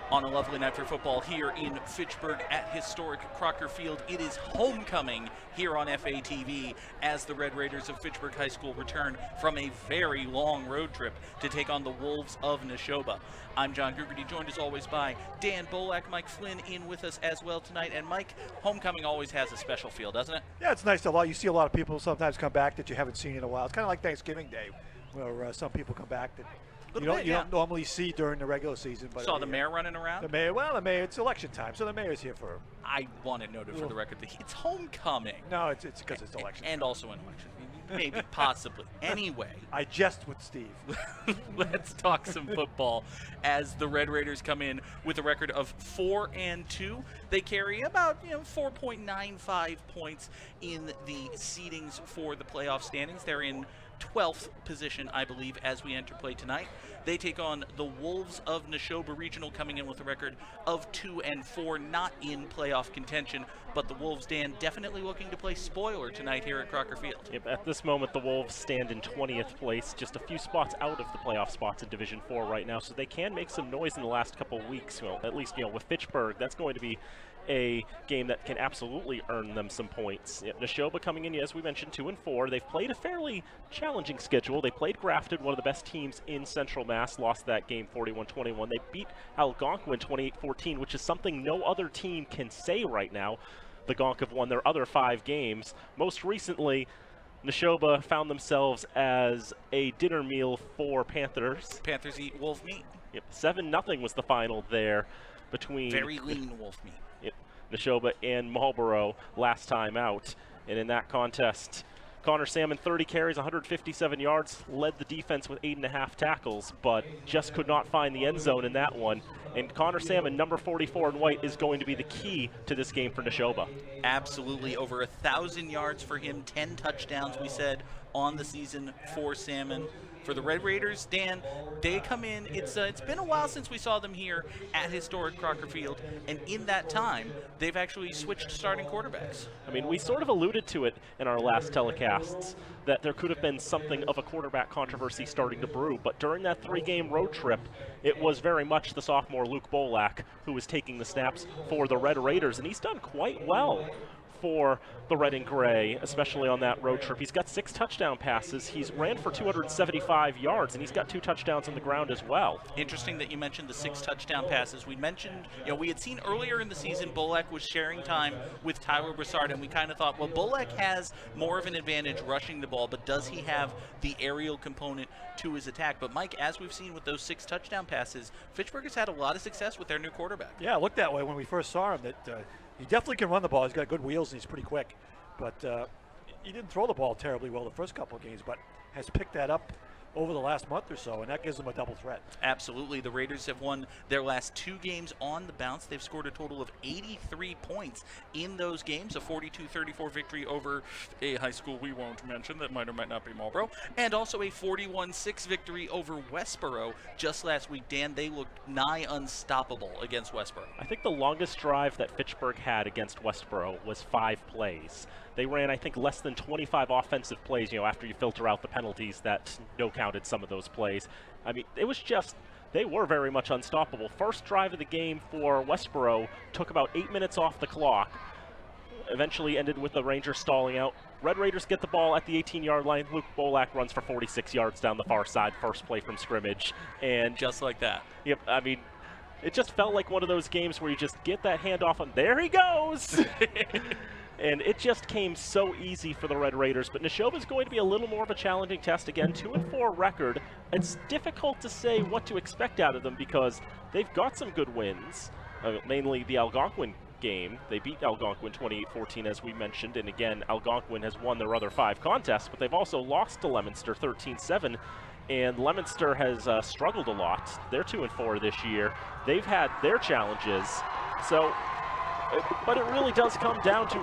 On a lovely night for football here in Fitchburg at historic Crocker Field. It is homecoming here on FATV as the Red Raiders of Fitchburg High School return from a very long road trip to take on the Wolves of Nashoba. I'm John Grugerty, joined as always by Dan Bolak, Mike Flynn in with us as well tonight. And Mike, homecoming always has a special feel, doesn't it? Yeah, it's nice. You see a lot of people sometimes come back that you haven't seen in a while. It's kind of like Thanksgiving Day, where some people come back that you don't normally see during the regular season. But saw the mayor running around? The mayor, it's election time, so the mayor's here for. I want it noted for the record that it's homecoming. No, it's because it's election and time. Also an election. Maybe, possibly. Anyway. I jest with Steve. Let's talk some football as the Red Raiders come in with a record of 4-2. They carry about 4.95 points in the seedings for the playoff standings. They're in 12th position, I believe, as we enter play tonight. They take on the Wolves of Nashoba Regional, coming in with a record of 2-4, not in playoff contention, but the Wolves, Dan, definitely looking to play spoiler tonight here at Crocker Field. Yep, at this moment, the Wolves stand in 20th place, just a few spots out of the playoff spots in Division 4 right now, so they can make some noise in the last couple of weeks. Well, at least, with Fitchburg, that's going to be a game that can absolutely earn them some points. Nashoba coming in, as we mentioned, 2-4. They've played a fairly challenging schedule. They played Grafton, one of the best teams in Central Mass, lost that game 41-21. They beat Algonquin 28-14, which is something no other team can say right now. The Gonk have won their other 5 games. Most recently, Nashoba found themselves as a dinner meal for Panthers. Panthers eat wolf meat. Yep, 7-0 was the final there between very lean wolf meat. Yep, Nashoba and Marlboro last time out. And in that contest, Connor Salmon, 30 carries, 157 yards, led the defense with 8.5 tackles, but just could not find the end zone in that one. And Connor Salmon, number 44 in white, is going to be the key to this game for Nashoba. Absolutely. Over 1,000 yards for him, 10 touchdowns, we said, on the season for Salmon. For the Red Raiders, Dan, they come in. It's been a while since we saw them here at historic Crocker Field, and in that time, they've actually switched starting quarterbacks. I mean, we sort of alluded to it in our last telecasts that there could have been something of a quarterback controversy starting to brew, but during that 3-game road trip, it was very much the sophomore Luke Bolak who was taking the snaps for the Red Raiders, and he's done quite well for the Red and Gray, especially on that road trip. He's got 6 touchdown passes. He's ran for 275 yards, and he's got 2 touchdowns on the ground as well. Interesting that you mentioned the 6 touchdown passes. We mentioned, we had seen earlier in the season Bolak was sharing time with Tyler Broussard, and we kind of thought, well, Bolak has more of an advantage rushing the ball, but does he have the aerial component to his attack? But Mike, as we've seen with those 6 touchdown passes, Fitchburg has had a lot of success with their new quarterback. Yeah, it looked that way when we first saw him, that he definitely can run the ball. He's got good wheels and he's pretty quick. But he didn't throw the ball terribly well the first couple of games, but has picked that up over the last month or so, and that gives them a double threat. Absolutely. The Raiders have won their last 2 games on the bounce. They've scored a total of 83 points in those games, a 42-34 victory over a high school we won't mention that might or might not be Marlboro, and also a 41-6 victory over Westboro just last week. Dan, they looked nigh unstoppable against Westboro. I think the longest drive that Fitchburg had against Westboro was 5 plays. They ran, I think, less than 25 offensive plays, after you filter out the penalties that no-counted some of those plays. I mean, it was just, they were very much unstoppable. First drive of the game for Westboro took about 8 minutes off the clock. Eventually ended with the Rangers stalling out. Red Raiders get the ball at the 18-yard line. Luke Bolak runs for 46 yards down the far side, first play from scrimmage. And just like that. Yep, I mean, it just felt like one of those games where you just get that handoff and there he goes! And it just came so easy for the Red Raiders. But Nashoba is going to be a little more of a challenging test. Again, 2-4 record. It's difficult to say what to expect out of them because they've got some good wins, mainly the Algonquin game. They beat Algonquin 28-14, as we mentioned. And again, Algonquin has won their other 5 contests, but they've also lost to Leominster 13-7. And Leominster has struggled a lot. They're 2-4 this year. They've had their challenges. So, but it really does come down to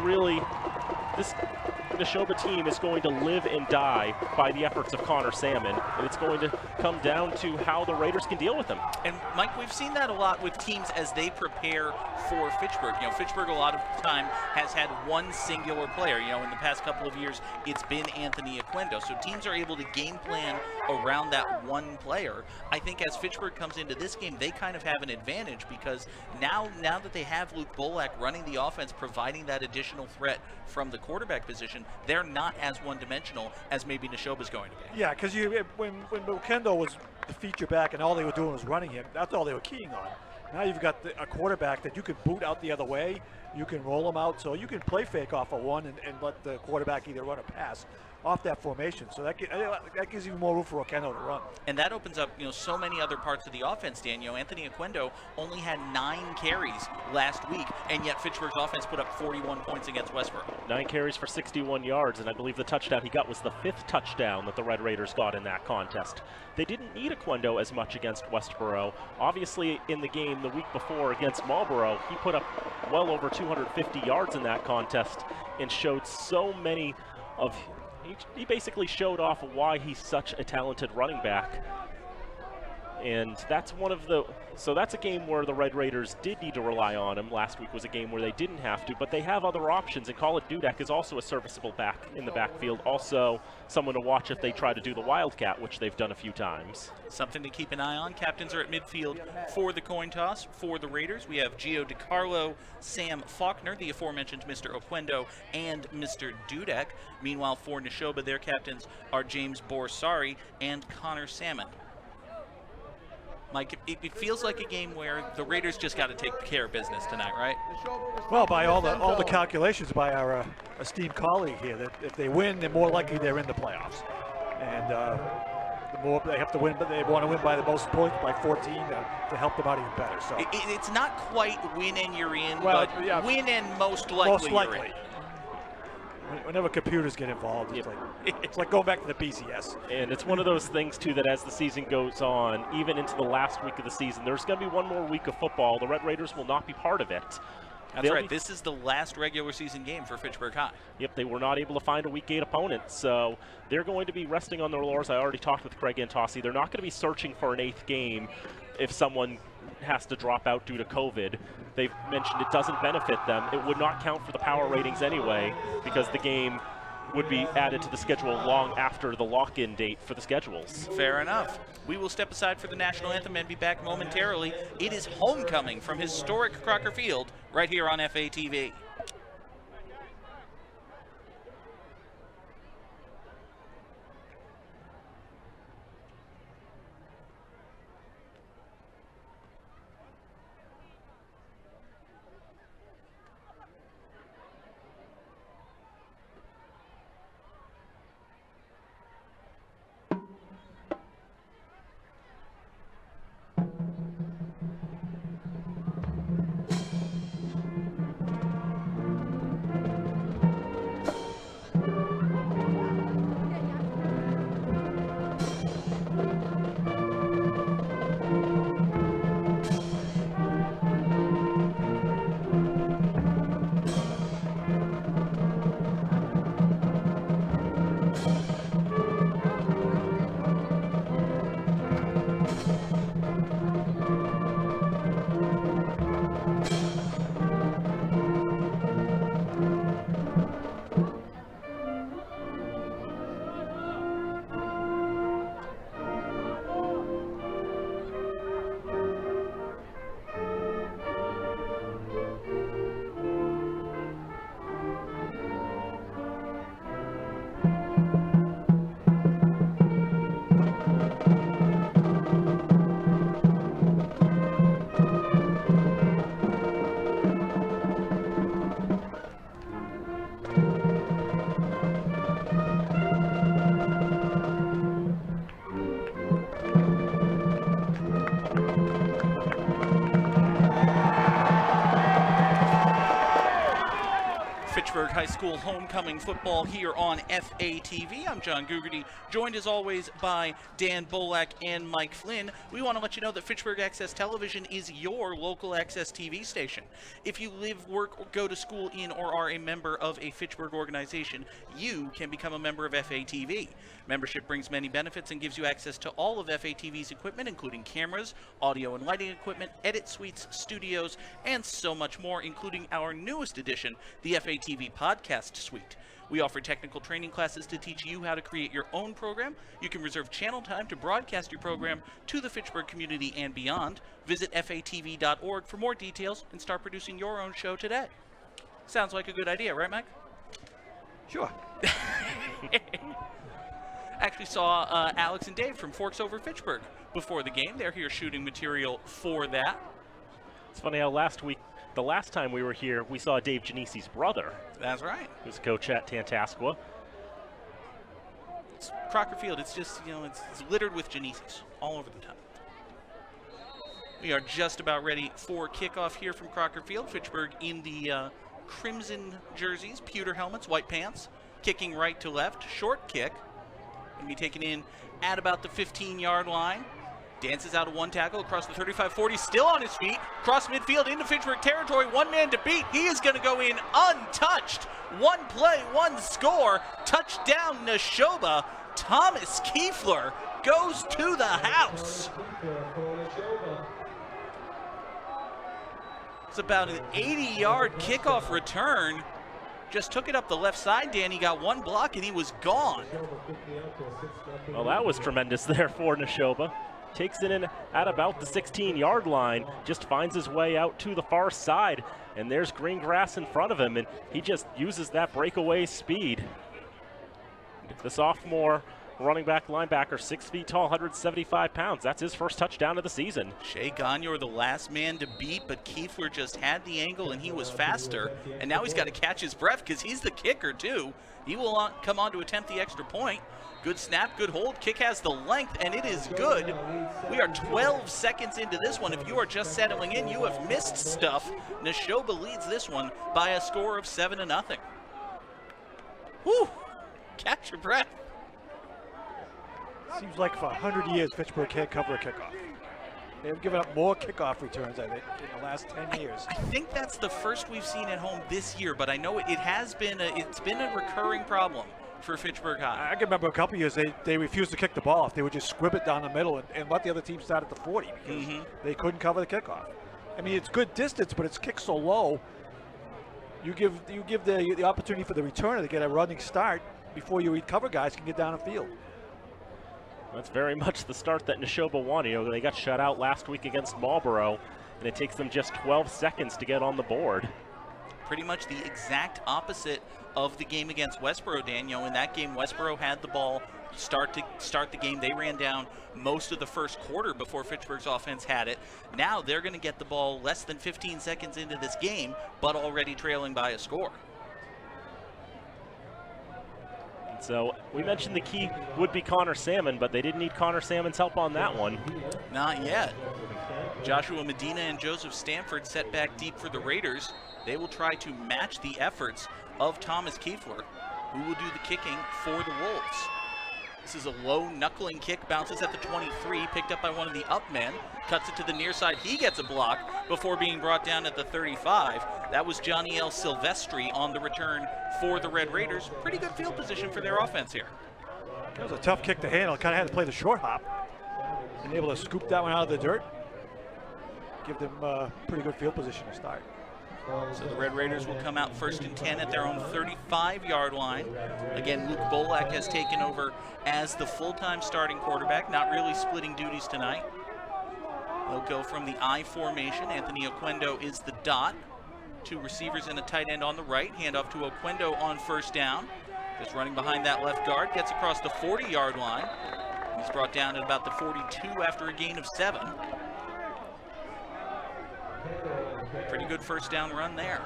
Nashoba team is going to live and die by the efforts of Connor Salmon, and it's going to come down to how the Raiders can deal with them. And Mike, we've seen that a lot with teams as they prepare for Fitchburg. Fitchburg a lot of the time has had one singular player. In the past couple of years, it's been Anthony Oquendo. So teams are able to game plan around that one player. I think as Fitchburg comes into this game, they kind of have an advantage because now that they have Luke Bolak running the offense, providing that additional threat from the quarterback position, they're not as one-dimensional as maybe Nashoba's going to be. Yeah, because when Oquendo was the feature back and all they were doing was running him, that's all they were keying on. Now you've got a quarterback that you can boot out the other way, you can roll him out, so you can play fake off of one and let the quarterback either run or pass off that formation. So that gives even more room for Oquendo to run. And that opens up, so many other parts of the offense, Dan. Anthony Oquendo only had 9 carries last week, and yet Fitchburg's offense put up 41 points against Westboro. 9 carries for 61 yards, and I believe the touchdown he got was the 5th touchdown that the Red Raiders got in that contest. They didn't need Oquendo as much against Westboro. Obviously, in the game the week before against Marlboro, he put up well over 250 yards in that contest and showed so many of... He basically showed off why he's such a talented running back. And that's that's a game where the Red Raiders did need to rely on him. Last week was a game where they didn't have to, but they have other options. And Colin Dudek is also a serviceable back in the backfield. Also someone to watch if they try to do the Wildcat, which they've done a few times. Something to keep an eye on. Captains are at midfield for the coin toss for the Raiders. We have Gio DiCarlo, Sam Faulkner, the aforementioned Mr. Oquendo, and Mr. Dudek. Meanwhile, for Nashoba, their captains are James Borsari and Connor Salmon. Mike, it feels like a game where the Raiders just got to take care of business tonight, right? Well, by all the calculations by our esteemed colleague here, that if they win, they're more likely they're in the playoffs. And the more they have to win, but they want to win by the most points, by 14, to help them out even better. So it's not quite win and you're in, well, but yeah, win and most likely you're in. Whenever computers get involved, it's like going back to the BCS. And it's one of those things, too, that as the season goes on, even into the last week of the season, there's going to be one more week of football. The Red Raiders will not be part of it. That's right. This is the last regular season game for Fitchburg High. Yep, they were not able to find a Week 8 opponent, so they're going to be resting on their laurels. I already talked with Craig Antossi. They're not going to be searching for an 8th game if someone has to drop out due to COVID. They've mentioned it doesn't benefit them. It would not count for the power ratings anyway because the game would be added to the schedule long after the lock-in date for the schedules. Fair enough. We will step aside for the national anthem and be back momentarily. It is homecoming from historic Crocker Field right here on FATV. High School homecoming football here on FATV. I'm John Gugerty, joined as always by Dan Bolak and Mike Flynn. We want to let you know that Fitchburg Access Television is your local access TV station. If you live, work, or go to school in or are a member of a Fitchburg organization, you can become a member of FATV. Membership brings many benefits and gives you access to all of FATV's equipment, including cameras, audio and lighting equipment, edit suites, studios, and so much more, including our newest edition, the FATV Podcast Suite. We offer technical training classes to teach you how to create your own program. You can reserve channel time to broadcast your program to the Fitchburg community and beyond. Visit fatv.org for more details and start producing your own show today. Sounds like a good idea, right, Mike? Sure. Actually saw Alex and Dave from Forks Over Fitchburg before the game. They're here shooting material for that. It's funny how the last time we were here, we saw Dave Genesi's brother. That's right. Who's a coach at Tantascwa. It's Crocker Field. It's just, it's littered with Genesis all over the top. We are just about ready for kickoff here from Crocker Field. Fitchburg in the crimson jerseys, pewter helmets, white pants, kicking right to left, short kick. Going to be taken in at about the 15-yard line. Dances out of one tackle across the 35-40, still on his feet. Cross midfield into Fitchburg territory, one man to beat. He is going to go in untouched. One play, one score. Touchdown Nashoba. Thomas Kiefler goes to the house. It's about an 80-yard kickoff return. Just took it up the left side, Danny got one block and he was gone. Well, that was tremendous there for Nashoba. Takes it in at about the 16-yard line, just finds his way out to the far side, and there's green grass in front of him, and he just uses that breakaway speed. The sophomore running back linebacker, 6 feet tall, 175 pounds. That's his first touchdown of the season. Shea Gagne, the last man to beat, but Kiefler just had the angle and he was faster, and now he's got to catch his breath because he's the kicker too. He will come on to attempt the extra point. Good snap, good hold. Kick has the length, and it is good. We are 12 seconds into this one. If you are just settling in, you have missed stuff. Nashoba leads this one by a score of 7-0. Whew! Catch your breath. Seems like for 100 years, Fitchburg can't cover a kickoff. They've given up more kickoff returns, I think, in the last 10 years. I think that's the first we've seen at home this year, but I know it has been it's been a recurring problem for Fitchburg High. I can remember a couple years they refused to kick the ball. If they would just squib it down the middle and let the other team start at the 40 because they couldn't cover the kickoff. I mean, it's good distance, but it's kicked so low. You give the opportunity for the returner to get a running start before your cover guys can get down the field. That's very much the start that Nashoba wanted. They got shut out last week against Marlboro, and it takes them just 12 seconds to get on the board. Pretty much the exact opposite of the game against Westboro, Daniel. In that game, Westboro had the ball start the game. They ran down most of the first quarter before Fitchburg's offense had it. Now they're going to get the ball less than 15 seconds into this game, but already trailing by a score. So we mentioned the key would be Connor Salmon, but they didn't need Connor Salmon's help on that one. Not yet. Joshua Medina and Joseph Stanford set back deep for the Raiders. They will try to match the efforts of Thomas Kiefler, who will do the kicking for the Wolves. This is a low knuckling kick, bounces at the 23, picked up by one of the up men, cuts it to the near side. He gets a block before being brought down at the 35. That was Johnny L. Silvestri on the return for the Red Raiders. Pretty good field position for their offense here. That was a tough kick to handle. Kind of had to play the short hop and able to scoop that one out of the dirt. Give them pretty good field position to start. So the Red Raiders will come out 1st and 10 at their own 35-yard line. Again, Luke Bolak has taken over as the full-time starting quarterback, not really splitting duties tonight. They'll go from the I formation. Anthony Oquendo is the dot. 2 receivers and a tight end on the right. Handoff to Oquendo on 1st down. Just running behind that left guard. Gets across the 40-yard line. He's brought down at about the 42 after a gain of 7. Pretty good 1st down run there.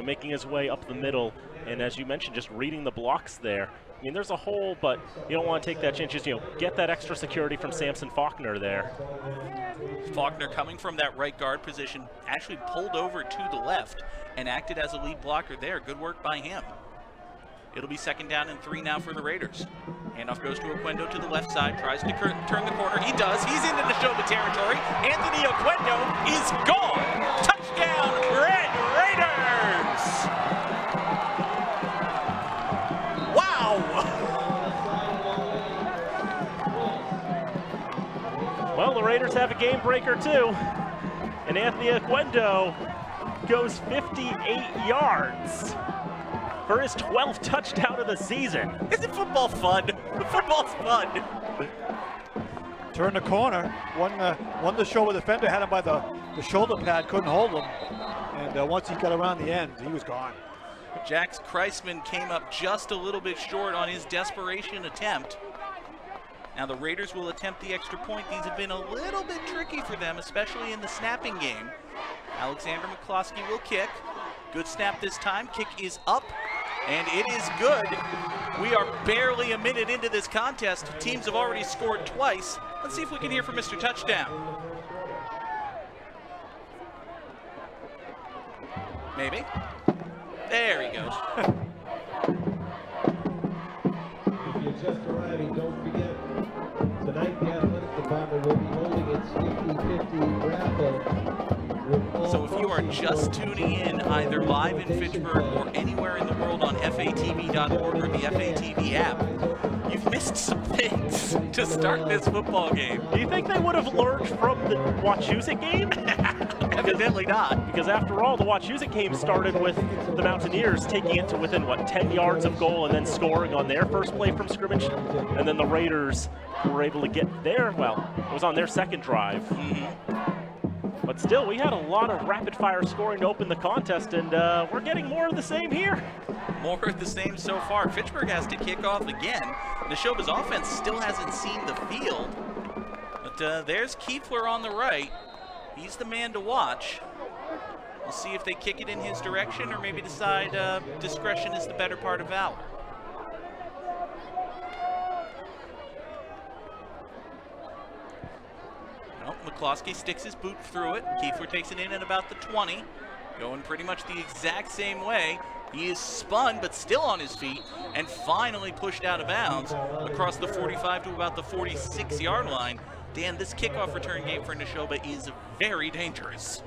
making his way up the middle, and as you mentioned, just reading the blocks there. I mean, there's a hole, but you don't want to take that chance. Just, get that extra security from Samson Faulkner there. Faulkner coming from that right guard position, actually pulled over to the left and acted as a lead blocker there. Good work by him. It'll be 2nd down and 3 now for the Raiders. Handoff goes to Oquendo to the left side, tries to turn the corner. He does. He's into Nashoba territory. Anthony Oquendo is gone. Touchdown, Red Raiders! Wow! Well, the Raiders have a game breaker too. And Anthony Oquendo goes 58 yards for his 12th touchdown of the season. Isn't football fun? Football's fun. Turned the corner, won the shoulder defender, had him by the shoulder pad, couldn't hold him. And once he got around the end, he was gone. Jax Kreisman came up just a little bit short on his desperation attempt. Now the Raiders will attempt the extra point. These have been a little bit tricky for them, especially in the snapping game. Alexander McCloskey will kick. Good snap this time. Kick is up, and it is good. We are barely a minute into this contest. Teams have already scored twice. Let's see if we can hear from Mr. Touchdown. Maybe. There he goes. If you're just arriving, don't forget, tonight the athletic department will be holding its 50-50 raffle. So if you are just tuning in, either live in Fitchburg or anywhere in the world on FATV.org or the FATV app, you've missed some things to start this football game. Do you think they would have learned from the Wachusett game? Evidently not. Because after all, the Wachusett game started with the Mountaineers taking it to within, 10 yards of goal and then scoring on their first play from scrimmage. And then the Raiders were able to get there. Well, it was on their second drive. But still, we had a lot of rapid-fire scoring to open the contest, and we're getting more of the same here. More of the same so far. Fitchburg has to kick off again. Nashoba's offense still hasn't seen the field. But there's Kiefler on the right. He's the man to watch. We'll see if they kick it in his direction or maybe decide discretion is the better part of valor. Well, McCloskey sticks his boot through it. Kiefler takes it in at about the 20. Going pretty much the exact same way. He is spun, but still on his feet, and finally pushed out of bounds across the 45 to about the 46-yard line. Dan, this kickoff return game for Nashoba is very dangerous.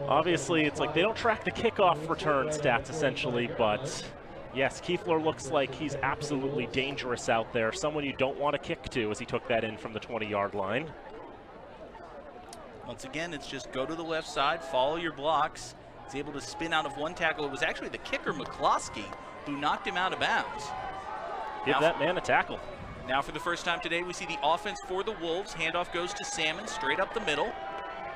Obviously, it's like they don't track the kickoff return stats, essentially, but yes, Kiefler looks like he's absolutely dangerous out there. Someone you don't want to kick to as he took that in from the 20-yard line. Once again, it's just go to the left side, follow your blocks. He's able to spin out of one tackle. It was actually the kicker, McCloskey, who knocked him out of bounds. Give that man a tackle. Now for the first time today, we see the offense for the Wolves. Handoff goes to Salmon, straight up the middle.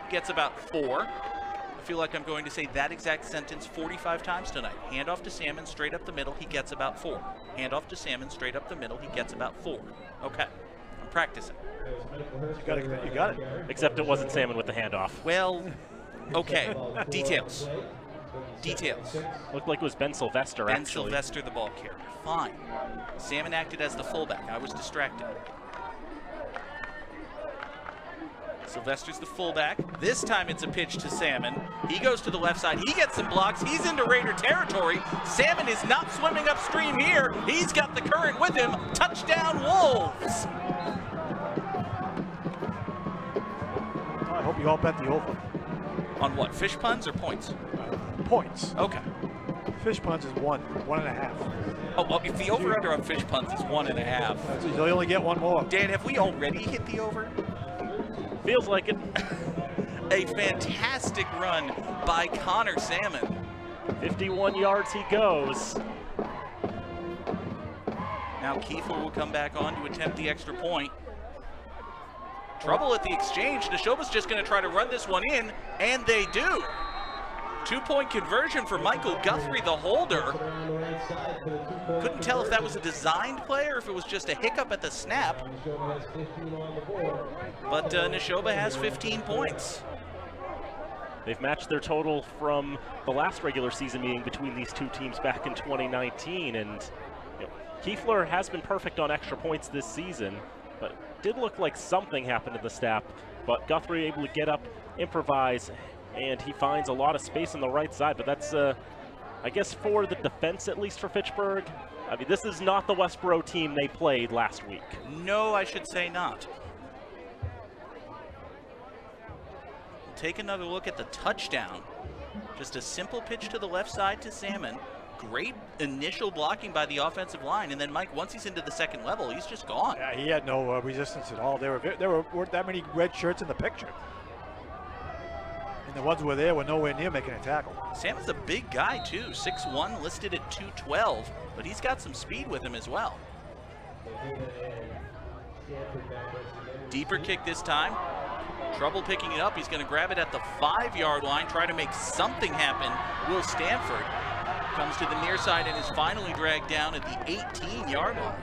Gets about 4. I feel like I'm going to say that exact sentence 45 times tonight. Handoff to Salmon, straight up the middle. He gets about 4. Handoff to Salmon, straight up the middle. He gets about 4. Okay, I'm practicing. You got it. Except it wasn't Salmon with the handoff. Well, okay. Details. Details. Looked like it was Ben Sylvester, Ben actually. Sylvester, the ball carrier. Fine. Salmon acted as the fullback. I was distracted. Sylvester's the fullback. This time it's a pitch to Salmon. He goes to the left side. He gets some blocks. He's into Raider territory. Salmon is not swimming upstream here. He's got the current with him. Touchdown, Wolves. I hope you all bet the over. On what, fish puns or points? Points. Okay. Fish puns is 1.5. Oh, well, if the over-under on fish puns is 1.5. So you only get one more. Dan, have we already hit the over? Feels like it. A fantastic run by Connor Salmon. 51 yards he goes. Now Kiefler will come back on to attempt the extra point. Trouble at the exchange. Nashoba's just going to try to run this one in, and they do. 2-point conversion for Michael Guthrie, the holder. Couldn't tell if that was a designed play or if it was just a hiccup at the snap. But Nashoba has 15 points. They've matched their total from the last regular season meeting between these two teams back in 2019, and Kiefler has been perfect on extra points this season, but it did look like something happened in the snap. But Guthrie able to get up, improvise, and he finds a lot of space on the right side. But that's, I guess, for the defense, at least for Fitchburg. I mean, this is not the Westboro team they played last week. No, I should say not. Take another look at the touchdown. Just a simple pitch to the left side to Salmon. Great initial blocking by the offensive line, and then Mike, once he's into the second level, he's just gone. Yeah, he had no resistance at all. There weren't that many red shirts in the picture. And the ones who were there were nowhere near making a tackle. Salmon's a big guy too, 6'1", listed at 212, but he's got some speed with him as well. Deeper kick this time. Trouble picking it up. He's going to grab it at the 5-yard line, try to make something happen. Will Stanford comes to the near side and is finally dragged down at the 18-yard line.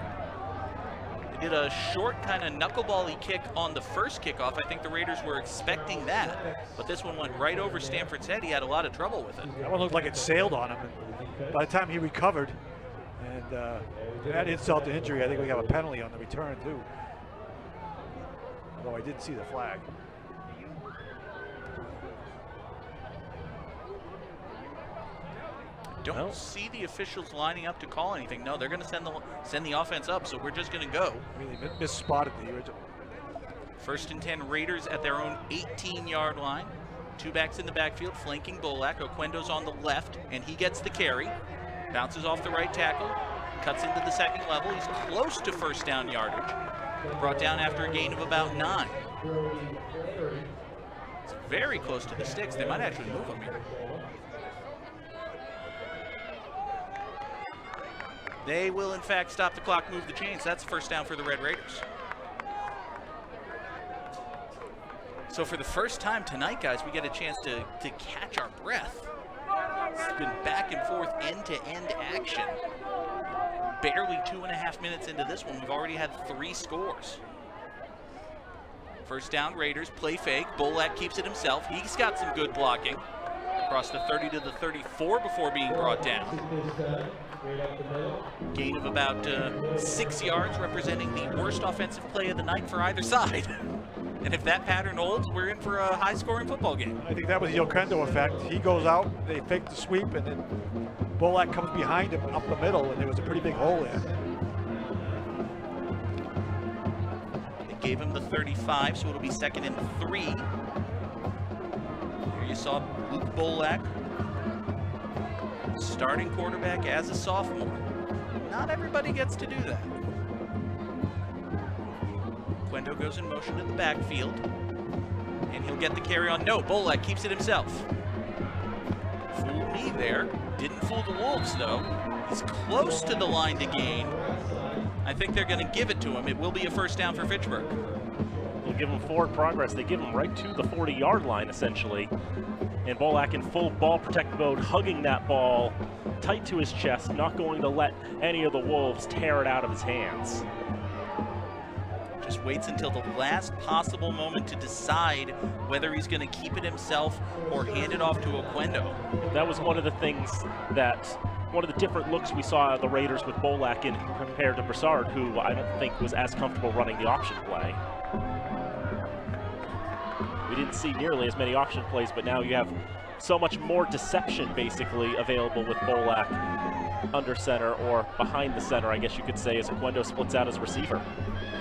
They did a short kind of knuckleball-y kick on the first kickoff. I think the Raiders were expecting that, but this one went right over Stanford's head. He had a lot of trouble with it. That one looked like it sailed on him. And by the time he recovered, and that insult to injury, I think we have a penalty on the return too. Although I didn't see the flag. Don't see the officials lining up to call anything. No, they're going to send the offense up, so we're just going to go. Really misspotted the original. 1st and 10 Raiders at their own 18-yard line. Two backs in the backfield, flanking Bolak. Oquendo's on the left, and he gets the carry. Bounces off the right tackle, cuts into the second level. He's close to first down yardage. Brought down after a gain of about 9. It's very close to the sticks. They might actually move him here. They will, in fact, stop the clock, move the chains. That's first down for the Red Raiders. So for the first time tonight, guys, we get a chance to catch our breath. It's been back and forth, end-to-end action. Barely 2.5 minutes into this one, we've already had 3 scores. First down, Raiders, play fake. Bolak keeps it himself. He's got some good blocking. Across the 30 to the 34 before being brought down. Gain of about 6 yards, representing the worst offensive play of the night for either side. And if that pattern holds, we're in for a high-scoring football game. I think that was the Oquendo effect. He goes out, they fake the sweep, and then Bolak comes behind him up the middle, and there was a pretty big hole there. They gave him the 35, so it'll be 2nd and 3. Here you saw Luke Bolak, starting quarterback as a sophomore. Not everybody gets to do that. Oquendo goes in motion to the backfield, and he'll get the carry on. No, Bolak keeps it himself. Fooled me there. Didn't fool the Wolves, though. He's close to the line to gain. I think they're going to give it to him. It will be a first down for Fitchburg. They'll give him forward progress. They give him right to the 40-yard line, essentially. And Bolak in full ball protect mode, hugging that ball tight to his chest, not going to let any of the Wolves tear it out of his hands. Just waits until the last possible moment to decide whether he's going to keep it himself or hand it off to Oquendo. That was one of the things that, one of the different looks we saw of the Raiders with Bolak in compared to Broussard, who I don't think was as comfortable running the option play. We didn't see nearly as many option plays, but now you have so much more deception basically available with Bolak under center or behind the center, I guess you could say, as Oquendo splits out as receiver.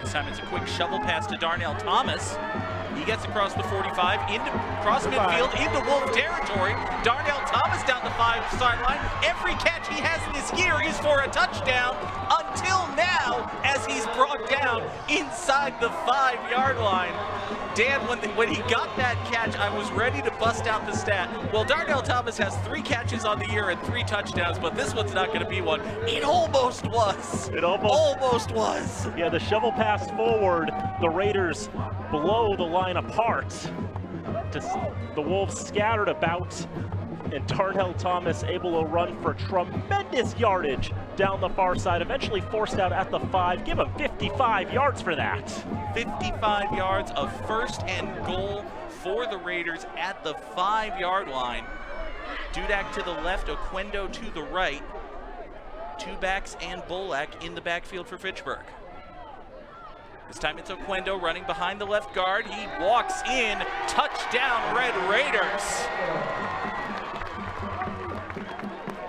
This time it's a quick shovel pass to Darnell Thomas. He gets across the 45, across midfield, into Wolf territory. Darnell Thomas down the 5 sideline. Every catch he has in this year is for a touchdown until now, as he's brought down inside the 5-yard line. Dan, when he got that catch, I was ready to bust out the stat. Well, Darnell Thomas has 3 catches on the year and 3 touchdowns, but this one's not going to be one. It almost was. It almost was. Yeah, the shovel pass forward, the Raiders blow the line apart. The Wolves scattered about And Darnell Thomas able to run for tremendous yardage down the far side, eventually forced out at the 5. Give him 55 yards for that. 55 yards of first and goal for the Raiders at the 5-yard line. Dudek to the left, Oquendo to the right. Two backs and Bolak in the backfield for Fitchburg. This time it's Oquendo running behind the left guard. He walks in. Touchdown, Red Raiders.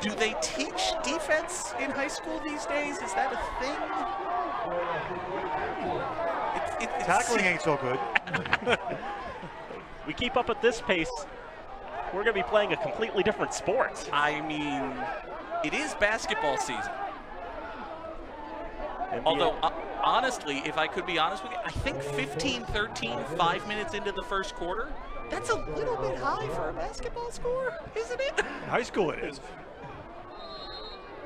Do they teach defense in high school these days? Is that a thing? Tackling ain't so good. We keep up at this pace, we're going to be playing a completely different sport. I mean, it is basketball season. Although, honestly, if I could be honest with you, I think 15-13, 5 minutes into the first quarter, that's a little bit high for a basketball score, isn't it? In high school it is.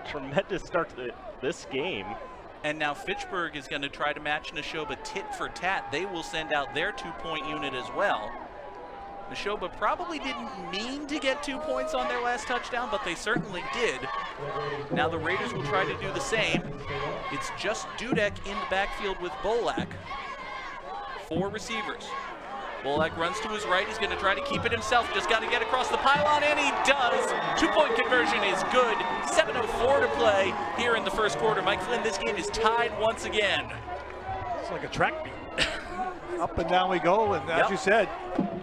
Tremendous start to this game. And now Fitchburg is going to try to match Nashoba tit for tat. They will send out their 2-point unit as well. Nashoba probably didn't mean to get 2 points on their last touchdown, but they certainly did. Now the Raiders will try to do the same. It's just Dudek in the backfield with Bolak. 4 receivers. Bolak runs to his right. He's going to try to keep it himself. Just got to get across the pylon, and he does. 2-point conversion is good. 7:04 to play here in the first quarter. Mike Flynn, this game is tied once again. It's like a track meet. Up and down we go, and as you said,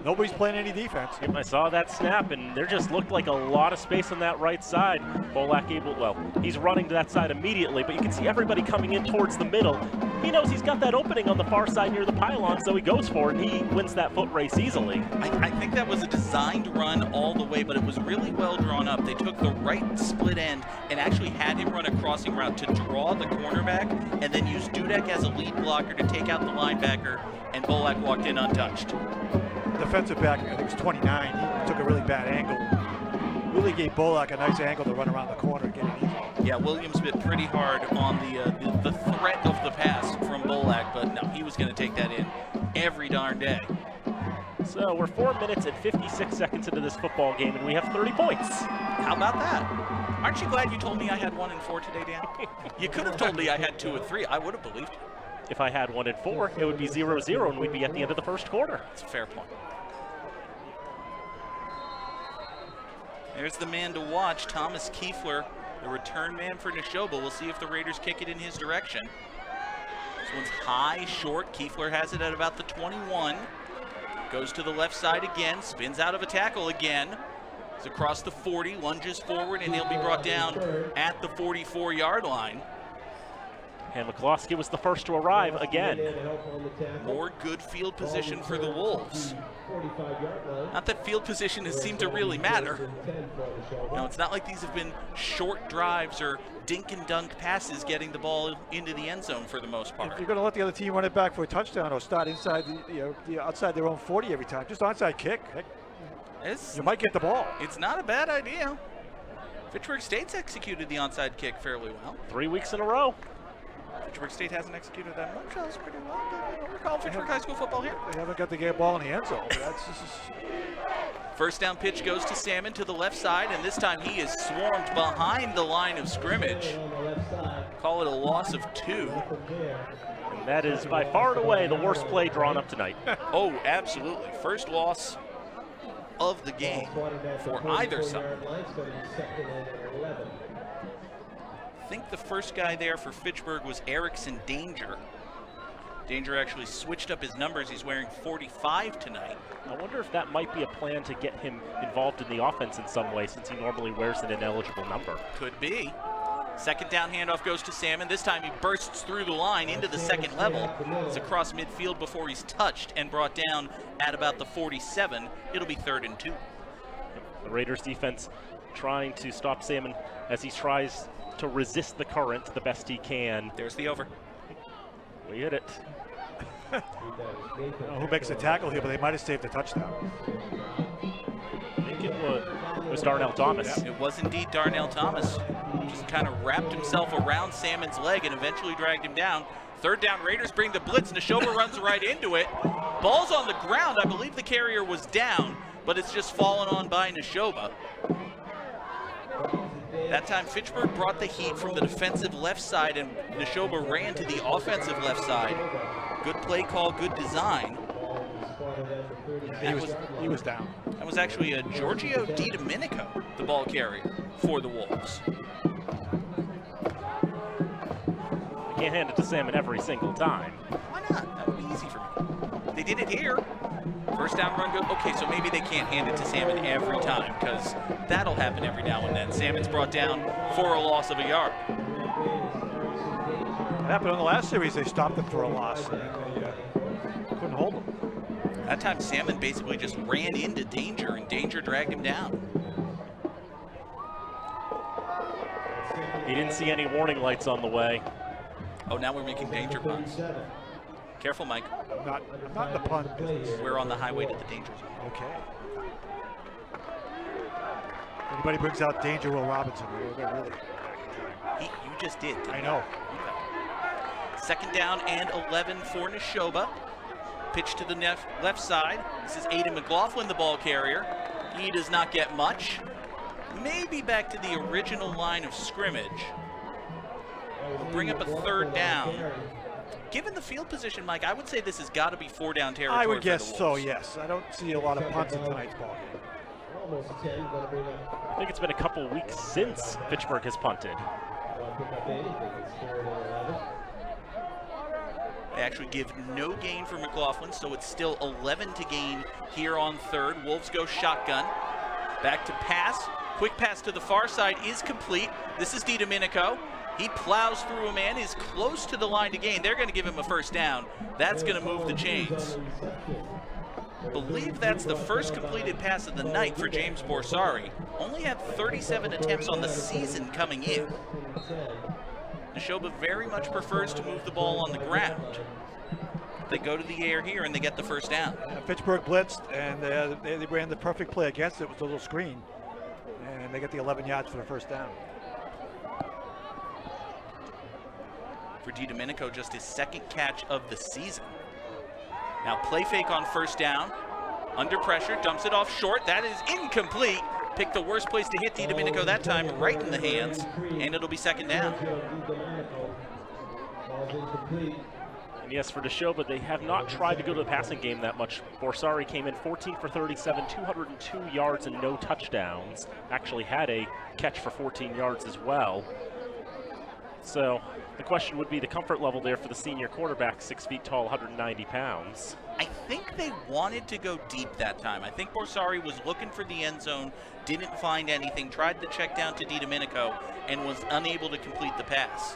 nobody's playing any defense. I saw that snap, and there just looked like a lot of space on that right side. Bolak he's running to that side immediately, but you can see everybody coming in towards the middle. He knows he's got that opening on the far side near the pylon, so he goes for it, and he wins that foot race easily. I think that was a designed run all the way, but it was really well drawn up. They took the right split end and actually had him run a crossing route to draw the cornerback, and then use Dudek as a lead blocker to take out the linebacker, and Bolak walked in untouched. Defensive back, I think it's 29, he took a really bad angle. Really gave Bolak a nice angle to run around the corner and get it easy. Yeah, Williams bit pretty hard on the threat of the pass from Bolak, but no, he was going to take that in every darn day. So we're 4 minutes and 56 seconds into this football game, and we have 30 points. How about that? Aren't you glad you told me I had 1 and 4 today, Dan? You could have told me I had 2 and 3. I would have believed you. If I had 1 and 4, it would be 0-0, and we'd be at the end of the first quarter. That's a fair point. There's the man to watch, Thomas Kiefler, the return man for Nashoba. We'll see if the Raiders kick it in his direction. This one's high, short. Kiefler has it at about the 21. Goes to the left side again, spins out of a tackle again. It's across the 40, lunges forward, and he'll be brought down at the 44-yard line. And McCloskey was the first to arrive again. More good field position for the Wolves. Not that field position has seemed to really matter. No, it's not like these have been short drives or dink and dunk passes getting the ball into the end zone for the most part. If you're going to let the other team run it back for a touchdown or start inside the outside their own 40 every time, just onside kick, heck, you might get the ball. It's not a bad idea. Fitchburg State's executed the onside kick fairly well. 3 weeks in a row. Fitchburg State hasn't executed that much else pretty well. We're calling Fitchburg High School football here. They haven't got the ball in the end zone. That's just... First down pitch goes to Salmon to the left side, and this time he is swarmed behind the line of scrimmage. Call it a loss of 2. And that is by far and away the worst play drawn up tonight. Oh, absolutely. First loss of the game for either side. I think the first guy there for Fitchburg was Erickson Danger. Danger actually switched up his numbers. He's wearing 45 tonight. I wonder if that might be a plan to get him involved in the offense in some way, since he normally wears an ineligible number. Could be. Second down handoff goes to Salmon. This time he bursts through the line into the second level. It's across midfield before he's touched and brought down at about the 47. It'll be 3rd and 2. The Raiders defense trying to stop Salmon as he tries to resist the current the best he can. There's the over. We hit it. I don't know who makes the tackle here, but they might have saved the touchdown. I think it was Darnell Thomas. It was indeed Darnell Thomas. Just kind of wrapped himself around Salmon's leg and eventually dragged him down. Third down, Raiders bring the blitz. Nashoba runs right into it. Ball's on the ground. I believe the carrier was down. but it's just fallen on by Nashoba. That time, Fitchburg brought the heat from the defensive left side, and Nashoba ran to the offensive left side. Good play call, good design. He was down. That was actually a Giorgio Di Domenico, the ball carrier for the Wolves. You can't hand it to Salmon every single time. Why not? That would be easy for me. They did it here. First down run good. Okay, so maybe they can't hand it to Salmon every time, because that'll happen every now and then. Salmon's brought down for a loss of a yard. What happened in the last series? They stopped them for a loss. And they couldn't hold them. That time, Salmon basically just ran into Danger, and Danger dragged him down. He didn't see any warning lights on the way. Oh, now we're making danger puns. Careful, Mike. I'm not in the pun business. We're on the highway to the danger zone. Okay. Anybody brings out Danger Will Robinson, they're really. You just did. I know. Okay. Second down and 11 for Nashoba. Pitch to the left side. This is Aiden McLaughlin, the ball carrier. He does not get much. Maybe back to the original line of scrimmage. We'll bring up a third down. Given the field position, Mike, I would say this has got to be 4 down territory. I would for guess the so, Wolves. yes. I don't see a lot of punts in tonight's ball game. I think it's been a couple weeks since Fitchburg has punted. They actually give no gain for McLaughlin, so it's still 11 to gain here on third. Wolves go shotgun. Back to pass. Quick pass to the far side is complete. This is Di Domenico. He plows through a man, is close to the line to gain. They're going to give him a first down. That's going to move the chains. I believe that's the first completed pass of the night for James Borsari. Only had 37 attempts on the season coming in. Nashoba very much prefers to move the ball on the ground. They go to the air here and they get the first down. Fitchburg blitzed, and they ran the perfect play against it with a little screen. And they get the 11 yards for the first down. For Di Domenico, just his second catch of the season. Now play fake on first down. Under pressure, dumps it off short. That is incomplete. Picked the worst place to hit Di Domenico that time, right in the hands, and it'll be second down. And yes, for Nashoba, they have not tried to go to the passing game that much. Borsari came in 14 for 37, 202 yards and no touchdowns. Actually had a catch for 14 yards as well. So the question would be the comfort level there for the senior quarterback, 6 feet tall, 190 pounds. I think they wanted to go deep that time. I think Borsari was looking for the end zone, didn't find anything, tried to check down to Di Domenico, and was unable to complete the pass.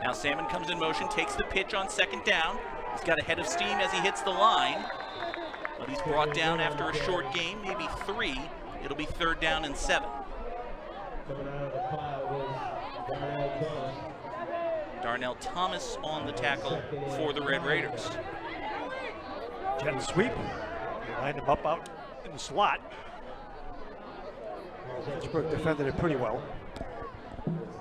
Now Salmon comes in motion, takes the pitch on second down. He's got a head of steam as he hits the line, but he's brought down after a short gain, maybe 3. It'll be third down and 7. Darnell Thomas on the tackle for the Red Raiders. Jet sweep. They lined him up out in the slot. Fitchburg defended it pretty well.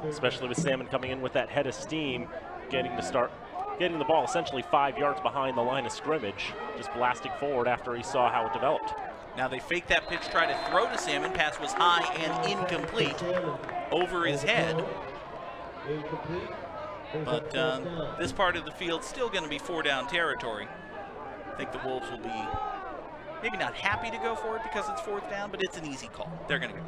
Especially with Salmon coming in with that head of steam, getting the ball essentially 5 yards behind the line of scrimmage, just blasting forward after he saw how it developed. Now they fake that pitch, try to throw to Salmon. Pass was high and incomplete over his head. But this part of the field still going to be 4 down territory. I think the Wolves will be maybe not happy to go for it because it's 4th down, but it's an easy call. They're going to go.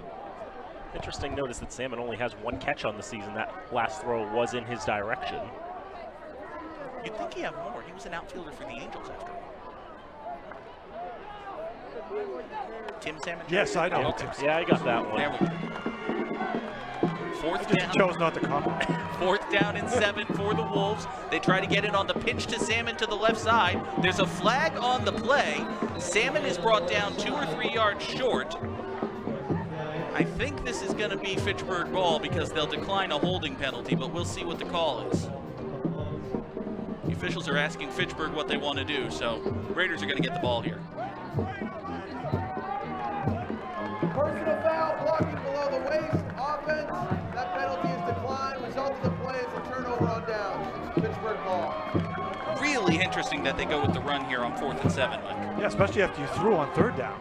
Interesting note is that Salmon only has 1 catch on the season. That last throw was in his direction. You'd think he'd have more. He was an outfielder for the Angels after all. Tim Salmon? Yes, I know. Okay. Yeah, I got that one. There we go. 4th Just down. chose not to come. 4th down and 7 for the Wolves. They try to get it on the pitch to Salmon to the left side. There's a flag on the play. Salmon is brought down 2 or 3 yards short. I think this is going to be Fitchburg ball because they'll decline a holding penalty, but we'll see what the call is. The officials are asking Fitchburg what they want to do, so Raiders are going to get the ball here. Personal foul, blocking below the waist, offense. That penalty is declined. Result of the play is a turnover on downs. Fitchburg ball. Really interesting that they go with the run here on 4th and 7, Mike. Yeah, especially after you threw on 3rd down.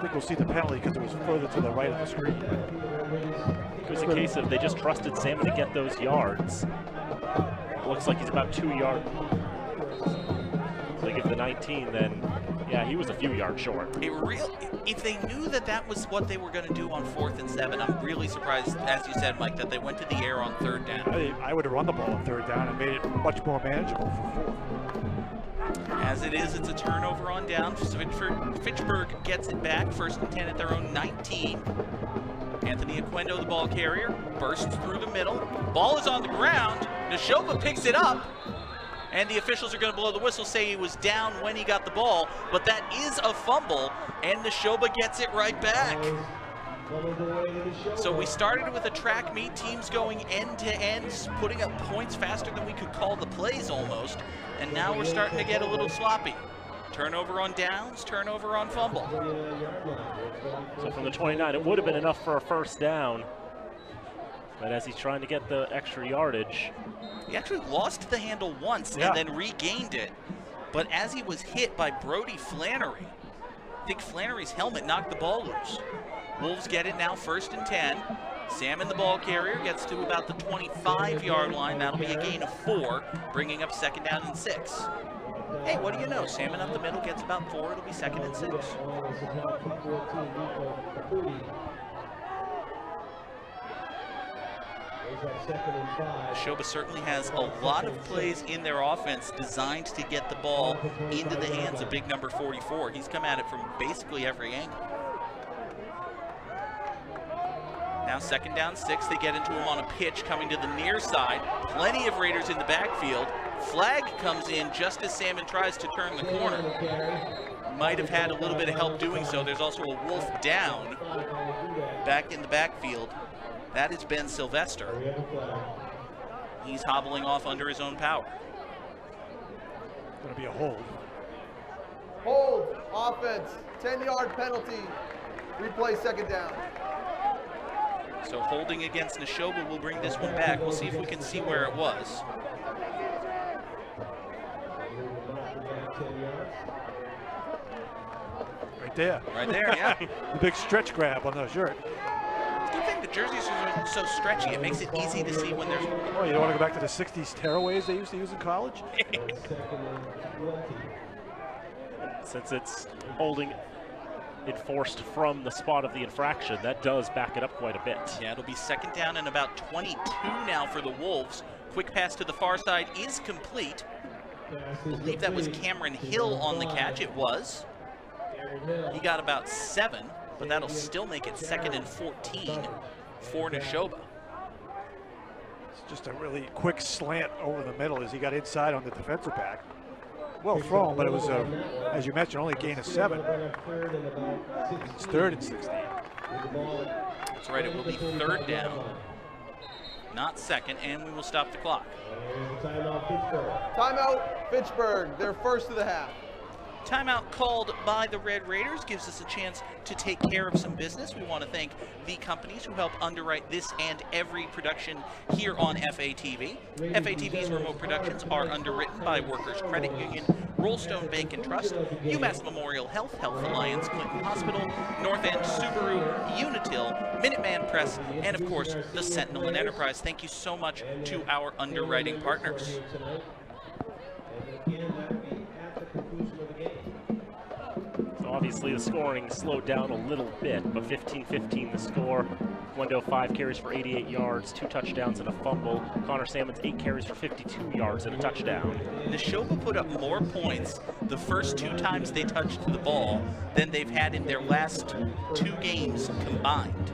think we'll see the penalty because it was further to the right of the screen. It was a case of they just trusted Salmon to get those yards. It looks like he's about 2 yards. So they give the 19, then yeah, he was a few yards short. If they knew that that was what they were going to do on 4th and 7, I'm really surprised, as you said, Mike, that they went to the air on 3rd down. I would have run the ball on 3rd down and made it much more manageable for 4th. As it is, it's a turnover on down. Fitchburg gets it back, 1st and 10 at their own 19. Anthony Aquendo, the ball carrier, bursts through the middle. Ball is on the ground. Nashoba picks it up. And the officials are going to blow the whistle, say he was down when he got the ball, but that is a fumble, and Nashoba gets it right back. So we started with a track meet, teams going end to end, putting up points faster than we could call the plays almost, and now we're starting to get a little sloppy. Turnover on downs, turnover on fumble. So from the 29, it would have been enough for a 1st down. But as he's trying to get the extra yardage. He actually lost the handle once and then regained it. But as he was hit by Brody Flannery, I think Flannery's helmet knocked the ball loose. Wolves get it now 1st and 10. Salmon, the ball carrier, gets to about the 25-yard line. That'll be a gain of 4, bringing up 2nd down and 6. Hey, what do you know? Salmon up the middle gets about 4. It'll be 2nd and 6. Nashoba certainly has a lot of plays in their offense designed to get the ball into the hands of big number 44. He's come at it from basically every angle. Now 2nd down 6, they get into him on a pitch coming to the near side. Plenty of Raiders in the backfield. Flag comes in just as Salmon tries to turn the corner. Might have had a little bit of help doing so. There's also a Wolf down back in the backfield. That is Ben Sylvester. He's hobbling off under his own power. Going to be a hold. Hold, offense, 10-yard penalty. Replay 2nd down. So holding against Nashoba will bring this one back. We'll see if we can see where it was. Right there. Right there, yeah. The big stretch grab on the shirt. It's a good thing the jerseys are so stretchy. It makes it easy to see when there's... Oh, you don't want to go back to the 60s tearaways they used to use in college? Since it's holding enforced from the spot of the infraction, that does back it up quite a bit. Yeah, it'll be 2nd down and about 22 now for the Wolves. Quick pass to the far side is complete. I believe that was Cameron Hill on the catch. It was. He got about 7, but that'll still make it 2nd and 14 for Nashoba. It's just a really quick slant over the middle as he got inside on the defensive back. Well thrown, but it was, as you mentioned, only a gain of 7. It's 3rd and 16. That's right, it will be 3rd down, not 2nd, and we will stop the clock. Timeout, Fitchburg, their 1st of the half. Timeout called by the Red Raiders gives us a chance to take care of some business. We want to thank the companies who help underwrite this and every production here on FATV. FATV's remote productions are underwritten by Workers Credit Union, Rollstone Bank and Trust, UMass Memorial Health, Health Alliance, Clinton Hospital, North End Subaru, Unitil, Minuteman Press, and of course the Sentinel and Enterprise. Thank you so much to our underwriting partners. Obviously, the scoring slowed down a little bit, but 15-15 the score. Wendo 5 carries for 88 yards, 2 touchdowns and a fumble. Connor Salmon's 8 carries for 52 yards and a touchdown. Nashoba put up more points the first 2 times they touched the ball than they've had in their last 2 games combined.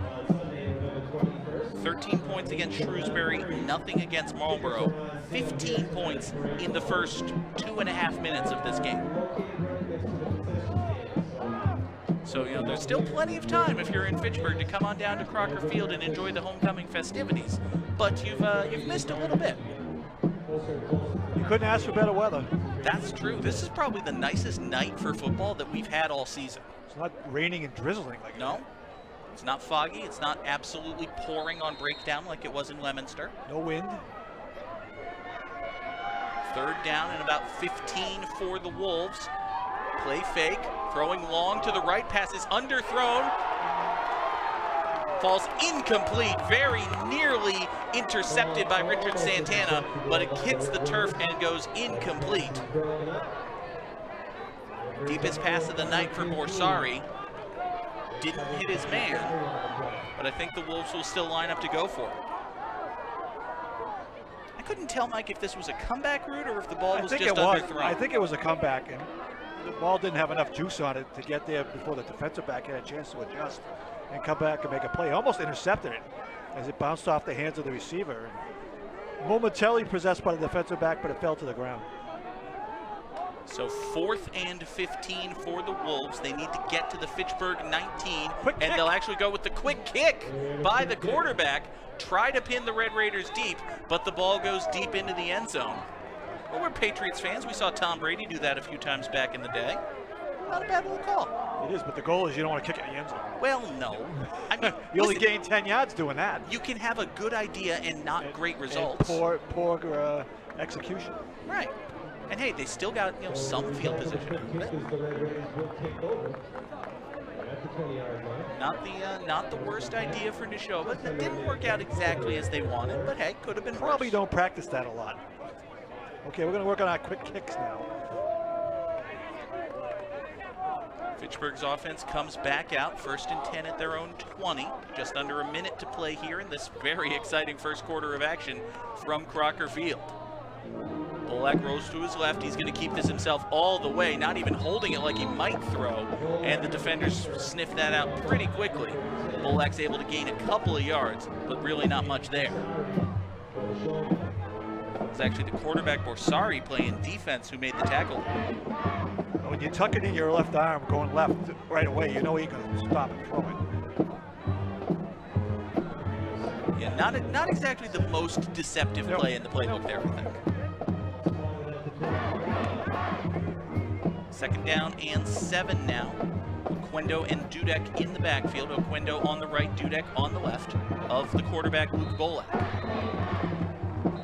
13 points against Shrewsbury, nothing against Marlborough. 15 points in the first 2.5 minutes of this game. So, you know, there's still plenty of time if you're in Fitchburg to come on down to Crocker Field and enjoy the homecoming festivities. But you've missed a little bit. You couldn't ask for better weather. That's true. This is probably the nicest night for football that we've had all season. It's not raining and drizzling like No, it's not foggy. It's not absolutely pouring on breakdown like it was in Leominster. No wind. 3rd down and about 15 for the Wolves. Play fake. Throwing long to the right, pass is underthrown. Falls incomplete, very nearly intercepted by Richard Santana, but it hits the turf and goes incomplete. Deepest pass of the night for Borsari. Didn't hit his man, but I think the Wolves will still line up to go for it. I couldn't tell, Mike, if this was a comeback route or if the ball was just underthrown. I think it was a comeback, and the ball didn't have enough juice on it to get there before the defensive back had a chance to adjust and come back and make a play. Almost intercepted it as it bounced off the hands of the receiver. Momentarily possessed by the defensive back, but it fell to the ground. So 4th and 15 for the Wolves. They need to get to the Fitchburg 19, and they'll actually go with the quick kick by the quarterback. Try to pin the Red Raiders deep, but the ball goes deep into the end zone. Well, we're Patriots fans. We saw Tom Brady do that a few times back in the day. Not a bad little call. It is, but the goal is you don't want to kick it in the end zone. Well, no. I mean, you only gain 10 yards doing that. You can have a good idea and not great results. And poor execution. Right. And hey, they still got some field position. Not the worst idea for Nashoba. That didn't work out exactly as they wanted, but hey, could have been Probably worse. don't practice that a lot. Okay, we're going to work on our quick kicks now. Fitchburg's offense comes back out, 1st and 10 at their own 20. Just under a minute to play here in this very exciting first quarter of action from Crocker Field. Bolak rolls to his left. He's going to keep this himself all the way, not even holding it like he might throw. And the defenders sniff that out pretty quickly. Bolak's able to gain a couple of yards, but really not much there. It's actually the quarterback, Borsari, playing defense, who made the tackle. When you tuck it in your left arm going left right away, you know you're going to stop and throw it. Yeah, not exactly the most deceptive play in the playbook there, I think. 2nd down and 7 now. Oquendo and Dudek in the backfield. Oquendo on the right, Dudek on the left of the quarterback, Luke Bolak.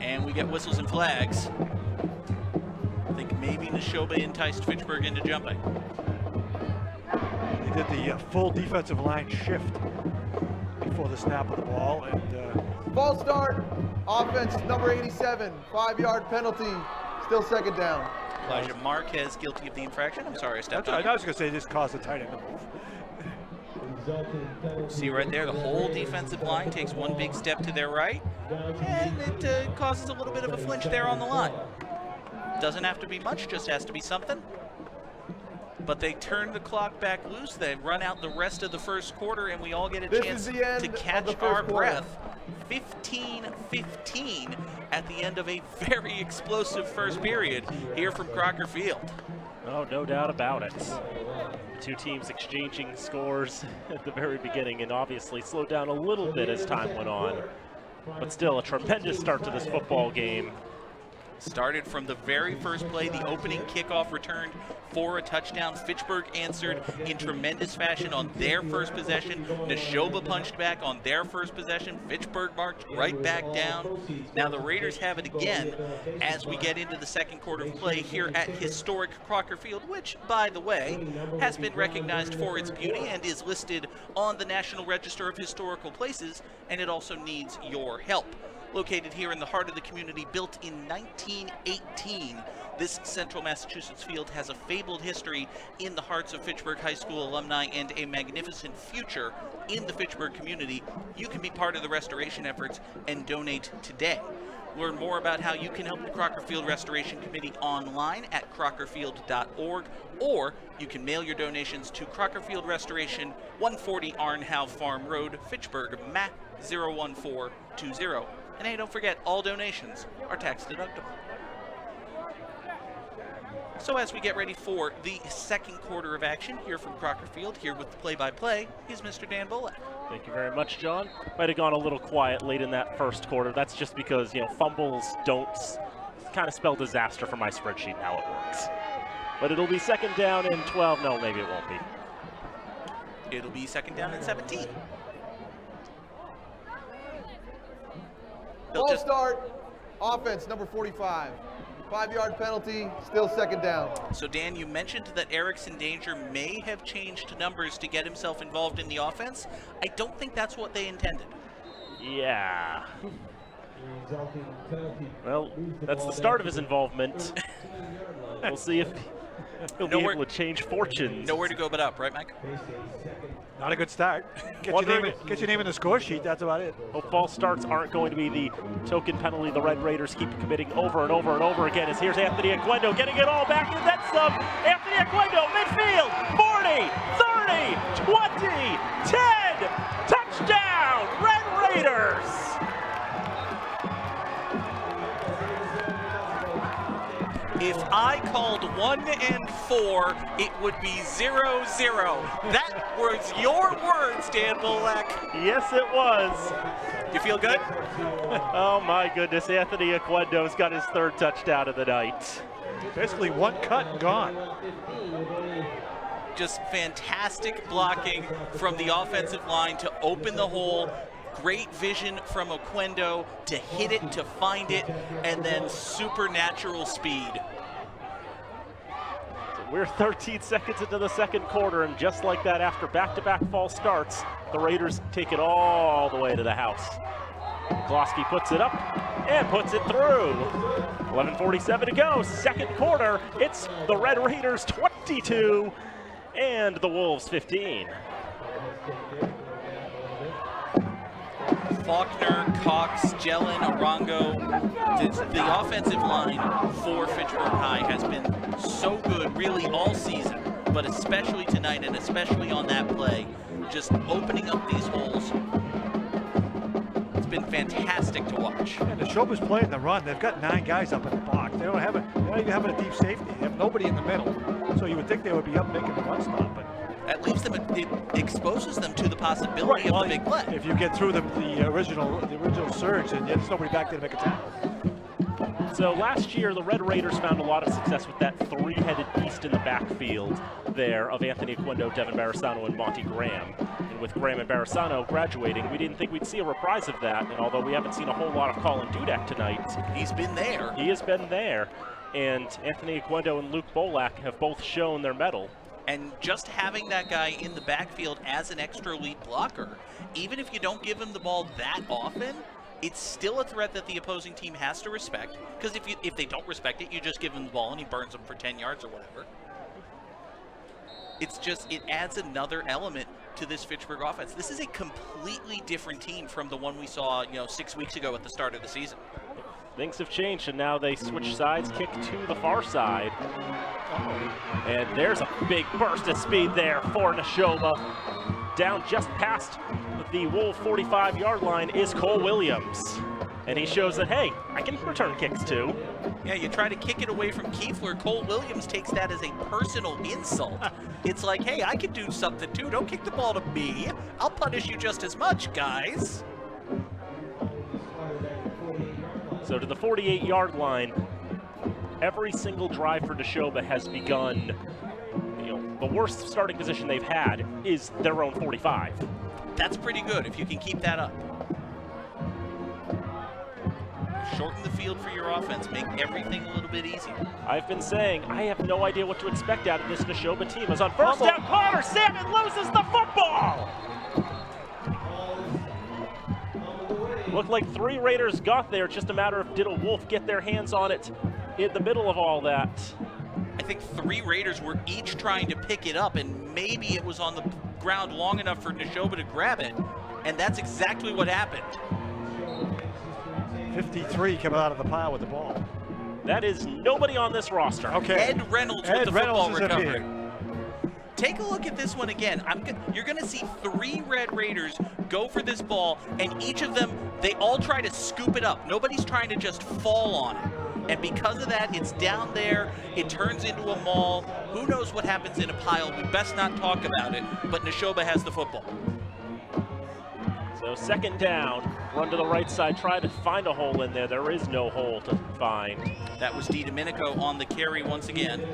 And we get whistles and flags. I think maybe Nashoba enticed Fitchburg into jumping. They did the full defensive line shift before the snap of the ball. And False start, offense number 87, 5-yard penalty, still 2nd down. Elijah Marquez guilty of the infraction. I'm sorry I stepped on I was going to say this caused the tight end to move. See right there, the whole defensive line takes one big step to their right, and it causes a little bit of a flinch there on the line. Doesn't have to be much, just has to be something. But they turn the clock back loose. They run out the rest of the first quarter, and we all get a chance to catch our breath. 15-15 at the end of a very explosive first period here from Crocker Field. Oh, no doubt about it. Two teams exchanging scores at the very beginning, and obviously slowed down a little bit as time went on. But still, a tremendous start to this football game. Started from the very first play, the opening kickoff returned for a touchdown. Fitchburg answered in tremendous fashion on their first possession. Nashoba punched back on their first possession. Fitchburg marched right back down. Now the Raiders have it again as we get into the second quarter of play here at historic Crocker Field, which, by the way, has been recognized for its beauty and is listed on the National Register of Historical Places, and it also needs your help. Located here in the heart of the community, built in 1918, this Central Massachusetts field has a fabled history in the hearts of Fitchburg High School alumni and a magnificent future in the Fitchburg community. You can be part of the restoration efforts and donate today. Learn more about how you can help the Crocker Field Restoration Committee online at crockerfield.org, or you can mail your donations to Crocker Field Restoration, 140 Arnhow Farm Road, Fitchburg, MAP 01420. And hey, don't forget, all donations are tax deductible. So as we get ready for the second quarter of action here from Crocker Field, here with the play-by-play is Mr. Dan Bolak. Thank you very much, John. Might have gone a little quiet late in that first quarter. That's just because, fumbles don't kind of spell disaster for my spreadsheet and how it works. But it'll be 2nd down and 12. No, maybe it won't be. It'll be 2nd down and 17. Ball start, offense number 45. 5-yard penalty, still second down. So Dan, you mentioned that Erickson Danger may have changed numbers to get himself involved in the offense. I don't think that's what they intended. Yeah. Well, that's the start of his involvement. We'll see if he'll be able to change fortunes. Nowhere to go but up, right, Mike? Not a good start. Get your name in the score sheet, that's about it. Hope false starts aren't going to be the token penalty the Red Raiders keep committing over and over and over again. As here's Anthony Aquendo getting it all back, and then some. Anthony Aquendo, midfield, 40, 30, 20, 10, touchdown, Red Raiders! If I called 1 and 4, it would be 0-0. That was your words, Dan Bolek. Yes, it was. You feel good? Oh my goodness, Anthony Aquendo's got his third touchdown of the night. Basically one cut and gone. Just fantastic blocking from the offensive line to open the hole. Great vision from Aquendo to hit it, to find it, and then supernatural speed. So we're 13 seconds into the second quarter, and just like that, after back-to-back false starts, the Raiders take it all the way to the house. Klosky puts it up and puts it through. 11:47 to go, second quarter. It's the Red Raiders 22 and the Wolves 15. Faulkner, Cox, Jelen, Arango, the offensive line for Fitchburg High has been so good really all season, but especially tonight and especially on that play, just opening up these holes. It's been fantastic to watch. And Nashoba's playing the run. They've got 9 guys up in the box. They don't even have a deep safety. They have nobody in the middle. So you would think they would be up making the run stop, but that leaves them, it exposes them to the possibility of the big play. If you get through the original surge, and there's nobody back there to make a tackle. So last year, the Red Raiders found a lot of success with that three-headed beast in the backfield there of Anthony Aquendo, Devin Barasano, and Monty Graham. And with Graham and Barasano graduating, we didn't think we'd see a reprise of that. And although we haven't seen a whole lot of Colin Dudek tonight, he's been there. He has been there. And Anthony Aquendo and Luke Bolak have both shown their mettle. And just having that guy in the backfield as an extra lead blocker, even if you don't give him the ball that often, it's still a threat that the opposing team has to respect. Because if they don't respect it, you just give him the ball and he burns them for 10 yards or whatever. It's just, it adds another element to this Fitchburg offense. This is a completely different team from the one we saw, 6 weeks ago at the start of the season. Things have changed, and now they switch sides, kick to the far side. And there's a big burst of speed there for Nashoba. Down just past the Wolf 45-yard line is Cole Williams. And he shows that, hey, I can return kicks too. Yeah, you try to kick it away from Kiefler. Cole Williams takes that as a personal insult. It's like, hey, I can do something too. Don't kick the ball to me. I'll punish you just as much, guys. So to the 48-yard line, every single drive for Nashoba has begun, the worst starting position they've had is their own 45. That's pretty good if you can keep that up. Shorten the field for your offense, make everything a little bit easier. I've been saying, I have no idea what to expect out of this Nashoba team. As on first down, Connor Salmon loses the football! Looked like 3 Raiders got there. It's just a matter of did a Wolf get their hands on it in the middle of all that. I think 3 Raiders were each trying to pick it up, and maybe it was on the ground long enough for Nashoba to grab it, and that's exactly what happened. 53 coming out of the pile with the ball. That is nobody on this roster. Okay. Ed Reynolds with the football recovery. Here. Take a look at this one again. You're going to see 3 Red Raiders go for this ball, and each of them, they all try to scoop it up. Nobody's trying to just fall on it. And because of that, it's down there. It turns into a maul. Who knows what happens in a pile? We best not talk about it, but Nashoba has the football. So second down, run to the right side, try to find a hole in there. There is no hole to find. That was DiDomenico on the carry once again.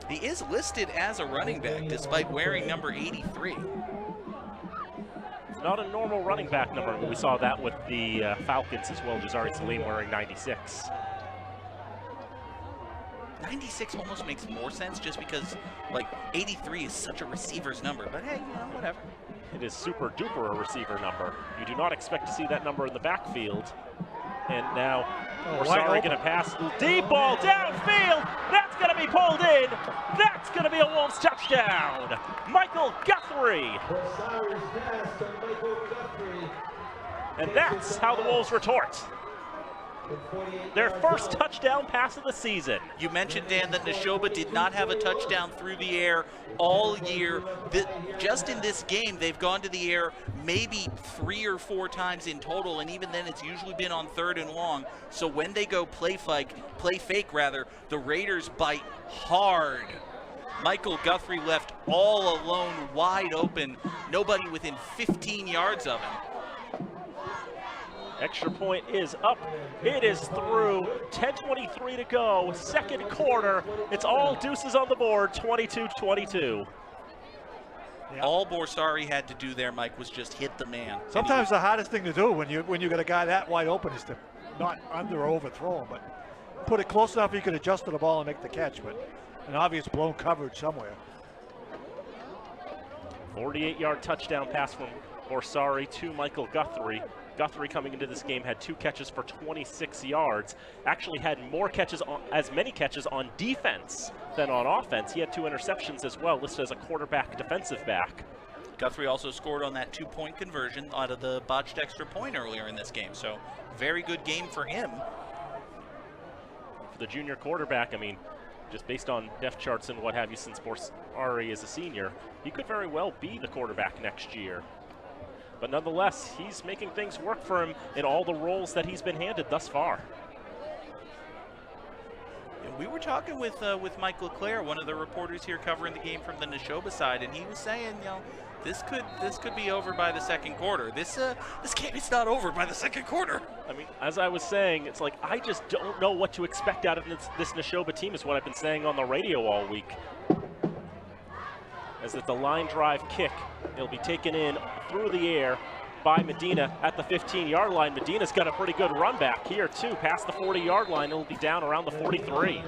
He is listed as a running back despite wearing number 83. not a normal running back number. We saw that with the Falcons as well. Jazari Salim wearing 96. 96 almost makes more sense just because, like, 83 is such a receiver's number. But hey, whatever. It is super duper a receiver number. You do not expect to see that number in the backfield. And now, Varsity going to pass deep ball downfield. That's going to be pulled in. That's going to be a Wolves touchdown. Michael Guthrie. And that's how the Wolves retort. Their first touchdown pass of the season. You mentioned, Dan, that Nashoba did not have a touchdown through the air all year. Just in this game, they've gone to the air maybe 3 or 4 times in total, and even then it's usually been on 3rd and long. So when they go play fake, the Raiders bite hard. Michael Guthrie left all alone, wide open, nobody within 15 yards of him. Extra point is up. It is through. 10:23 to go. Second quarter. It's all deuces on the board. 22-22. Yeah. All Varsity had to do there, Mike, was just hit the man. Sometimes the hardest thing to do when you got a guy that wide open is to not under or overthrow him, but put it close enough he could adjust to the ball and make the catch. But an obvious blown coverage somewhere. 48-yard touchdown pass from Varsity to Michael Guthrie. Guthrie coming into this game had 2 catches for 26 yards. Actually had as many catches on defense than on offense. He had 2 interceptions as well, listed as a quarterback defensive back. Guthrie also scored on that 2-point conversion out of the botched extra point earlier in this game. So very good game for him. For the junior quarterback, I mean, just based on depth charts and what have you, since Varsity is a senior, he could very well be the quarterback next year. But nonetheless, he's making things work for him in all the roles that he's been handed thus far. We were talking with Mike LeClaire, one of the reporters here covering the game from the Nashoba side, and he was saying, this could be over by the second quarter. This game is not over by the second quarter. I mean, as I was saying, it's like I just don't know what to expect out of this Nashoba team is what I've been saying on the radio all week. As it's the line drive kick. It'll be taken in through the air by Medina at the 15-yard line. Medina's got a pretty good run back here, too, past the 40-yard line. It'll be down around the 43.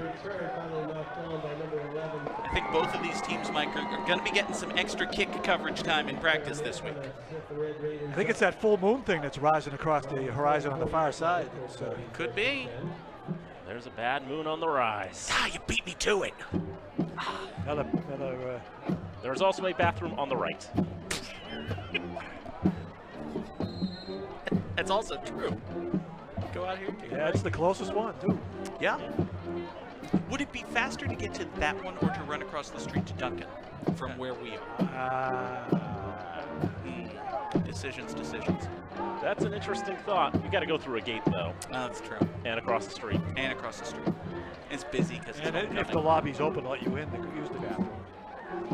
I think both of these teams, Mike, are going to be getting some extra kick coverage time in practice this week. I think it's that full moon thing that's rising across the horizon on the far side. Could be. There's a bad moon on the rise. You beat me to it. There's also a bathroom on the right. That's also true. Go out here. Yeah, it's the closest one, too. Yeah. Would it be faster to get to that one or to run across the street to Duncan from where we are? Decisions. That's an interesting thought. You got to go through a gate, though. No, that's true. And across the street. It's busy because it's And if the lobby's open, let you in, they could use the bathroom.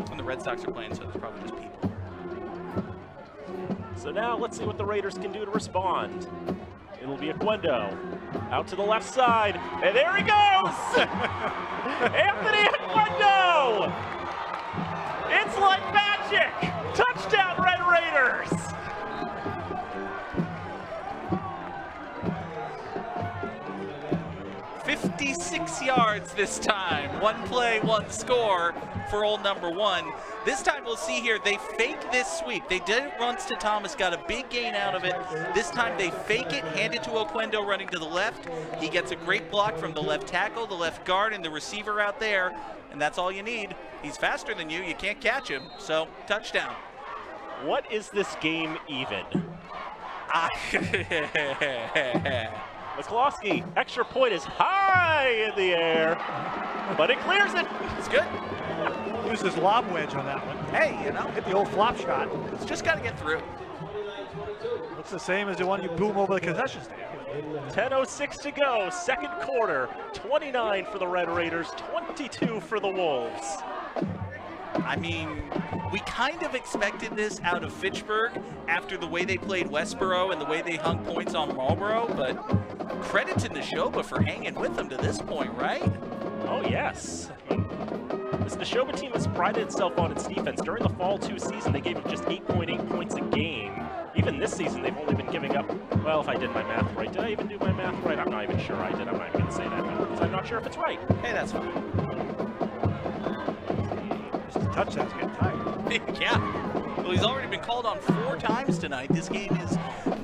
And the Red Sox are playing, so there's probably just people. So now let's see what the Raiders can do to respond. It'll be Oquendo out to the left side, and there he goes! Anthony Oquendo! It's like magic! Touchdown, Red Raiders! "56 yards this time. 1 play, 1 score for old number 1. This time we'll see here, they fake this sweep. They did it once to Thomas, got a big gain out of it. This time they fake it, hand it to Oquendo running to the left. He gets a great block from the left tackle, the left guard, and the receiver out there. And that's all you need. He's faster than you. You can't catch him. So, touchdown. What is this game even? McCloskey, extra point is high in the air, but it clears it. It's good. Used his lob wedge on that one. Hey, Hit the old flop shot. it's just got to get through. It's the same as the one you boom over the concession stand. 10:06 to go, second quarter. 29 for the Red Raiders, 22 for the Wolves. I mean, we kind of expected this out of Fitchburg after the way they played Westboro and the way they hung points on Marlboro, but credit to Nashoba for hanging with them to this point, right? Oh, yes. This Nashoba team has prided itself on its defense. During the Fall 2 season, they gave up just 8.8 points a game. even this season, they've only been giving up, well, if I did my math right, did I even do my math right? I'm not even sure I did. I'm not even going to say that now because I'm not sure if it's right. Hey, that's fine. Just a touchdown's getting tired. Yeah. Well, he's already been called on 4 times tonight. This game is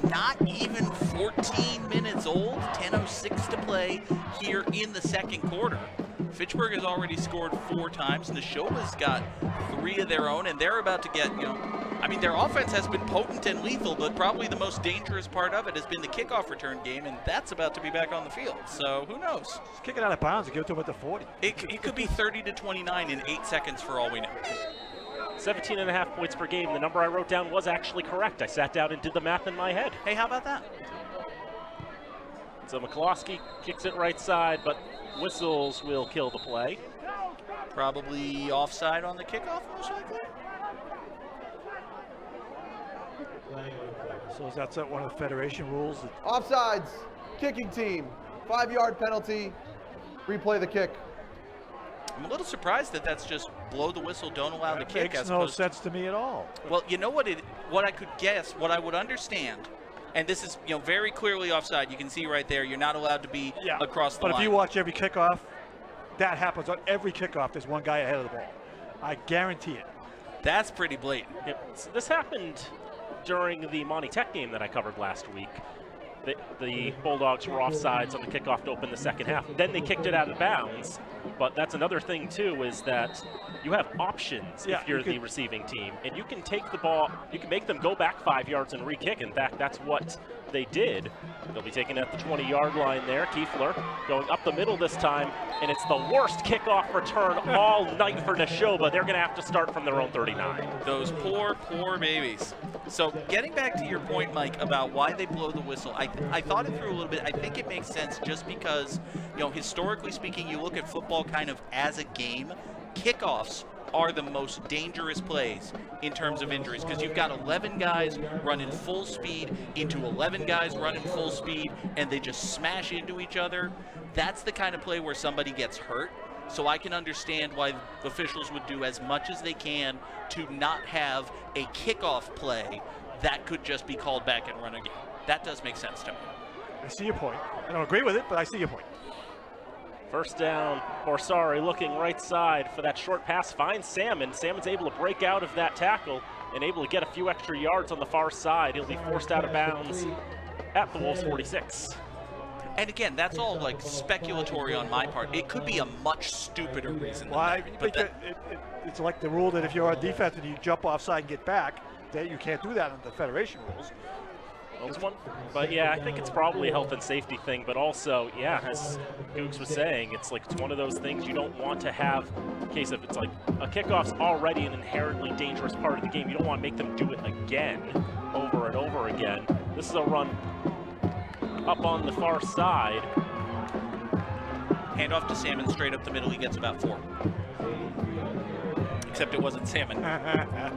not even 14 minutes old. 10:06 to play here in the second quarter. Fitchburg has already scored 4 times. Nashoba's got 3 of their own, and they're about to get, I mean, their offense has been potent and lethal, but probably the most dangerous part of it has been the kickoff return game, and that's about to be back on the field. So who knows? Just kick it out of bounds and give it to him at the 40. It could be 30-29 in 8 seconds for all we know. 17.5 points per game. The number I wrote down was actually correct. I sat down and did the math in my head. Hey, how about that? So McCloskey kicks it right side, but whistles will kill the play. Probably offside on the kickoff, most likely. So is that one of the Federation rules? Offsides, kicking team, 5-yard penalty, replay the kick. I'm a little surprised that that's just blow the whistle, don't allow the kick. Makes no sense to me at all. Well, you know what I could guess, what I would understand, and this is very clearly offside. You can see right there, you're not allowed to be across the line. But if you watch every kickoff, that happens on every kickoff. There's one guy ahead of the ball. I guarantee it. That's pretty blatant. Yep. So this happened during the Monty Tech game that I covered last week. The Bulldogs were offsides on the kickoff to open the second half. Then they kicked it out of bounds. But that's another thing, too, is that you have options if you're the receiving team. And you can take the ball, you can make them go back 5 yards and re-kick. In fact, that's what they did. They'll be taking at the 20-yard line there. Kiefler going up the middle this time. And it's the worst kickoff return all night for Nashoba. They're going to have to start from their own 39. Those poor, poor babies. So getting back to your point, Mike, about why they blow the whistle, I thought it through a little bit. I think it makes sense just because, historically speaking, you look at football kind of as a game. Kickoffs are the most dangerous plays in terms of injuries because you've got 11 guys running full speed into 11 guys running full speed, and they just smash into each other. That's the kind of play where somebody gets hurt. So I can understand why officials would do as much as they can to not have a kickoff play that could just be called back and run again. That does make sense to me. I see your point. I don't agree with it, but I see your point. First down, Borsari looking right side for that short pass, finds Salmon. Salmon's able to break out of that tackle and able to get a few extra yards on the far side. He'll be forced out of bounds at the Wolves 46. And again, that's all like speculatory on my part. It could be a much stupider reason than Well, that. It's like the rule that if you're on defense and you jump offside and get back, that you can't do that under the Federation rules. But yeah, I think it's probably a health and safety thing, but also, yeah, as Googs was saying, it's one of those things you don't want to have in case of it's like a kickoff's already an inherently dangerous part of the game. You don't want to make them do it again, over and over again. This is a run up on the far side. Hand off to Salmon straight up the middle. He gets about 4. Except it wasn't Salmon. I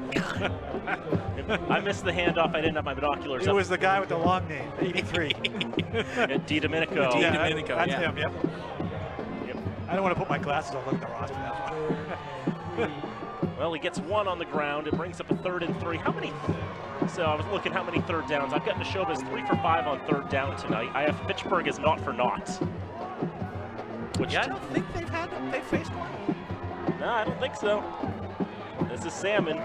missed the handoff. I didn't have my binoculars It up. was the guy with the long name, 83. Di Domenico. Di Domenico, that's yeah. him, yep. I don't want to put my glasses on, look at the roster now. Well, he gets 1 on the ground. It brings up a 3rd and 3. How many? So I was looking how many third downs. I've got Nashoba as 3 for 5 on 3rd down tonight. I have Fitchburg as not for naught. I don't think they've faced one. No, I don't think so. This is Salmon,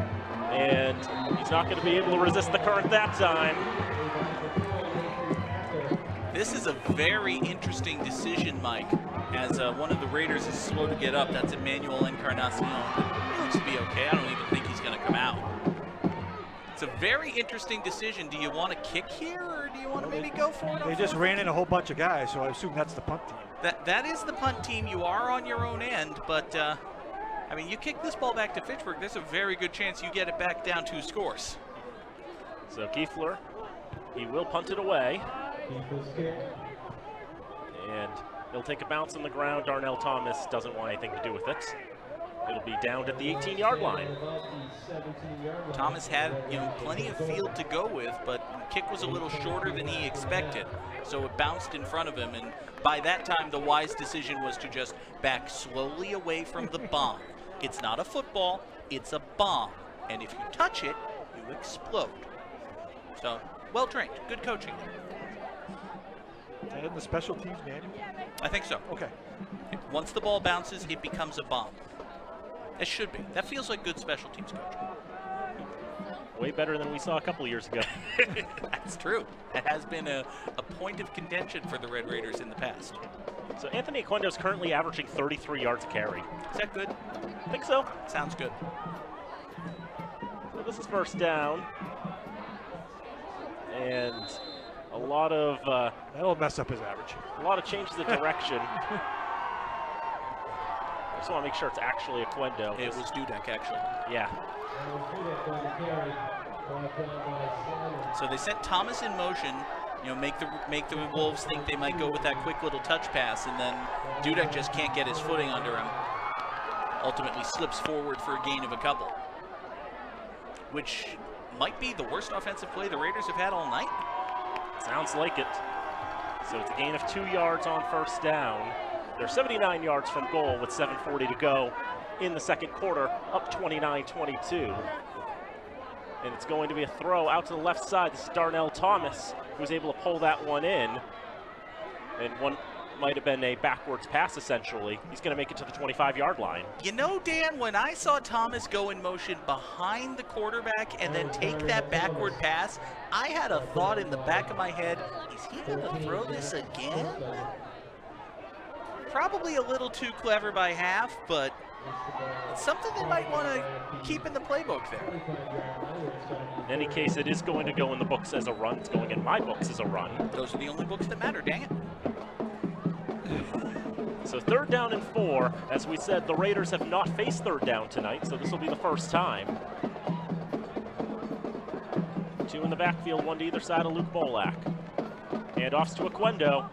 and he's not going to be able to resist the current that time. This is a very interesting decision, Mike, as one of the Raiders is slow to get up. That's Emmanuel Encarnacion. He looks to be okay. I don't even think he's going to come out. It's a very interesting decision. Do you want to kick here, or do you want to maybe go for it? They just ran in a whole bunch of guys, so I assume that's the punt team. That is the punt team. You are on your own end, but I mean, you kick this ball back to Fitchburg, there's a very good chance you get it back down 2 scores. So Kiefler, he will punt it away. And he'll take a bounce on the ground. Darnell Thomas doesn't want anything to do with it. It'll be down at the 18-yard line. Thomas had, plenty of field to go with, but the kick was a little shorter than he expected. So it bounced in front of him, and by that time, the wise decision was to just back slowly away from the bomb. It's not a football, it's a bomb. And if you touch it, you explode. So, well trained. Good coaching. Is that in the special teams manual? I think so. Okay. Once the ball bounces, it becomes a bomb. It should be. That feels like good special teams coaching. Way better than we saw a couple years ago. That's true. It has been a point of contention for the Red Raiders in the past. So Anthony Oquendo is currently averaging 33 yards a carry. Is that good? I think so. Sounds good. So this is first down. And a lot of That'll mess up his average. a lot of changes of direction. I just want to make sure it's actually Oquendo. It was Dudek, actually. Yeah. So they sent Thomas in motion, make the Wolves think they might go with that quick little touch pass, and then Dudek just can't get his footing under him. Ultimately slips forward for a gain of a couple, which might be the worst offensive play the Raiders have had all night. Sounds like it. So it's a gain of 2 yards on first down. They're 79 yards from goal with 7:40 to go in the second quarter, up 29-22. And it's going to be a throw out to the left side. This is Darnell Thomas, who's able to pull that one in. And one might have been a backwards pass, essentially. He's going to make it to the 25-yard line. Dan, when I saw Thomas go in motion behind the quarterback and then take that backward pass, I had a thought in the back of my head, is he going to throw this again? Probably a little too clever by half, but it's something they might want to keep in the playbook there. In any case, it is going to go in the books as a run. It's going in my books as a run. Those are the only books that matter, dang it. So 3rd down and 4. As we said, the Raiders have not faced 3rd down tonight, so this will be the first time. 2 in the backfield, 1 to either side of Luke Bolak. Handoffs to Oquendo.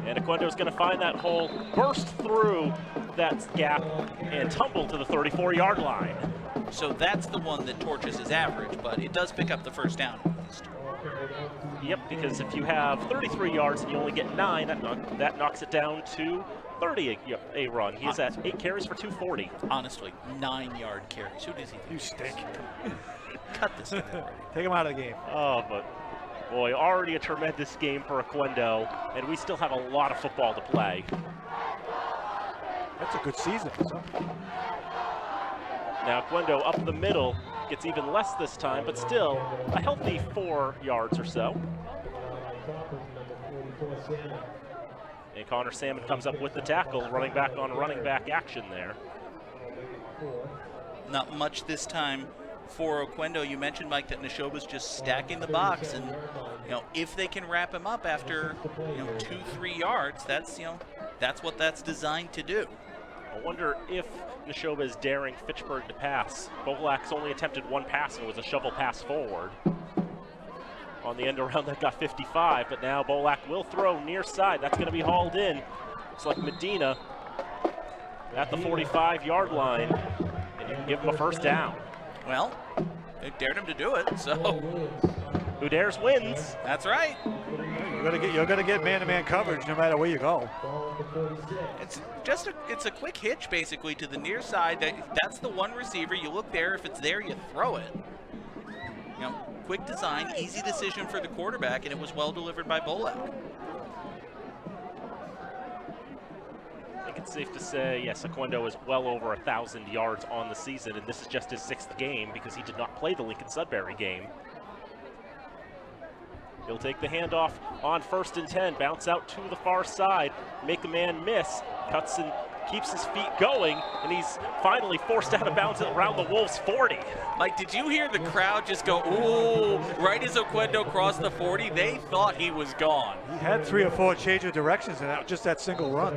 And Oquendo's going to find that hole, burst through that gap, and tumble to the 34-yard line. So that's the one that torches his average, but it does pick up the first down at least. Yep, because if you have 33 yards and you only get 9, that knocks it down to 30 a run. He's at 8 carries for 240. Honestly, 9-yard carries. Who does he think? You stink. Cut this guy already. Take him out of the game. Oh, but boy, already a tremendous game for Oquendo, and we still have a lot of football to play. That's a good season. Now Oquendo up the middle, gets even less this time, but still a healthy 4 yards or so. And Connor Salmon comes up with the tackle, running back on running back action there. Not much this time for Oquendo. You mentioned, Mike, that Nashoba's just stacking the box, and if they can wrap him up after 2-3 yards, that's what that's designed to do. I wonder if Nashoba is daring Fitchburg to pass. Bolak's only attempted 1 pass, and it was a shovel pass forward. On the end around that got 55, but now Bolak will throw near side. That's going to be hauled in. Looks like Medina at the 45-yard line, and you can give him a first down. Well, they dared him to do it, so who dares wins. That's right. You're gonna get man-to-man coverage no matter where you go. It's a quick hitch basically to the near side. That's the one receiver. You look there. If it's there, you throw it. Quick design, easy decision for the quarterback, and it was well delivered by Bolak. I think it's safe to say, yes, Oquendo is well over 1,000 yards on the season, and this is just his 6th game because he did not play the Lincoln-Sudbury game. He'll take the handoff on 1st and 10, bounce out to the far side, make a man miss, cuts and keeps his feet going, and he's finally forced out of bounds around the Wolves' 40. Mike, did you hear the crowd just go, ooh, right as Oquendo crossed the 40? They thought he was gone. He had 3 or 4 change of directions in just that single run.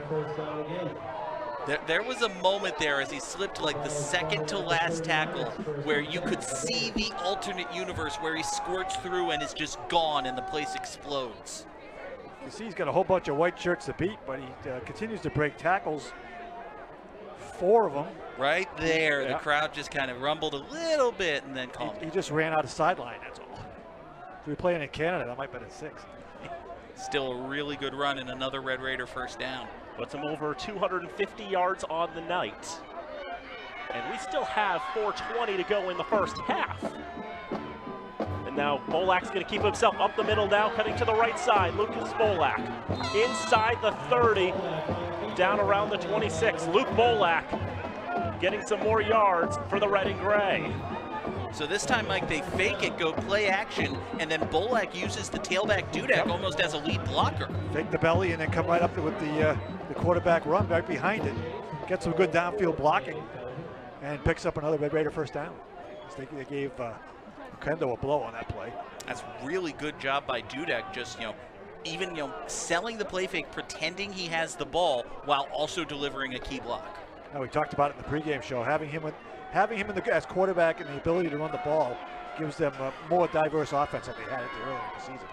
There was a moment there as he slipped like the second to last tackle where you could see the alternate universe where he squirts through and is just gone and the place explodes. You see he's got a whole bunch of white shirts to beat, but he continues to break tackles. 4 of them. Right there, Yeah. The crowd just kind of rumbled a little bit and then calmed. He just ran out of sideline, that's all. If we were playing in Canada, that might have been at 6. Still a really good run and another Red Raider first down. Puts him over 250 yards on the night. And we still have 4:20 to go in the first half. And And now Bolak's going to keep himself up the middle now, cutting to the right side. Lucas Bolak inside the 30, down around the 26. Luke Bolak getting some more yards for the red and gray. So this time, Mike, they fake it, go play action, and then Bolak uses the tailback Dudek almost as a lead blocker. Fake the belly and then come right up with the quarterback run right behind it. Gets some good downfield blocking and picks up another Red Raider first down. They gave Kendo a blow on that play. That's really good job by Dudek, just, even, selling the play fake, pretending he has the ball while also delivering a key block. Now, we talked about it in the pregame show. Having him as quarterback and the ability to run the ball gives them a more diverse offense than they had earlier in the season.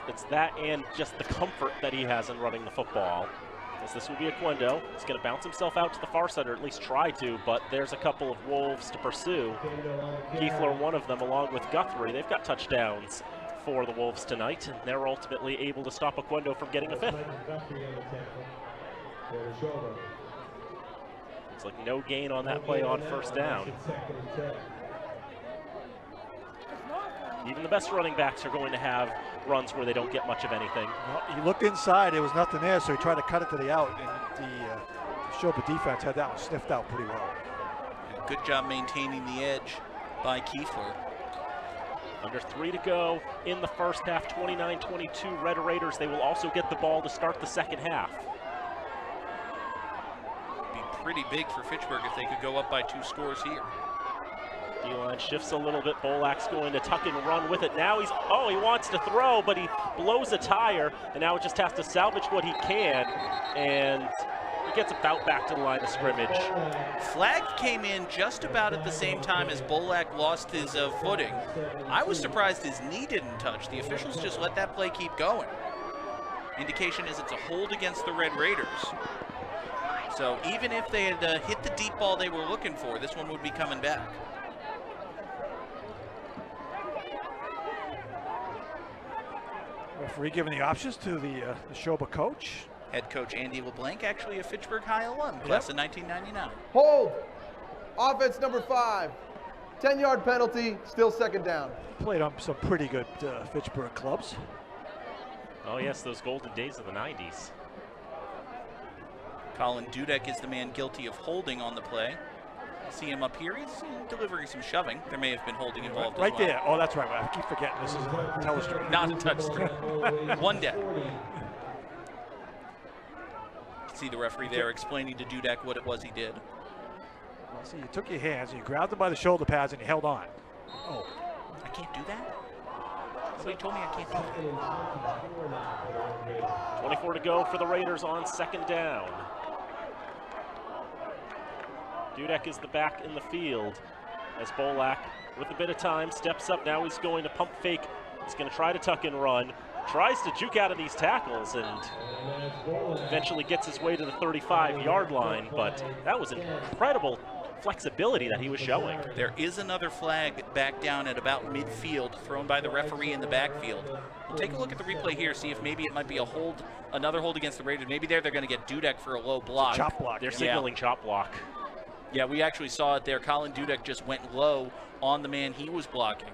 It's that and just the comfort that he has in running the football. As this will be Oquendo. He's going to bounce himself out to the far side, or at least try to, but there's a couple of Wolves to pursue. Kiefler, one of them, along with Guthrie. They've got touchdowns for the Wolves tonight, and they're ultimately able to stop Oquendo from getting a fifth. It's like no gain on that play on first down. Even the best running backs are going to have runs where they don't get much of anything. Well, he looked inside, there was nothing there, so he tried to cut it to the out, and the Nashoba defense had that one sniffed out pretty well. Yeah, good job maintaining the edge by Kiefler. Under 3 to go in the first half, 29-22 Red Raiders. They will also get the ball to start the second half. Be pretty big for Fitchburg if they could go up by 2 scores here. D-line shifts a little bit. Bolak's going to tuck and run with it. Now he wants to throw, but he blows a tire, and now it just has to salvage what he can, and he gets about back to the line of scrimmage. Flag came in just about at the same time as Bolak lost his footing. I was surprised his knee didn't touch. The officials just let that play keep going. Indication is it's a hold against the Red Raiders. So even if they had hit the deep ball they were looking for, this one would be coming back. Referee giving the options to the Nashoba coach. Head coach Andy LeBlanc, actually a Fitchburg High alum, class of 1999. Hold. Offense number 5. 10-yard penalty, still second down. Played on some pretty good Fitchburg clubs. Oh yes, those golden days of the 90s. Colin Dudek is the man guilty of holding on the play. See him up here, he's delivering some shoving. There may have been holding involved right as well. there. Oh, that's right. I keep forgetting this is a telestream. Not a touchdown. One down. See the referee there explaining to Dudek what it was he did. Well, see, you took your hands and you grabbed them by the shoulder pads and you held on. Oh, I can't do that? Somebody told me I can't do that. 24 to go for the Raiders on second down. Dudek is the back in the field as Bolak, with a bit of time, steps up. Now he's going to pump fake. He's going to try to tuck and run. Tries to juke out of these tackles and eventually gets his way to the 35-yard line. But that was incredible flexibility that he was showing. There is another flag back down at about midfield, thrown by the referee in the backfield. We'll take a look at the replay here, see if maybe it might be a hold, another hold against the Raiders. Maybe they're going to get Dudek for a low block. chop block. They're signaling chop block. Yeah, we actually saw it there. Colin Dudek just went low on the man he was blocking.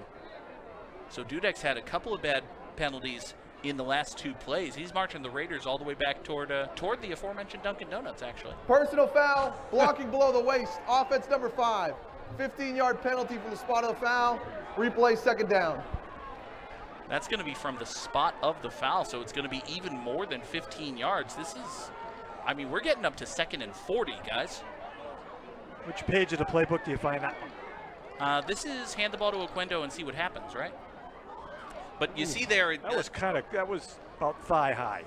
So Dudek's had a couple of bad penalties in the last 2 plays. He's marching the Raiders all the way back toward the aforementioned Dunkin' Donuts, actually. Personal foul, blocking below the waist. Offense number 5. 15-yard penalty from the spot of the foul. Replay second down. That's going to be from the spot of the foul, so it's going to be even more than 15 yards. This is, I mean, we're getting up to 2nd and 40, guys. Which page of the playbook do you find that one? This is hand the ball to Oquendo and see what happens, right? But you see there, That was about thigh high.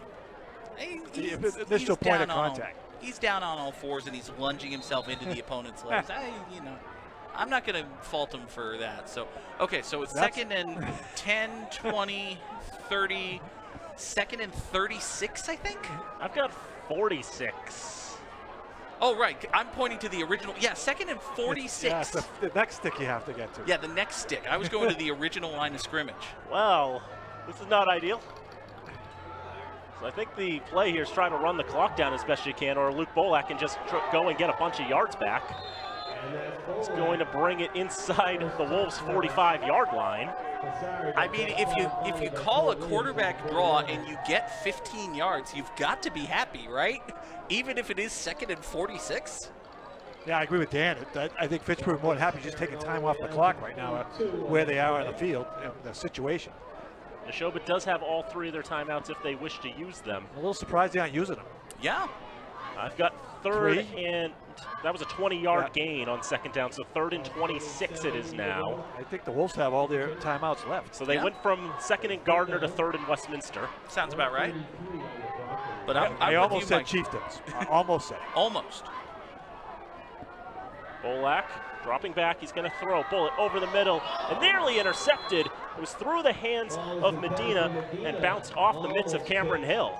he's Initial point of down on contact. He's down on all fours and he's lunging himself into the opponent's legs. I'm not going to fault him for that. So, okay, so it's second and 10, 20, 30, second and 36, I think? I've got 46. Oh, right. I'm pointing to the original. Yeah, second and 46. Yeah, it's the next stick you have to get to. Yeah, the next stick. I was going to the original line of scrimmage. Well, this is not ideal. So I think the play here is trying to run the clock down as best you can, or Luke Bolak can just go and get a bunch of yards back. It's going to bring it inside the Wolves' 45-yard line. I mean, if you call a quarterback draw and you get 15 yards, you've got to be happy, right? Even if it is 2nd and 46. Yeah, I agree with Dan. I think Fitchburg more than happy just taking time off the clock right now where they are on the field and the situation. Nashoba does have all 3 of their timeouts if they wish to use them. I'm a little surprised they aren't using them. Yeah. I've got 3rd and that was a 20-yard gain on 2nd down, so 3rd and 26 it is now. I think the Wolves have all their timeouts left. So they went from 2nd and Gardner to 3rd and Westminster. Sounds about right. But I almost said Chieftains. I almost said it. Almost. Bolak dropping back. He's going to throw. Bullet over the middle and nearly intercepted. It was through the hands of Medina and bounced off the mitts of Cameron Hill.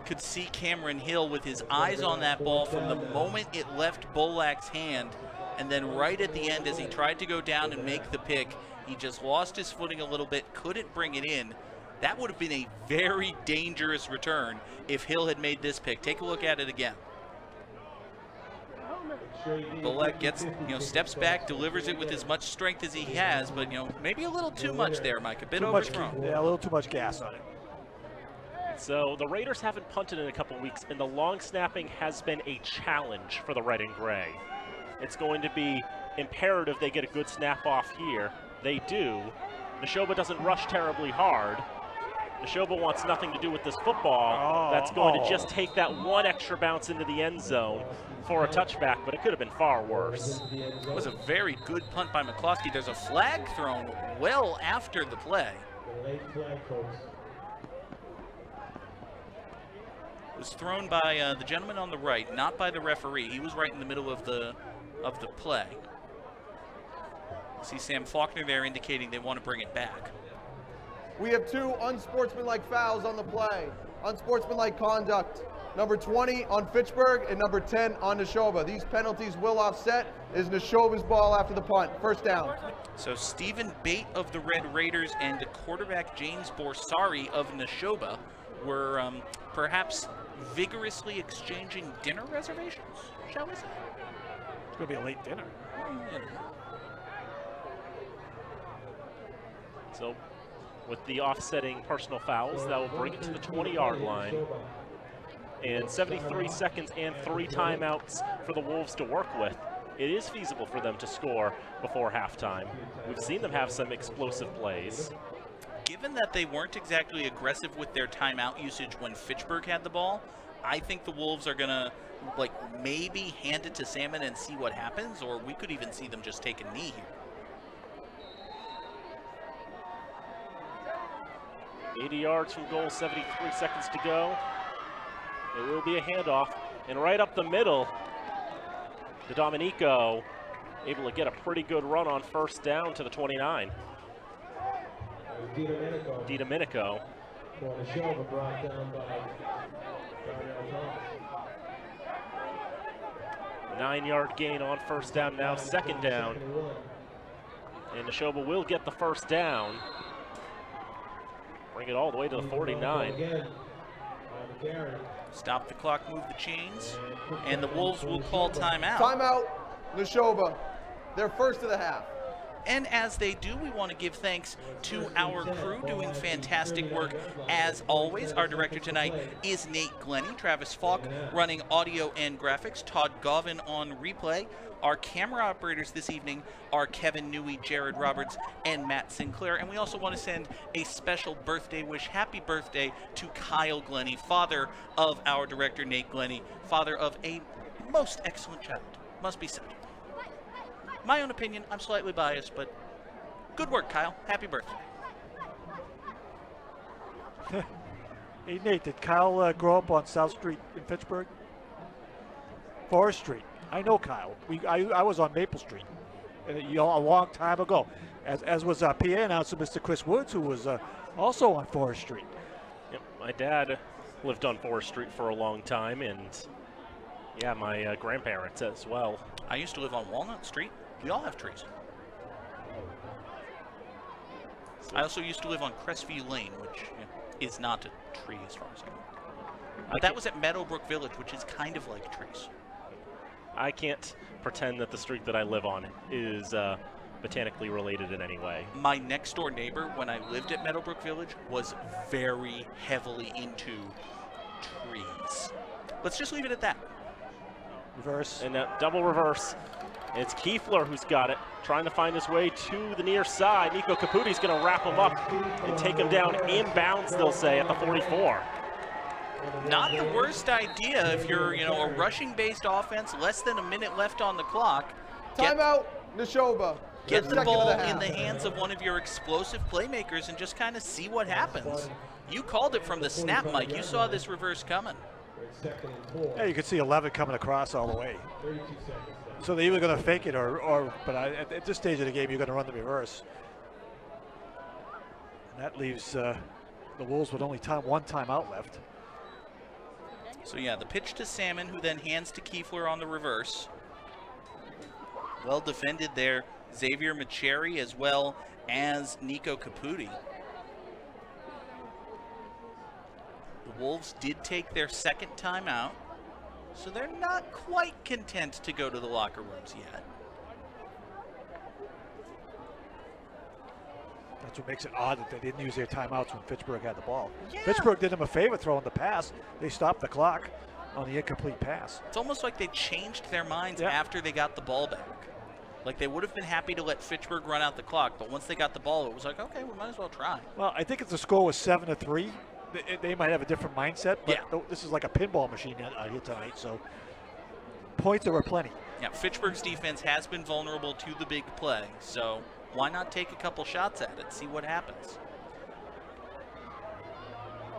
Could see Cameron Hill with his eyes on that ball from the moment it left Bolak's hand, and then right at the end as he tried to go down and make the pick, he just lost his footing a little bit, couldn't bring it in. That would have been a very dangerous return if Hill had made this pick. Take a look at it again. Bolak gets, steps back, delivers it with as much strength as he has, but, maybe a little too much there, Mike. A bit overthrown. Yeah, a little too much gas on it. So the Raiders haven't punted in a couple weeks, and the long snapping has been a challenge for the red and gray. It's going to be imperative they get a good snap off here. They do. Nashoba doesn't rush terribly hard. Nashoba wants nothing to do with this football. That's going to just take that one extra bounce into the end zone for a touchback, but it could have been far worse. It was a very good punt by McCloskey. There's a flag thrown well after the play. It was thrown by the gentleman on the right, not by the referee. He was right in the middle of the play. See Sam Faulkner there indicating they want to bring it back. We have 2 unsportsmanlike fouls on the play. Unsportsmanlike conduct. Number 20 on Fitchburg and number 10 on Nashoba. These penalties will offset. Is Nashoba's ball after the punt. First down. So Stephen Bate of the Red Raiders and quarterback James Borsari of Nashoba were perhaps vigorously exchanging dinner reservations, shall we say? It's going to be a late dinner. So with the offsetting personal fouls, that will bring it to the 20-yard line. And 73 seconds and 3 timeouts for the Wolves to work with. It is feasible for them to score before halftime. We've seen them have some explosive plays. Given that they weren't exactly aggressive with their timeout usage when Fitchburg had the ball, I think the Wolves are going to maybe hand it to Salmon and see what happens, or we could even see them just take a knee here. 80 yards from goal, 73 seconds to go. It will be a handoff, and right up the middle to Domenico, able to get a pretty good run on first down to the 29. DiDomenico. 9-yard gain on first down, now 2nd down. And Nashoba will get the first down. Bring it all the way to the 49. Stop the clock, move the chains, and the Wolves will call timeout. Timeout, Nashoba. They're first of the half. And as they do, we want to give thanks to our crew doing fantastic work. As always, our director tonight is Nate Glennie, Travis Falk running audio and graphics, Todd Govan on replay. Our camera operators this evening are Kevin Newey, Jared Roberts, and Matt Sinclair. And we also want to send a special birthday wish, happy birthday, to Kyle Glennie, father of our director Nate Glennie, father of a most excellent child, must be said. My own opinion, I'm slightly biased, but good work, Kyle. Happy birthday. Hey, Nate, did Kyle grow up on South Street in Fitchburg? Forest Street. I know Kyle. I was on Maple Street a long time ago, as was PA announcer Mr. Chris Woods, who was also on Forest Street. Yep, my dad lived on Forest Street for a long time, and yeah, my grandparents as well. I used to live on Walnut Street. We all have trees. I also used to live on Crestview Lane, which is not a tree as far as I know. That was at Meadowbrook Village, which is kind of like trees. I can't pretend that the street that I live on is botanically related in any way. My next door neighbor, when I lived at Meadowbrook Village, was very heavily into trees. Let's just leave it at that. Reverse. And that double reverse. It's Kiefler who's got it, trying to find his way to the near side. Nico Caputi's going to wrap him up and take him down inbounds, they'll say, at the 44. Not the worst idea if you're, a rushing-based offense, less than a minute left on the clock. Timeout, Nashoba. Get the Second ball of the in half. the hands of one of your explosive playmakers and just kind of see what happens. You called it from the snap, Mike. You saw this reverse coming. Second and 4. Yeah, you can see 11 coming across all the way. 32 seconds left. So they're either going to fake it but at this stage of the game, you're going to run the reverse. And that leaves the Wolves with only one timeout left. So yeah, the pitch to Salmon, who then hands to Kiefler on the reverse. Well defended there, Xavier Macheri as well as Nico Caputi. The Wolves did take their second timeout, so they're not quite content to go to the locker rooms yet. That's what makes it odd that they didn't use their timeouts when Fitchburg had the ball. Yeah. Fitchburg did them a favor throwing the pass. They stopped the clock on the incomplete pass. It's almost like they changed their minds Yeah. after they got the ball back. Like they would have been happy to let Fitchburg run out the clock, but once they got the ball, it was like, okay, we might as well try. Well, I think if the score was 7-3, they might have a different mindset, but Yeah. this is like a pinball machine out here tonight, so points there were plenty. Yeah, Fitchburg's defense has been vulnerable to the big play, so why not take a couple shots at it, see what happens?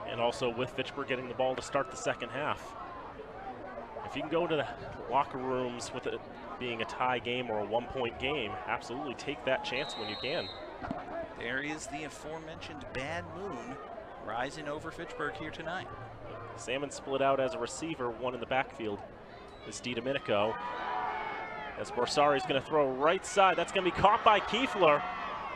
And also with Fitchburg getting the ball to start the second half. If you can go to the locker rooms with it being a tie game or a one-point game, absolutely take that chance when you can. There is the aforementioned bad moon rising over Fitchburg here tonight. Salmon split out as a receiver, one in the backfield is DiDomenico. As Borsari's going to throw right side, that's going to be caught by Kiefler,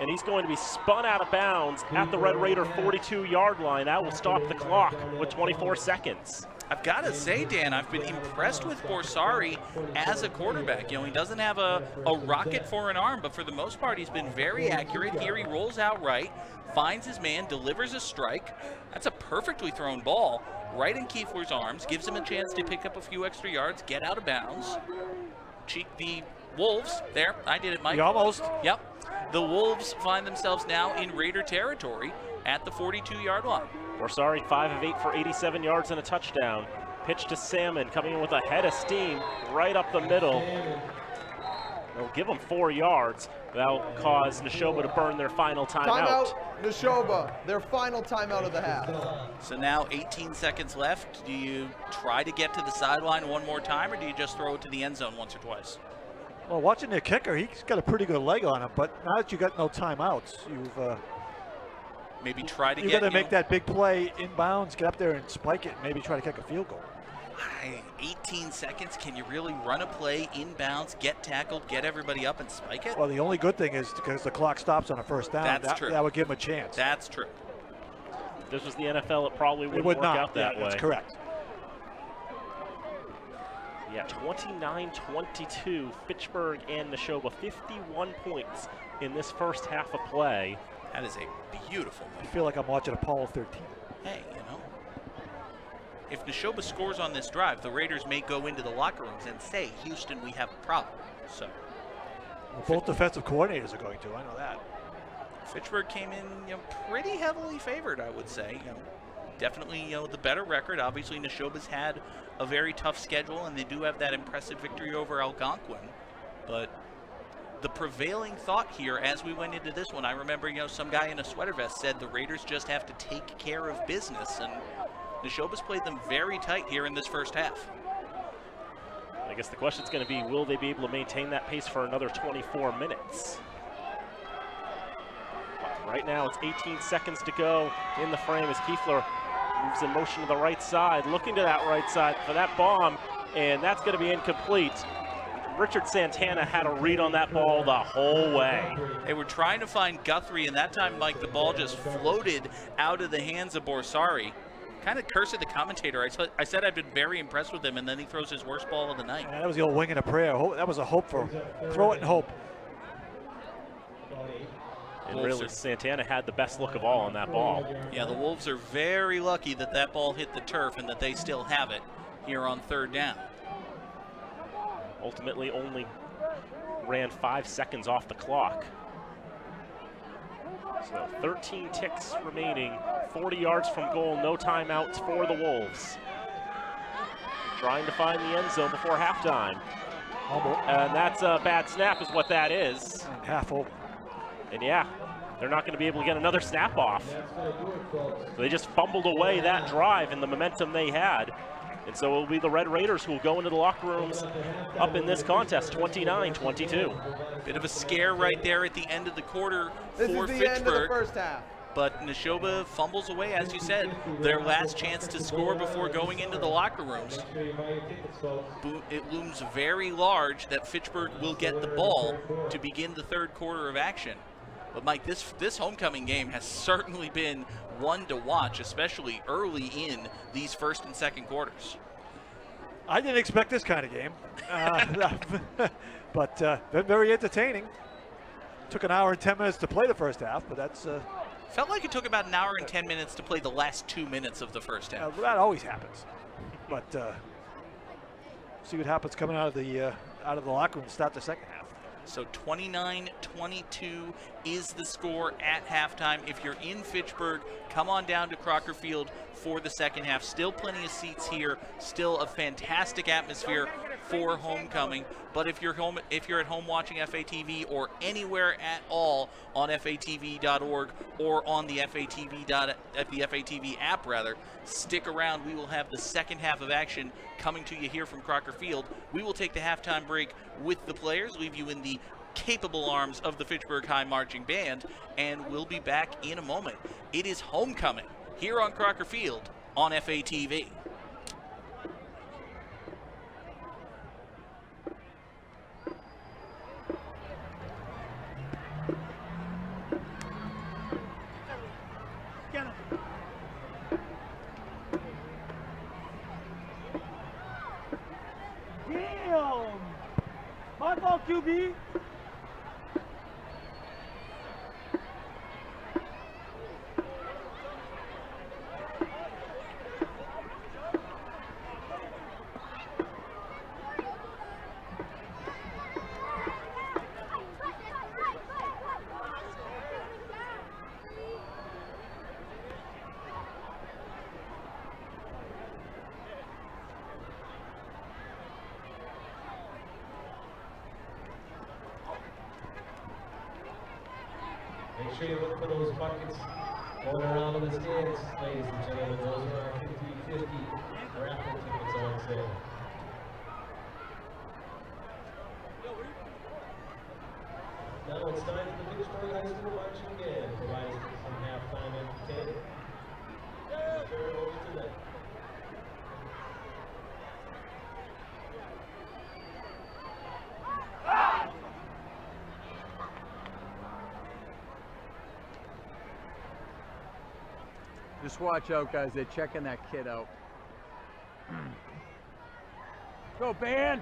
and he's going to be spun out of bounds at the Red Raider 42-yard line. That will stop the clock with 24 seconds. I've got to say, Dan, I've been impressed with Borsari as a quarterback. He doesn't have a rocket for an arm, but for the most part, he's been very accurate. Here he rolls out right, finds his man, delivers a strike. That's a perfectly thrown ball right in Kiefler's arms, gives him a chance to pick up a few extra yards, get out of bounds. The Wolves, there, I did it, Mike. You almost. Yep. The Wolves find themselves now in Raider territory at the 42-yard line. Borsari 5 of 8 for 87 yards and a touchdown. Pitch to Salmon, coming in with a head of steam right up the middle. They'll give them 4 yards. That'll cause Nashoba to burn their final timeout. Nashoba, their final timeout of the half. So now 18 seconds left. Do you try to get to the sideline one more time, or do you just throw it to the end zone once or twice? Well, watching their kicker, he's got a pretty good leg on him, but now that you got no timeouts, Maybe try to you get. got to make that big play inbounds, get up there and spike it, and maybe try to kick a field goal. 18 seconds. Can you really run a play inbounds, get tackled, get everybody up, and spike it? Well, the only good thing is because the clock stops on a first down, That's true. that would give him a chance. That's true. If this was the NFL, it probably wouldn't It would work not. out that way. That's correct. Yeah, 29-22, Fitchburg and Nashoba, 51 points in this first half of play. That is a beautiful I move. feel like I'm watching Apollo 13. Hey, if Nashoba scores on this drive, the Raiders may go into the locker rooms and say, Houston, we have a problem. So Well, both defensive coordinators are going to. I know that. Fitchburg came in, pretty heavily favored, I would say. Definitely, the better record. Obviously, Nashoba's had a very tough schedule, and they do have that impressive victory over Algonquin. But the prevailing thought here as we went into this one, I remember, some guy in a sweater vest said the Raiders just have to take care of business, and Nashoba's played them very tight here in this first half. I guess the question's going to be, will they be able to maintain that pace for another 24 minutes? But right now, it's 18 seconds to go in the frame as Kiefler moves in motion to the right side, looking to that right side for that bomb, and that's going to be incomplete. Richard Santana had a read on that ball the whole way. They were trying to find Guthrie, and that time, Mike, the ball just floated out of the hands of Borsari. kind of curse at the commentator. I said I've been very impressed with him, and then he throws his worst ball of the night. And that was the old wing and a prayer. That was a hope for throw it and hope. And really, Santana had the best look of all on that ball. Yeah, the Wolves are very lucky that that ball hit the turf and that they still have it here on 3rd down. Ultimately, only ran 5 seconds off the clock. So 13 ticks remaining, 40 yards from goal, no timeouts for the Wolves. Trying to find the end zone before halftime. And that's a bad snap is what that is. And half over. And yeah, they're not going to be able to get another snap off. So they just fumbled away that drive and the momentum they had. And so it will be the Red Raiders who will go into the locker rooms up in this contest, 29-22. Bit of a scare right there at the end of the quarter This for is the end of the Fitchburg. first half. But Nashoba fumbles away, as you said, their last chance to score before going into the locker rooms. It looms very large that Fitchburg will get the ball to begin the 3rd quarter of action. But Mike, this homecoming game has certainly been one to watch, especially early in these 1st and 2nd quarters. I didn't expect this kind of game, but been very entertaining. Took an hour and 10 minutes to play the first half, but that's Felt like it took about an hour and 10 minutes to play the last 2 minutes of the first half. that always happens. But see what happens coming out of the locker room to start the second half. So 29-22 is the score at halftime. If you're in Fitchburg, come on down to Crocker Field for the second half. Still plenty of seats here. Still a fantastic atmosphere for homecoming. But if you're at home watching FATV or anywhere at all on FATV.org or on the FATV app rather, stick around. We will have the second half of action coming to you here from Crocker Field. We will take the halftime break with the players, leave you in the capable arms of the Fitchburg High Marching Band, and we'll be back in a moment. It is homecoming here on Crocker Field on FATV. Damn! My fault, QB. Make sure you look for those buckets going around in the stands, ladies and gentlemen. Those are our 50-50 raffle tickets on sale. Now it's time for the Fitchburg High School Marching Band to provide us with some halftime entertainment. Turn it over to them. Just watch out, guys. They're checking that kid out. Go, band!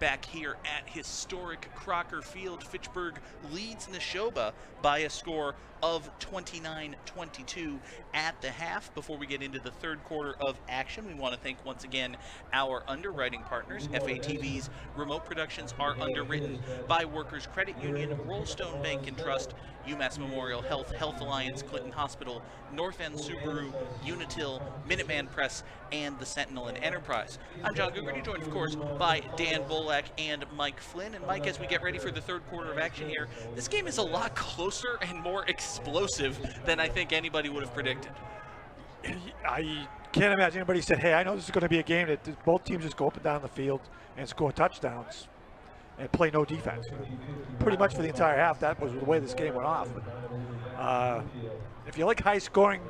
back here at historic Crocker Field. Fitchburg leads Nashoba by a score of 29-22 at the half. Before we get into the third quarter of action, we want to thank once again our underwriting partners. FATV's remote productions are underwritten by Workers Credit Union, Rollstone Bank and Trust, UMass Memorial Health, Health Alliance, Clinton Hospital, North End Subaru, Unitil, Minuteman Press, and the Sentinel and Enterprise. I'm John Gugarty, joined, of course, by Dan Bolak and Mike Flynn. And Mike, as we get ready for the third quarter of action here, this game is a lot closer and more explosive than I think anybody would have predicted. I can't imagine anybody said, hey, I know this is going to be a game that both teams just go up and down the field and score touchdowns and play no defense. Pretty much for the entire half, that was the way this game went off. But, if you like high scoring,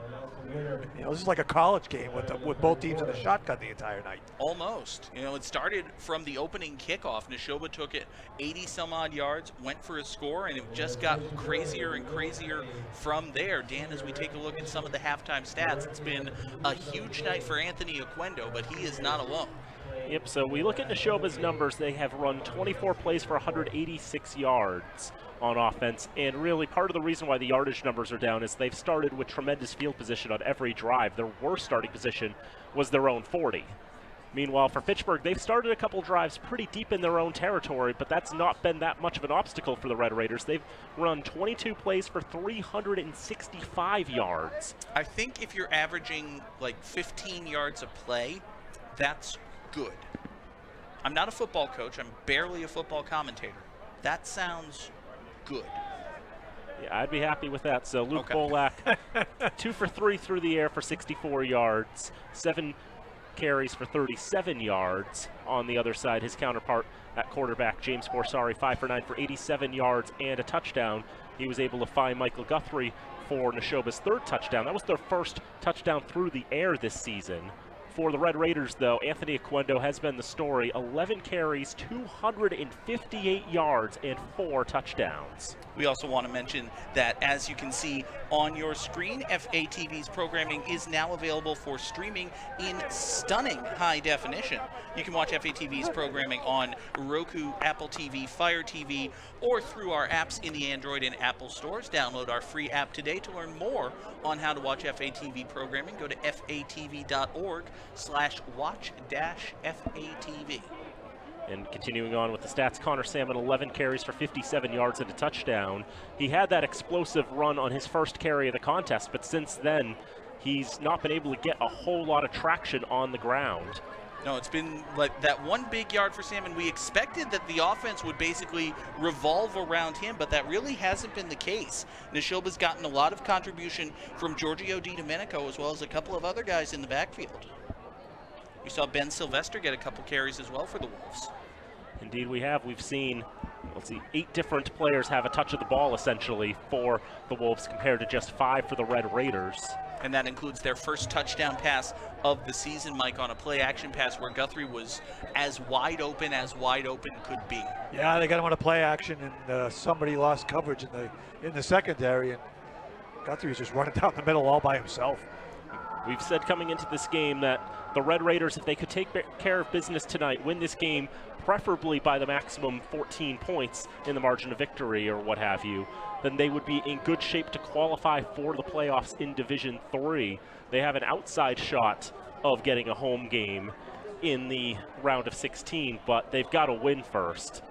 this is like a college game with both teams in the shotgun the entire night. Almost. It started from the opening kickoff. Nashoba took it 80 some odd yards, went for a score, and it just got crazier and crazier from there. Dan, as we take a look at some of the halftime stats, it's been a huge night for Anthony Oquendo, but he is not alone. Yep, so we look at Nashoba's numbers. They have run 24 plays for 186 yards on offense, and really part of the reason why the yardage numbers are down is they've started with tremendous field position on every drive. Their worst starting position was their own 40. Meanwhile, for Fitchburg, they've started a couple drives pretty deep in their own territory, but that's not been that much of an obstacle for the Red Raiders. They've run 22 plays for 365 yards. I think if you're averaging like 15 yards a play, that's good. I'm not a football coach. I'm barely a football commentator. That sounds good. Yeah, I'd be happy with that. So Luke Bolak, 2 for 3 through the air for 64 yards, 7 carries for 37 yards. On the other side, his counterpart at quarterback, James Borsari, 5 for 9 for 87 yards and a touchdown. He was able to find Michael Guthrie for Nashoba's 3rd touchdown. That was their first touchdown through the air this season. For the Red Raiders, though, Anthony Aquendo has been the story. 11 carries, 258 yards, and 4 touchdowns. We also want to mention that, as you can see on your screen, FATV's programming is now available for streaming in stunning high definition. You can watch FATV's programming on Roku, Apple TV, Fire TV, or through our apps in the Android and Apple stores. Download our free app today to learn more on how to watch FATV programming. Go to fatv.org/watch-FATV. And continuing on with the stats, Connor Salmon, 11 carries for 57 yards and a touchdown. He had that explosive run on his first carry of the contest, but since then, he's not been able to get a whole lot of traction on the ground. No, it's been like that one big yard for Salmon. We expected that the offense would basically revolve around him, but that really hasn't been the case. Nashoba's gotten a lot of contribution from Giorgio DiDomenico as well as a couple of other guys in the backfield. We saw Ben Sylvester get a couple carries as well for the Wolves. Indeed we have. We've seen, 8 different players have a touch of the ball essentially for the Wolves compared to just 5 for the Red Raiders. And that includes their first touchdown pass of the season, Mike, on a play-action pass where Guthrie was as wide open could be. Yeah, they got him on a play action, and somebody lost coverage in the secondary, and Guthrie was just running down the middle all by himself. We've said coming into this game that the Red Raiders, if they could take care of business tonight, win this game, preferably by the maximum 14 points in the margin of victory or what have you, then they would be in good shape to qualify for the playoffs in Division 3. They have an outside shot of getting a home game in the round of 16, but they've got to win first,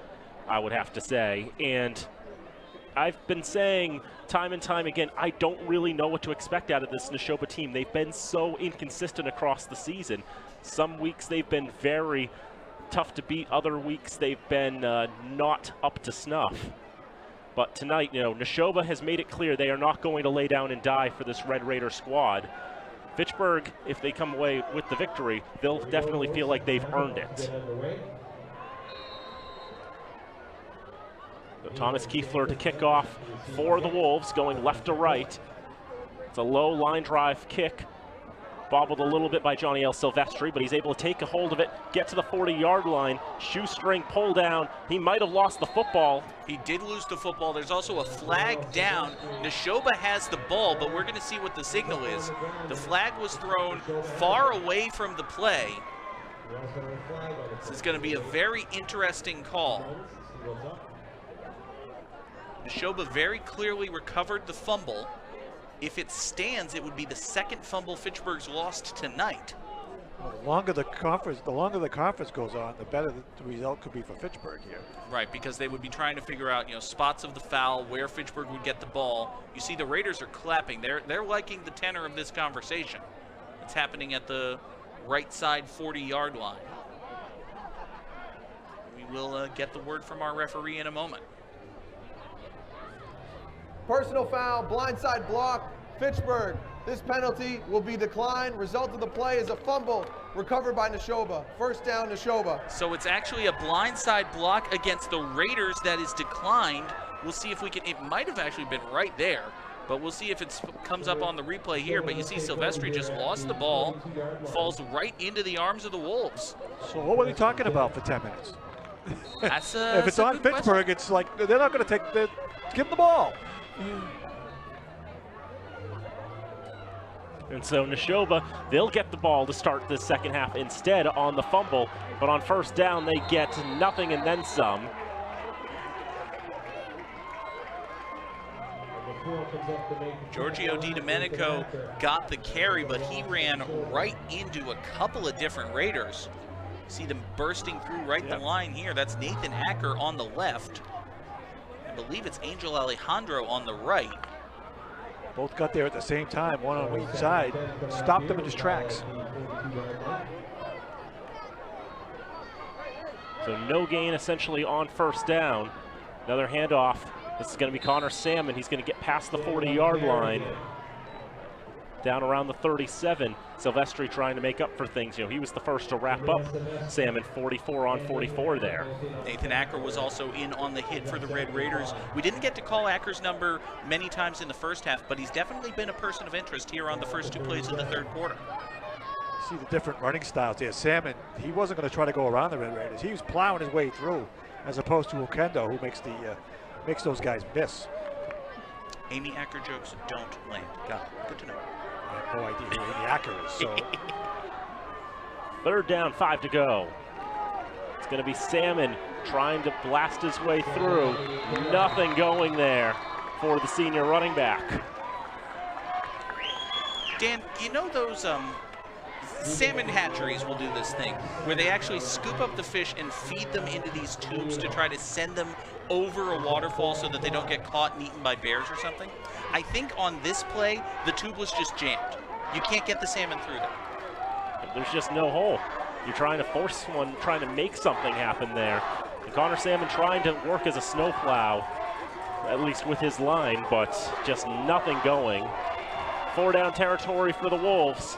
I would have to say. And I've been saying time and time again, I don't really know what to expect out of this Nashoba team. They've been so inconsistent across the season. Some weeks they've been very tough to beat. Other weeks they've been not up to snuff. But tonight, Nashoba has made it clear they are not going to lay down and die for this Red Raider squad. Fitchburg, if they come away with the victory, they'll definitely feel like they've earned it. So Thomas Kiefler to kick off for the Wolves, going left to right. It's a low line drive kick, bobbled a little bit by Johnny L. Silvestri, but he's able to take a hold of it, get to the 40-yard line, shoestring pull down. He might have lost the football. He did lose the football. There's also a flag down. Nashoba has the ball, but we're going to see what the signal is. The flag was thrown far away from the play. This is going to be a very interesting call. Nashoba very clearly recovered the fumble. If it stands, it would be the second fumble Fitchburg's lost tonight. Well, the longer the conference goes on, the better the result could be for Fitchburg here. Right, because they would be trying to figure out, spots of the foul, where Fitchburg would get the ball. You see, the Raiders are clapping. They're liking the tenor of this conversation. It's happening at the right side 40-yard line. We will get the word from our referee in a moment. Personal foul, blindside block, Fitchburg. This penalty will be declined. Result of the play is a fumble recovered by Nashoba. First down, Nashoba. So it's actually a blindside block against the Raiders that is declined. We'll see if we can, it might have actually been right there, but we'll see if it comes up on the replay here. But you see Silvestri just lost the ball, falls right into the arms of the Wolves. So what were they talking about for 10 minutes? That's if it's on Fitchburg, it's like they're not going to give them the ball. And so Nashoba, they'll get the ball to start the second half instead on the fumble, but on first down they get nothing and then some. Giorgio DiDomenico got the carry, but he ran right into a couple of different Raiders. See them bursting through right the line here. That's Nathan Acker on the left. I believe it's Angel Alejandro on the right. Both got there at the same time, one on each side. Stopped them in his tracks. So no gain essentially on first down. Another handoff. This is going to be Connor Salmon. He's going to get past the 40-yard line. Down around the 37. Silvestri trying to make up for things. You know, he was the first to wrap up Salmon, 44 on 44 there. Nathan Acker was also in on the hit for the Red Raiders. We didn't get to call Acker's number many times in the first half, but he's definitely been a person of interest here on the first 2 plays of the third quarter. See the different running styles there. Salmon, he wasn't going to try to go around the Red Raiders. He was plowing his way through, as opposed to Okendo, who makes those guys miss. Amy Acker jokes don't land. Got it. Good to know. I have no idea who Amy Acker is. So. Third down, 5 to go. It's going to be Salmon trying to blast his way through. Nothing going there for the senior running back. Dan, you know those salmon hatcheries will do this thing where they actually scoop up the fish and feed them into these tubes to try to send them over a waterfall so that they don't get caught and eaten by bears or something. I think on this play, the tube was just jammed. You can't get the salmon through there. There's just no hole. You're trying to force one, trying to make something happen there. And Connor Salmon trying to work as a snowplow, at least with his line, but just nothing going. 4 down territory for the Wolves.